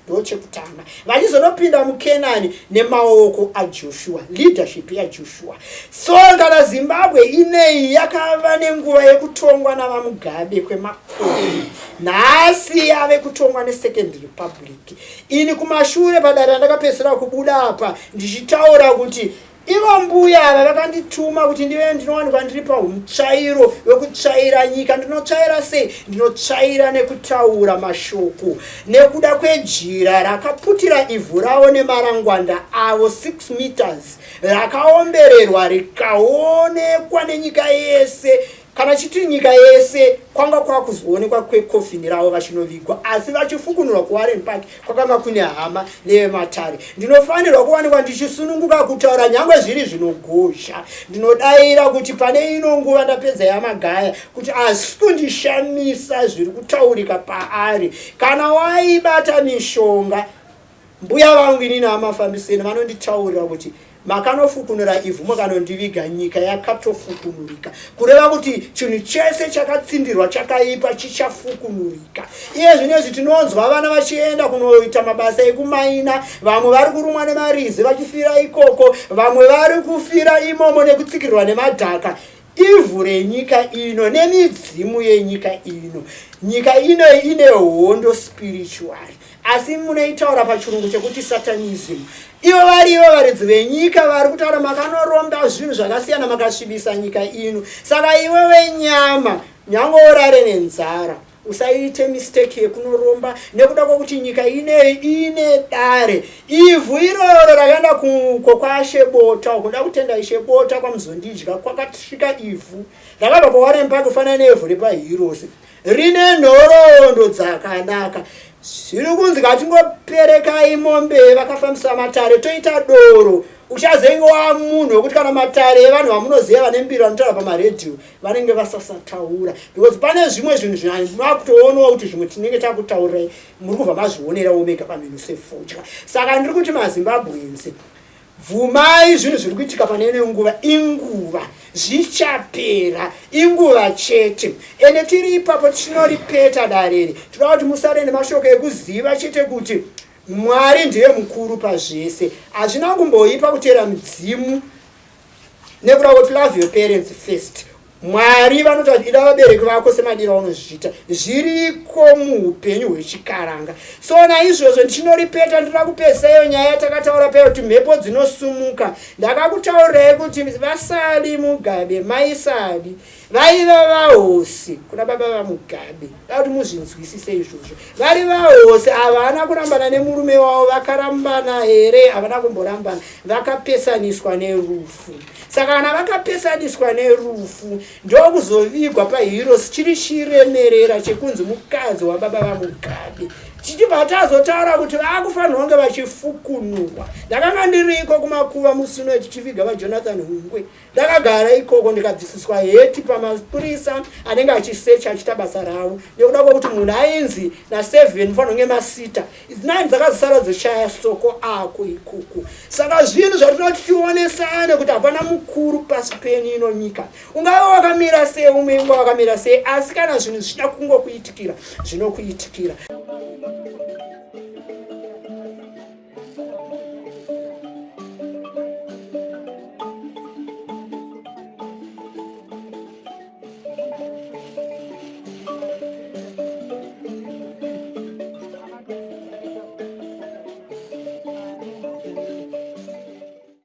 Speaker 1: Ndochekutanga vachizonopinda muKenani nemaoko aJoshua, leadership yaJoshua. So kana Zimbabwe inei yakava nenguva yekutongwa navaMugabe kwemakore, nhasi yave kutongwa neSecond Republic. Ini kumashure padare ndakapedzisira kubuda apa ndichitaura kuti ivo mbuya ava vakandituma kuti ndive ndinowanikwa ndiri pamutsvairo wekutsvaira nyika. Ndinotsvaira sei? Ndinotsvaira nekutaura mashoko, nekuda kwejira rakaputira ivhu ravo nemarangwanda avo 6 meters, rakaombererwa rikaonekwa nenyika yese. Kana chiti nyika yese kwanga kwakuzoonekwa kwekofini ravo vachinovigwa, asi vachifukunurwa kuWarren Park kwakanga kune hama neveMatare. Ndinofanirwa kuwanikwa ndichisununguka kutaura nyangwe zviri zvinogosha. Ndinodaira kuti pane ino nguva ndapedza yaMagaya kuti asi kundishamisa zviri kutaurika paari. Kana waibata mishonga, mbuya vangu inini amafambiseni vanonditaurira kuti makanofukunura ivhu mukanondiviga, nyika yakatofukunurika, kureva kuti chinhu chese chakatsindirwa chakaipa chichafukunurika. Iye zvinezvi tinonzwa vana vachienda kunoita mabasa ekumaina, vamwe vari kurumwa nemarizi vachifira ikoko, vamwe vari kufira imomo nekutsikirwa nemadhaka. Ivhu renyika ino nemidzimu yenyika ino, nyika ino ine hondo spiritual, asi munoitaura pachirungu chekuti satanism. Ivo varivo varidzi venyika vari kutaura makanoromba zvinhu zvakasiyana, makasvibisa nyika ino. Saka iwe wenyama nyange urare nenzara, usaite mistake yekunoromba, nekuda kwokuti nyika inei ine dare. Ivhu iroro rakaenda kwaShebota, ukuda kutenda Shebota kwamuzondidya, kwakasvika ivhu rakabva paWarren Park kufanana nevhu repaHeroes, rine nhoroondo dzakanaka. Zviri kunzi ngatingoperekai mombe vakafambisa Matare, toita doro. Uchazenge wa munhu wekuti kana Matare evanhu vamunoziva vane mbiri vanotaura pamaredhiyo vanenge vasasataura, because pane zvimwe zvinhu zvakutoonawo kuti zvimwe tinenge takutaurirai muri kubva mazvionerawo mega pamhino sefodya. Saka ndiri kuti maZimbabwense Vhumai zvinhu zviri kuitika pane nguva inguva zvichapera inguva chete ende tiri ipapo tinoripeta dareri tinoda kuti musare nemashoko ekuziva chete kuti Mwari ndiye mukuru pazvese hazvina kumboipa kutera mudzimu nekuda kuti love your parents first. Mwari vanoti ida vabereki vako semadiro aunozviita zviriko muupenyu hwechikaranga. So naizvozvo ndichinoripeta ndinoda kupesayo nyaya yatakataura peyo kuti mhepo dzinosumuka. Ndakakutaurirai kuti vasali Mugabe maisali vaiva vahosi kuna baba vaMugabe. Kuti muzvinzwisise izvozvo. Vari vahosi havana kurambana nemurume wavo vakarambana here havana kumborambana vakapesaniswa nerufu. Saka kana vakapesaniswa nerufu ndokuzovigwa paHeroes chiri chiremerera chekunzi mukadzi wababa vaMugabe. Tichibva tazotaura kuti vakufanirwa kunge vachifukunurwa. Ndakanga ndiriko kumakuva musino tichiviga vaJonathan Hungwe. Ndakagara ikoko ndikabvisiswa heti pamapurisa anenge achisecha achita basa ravo. Nekuda kwokuti munhu ainzi na7 fanirwa kunge masita. 9 dzakazosara dzoshaya Soko ako ikoko. Saka zvinhu zvatinoti tionesane kuti hapana mukuru pasi penyu ino nyika. Ungava wakamira sei umwe wakamira sei asi kana zvinhu zvida kungokuitikira zvinokuitikira.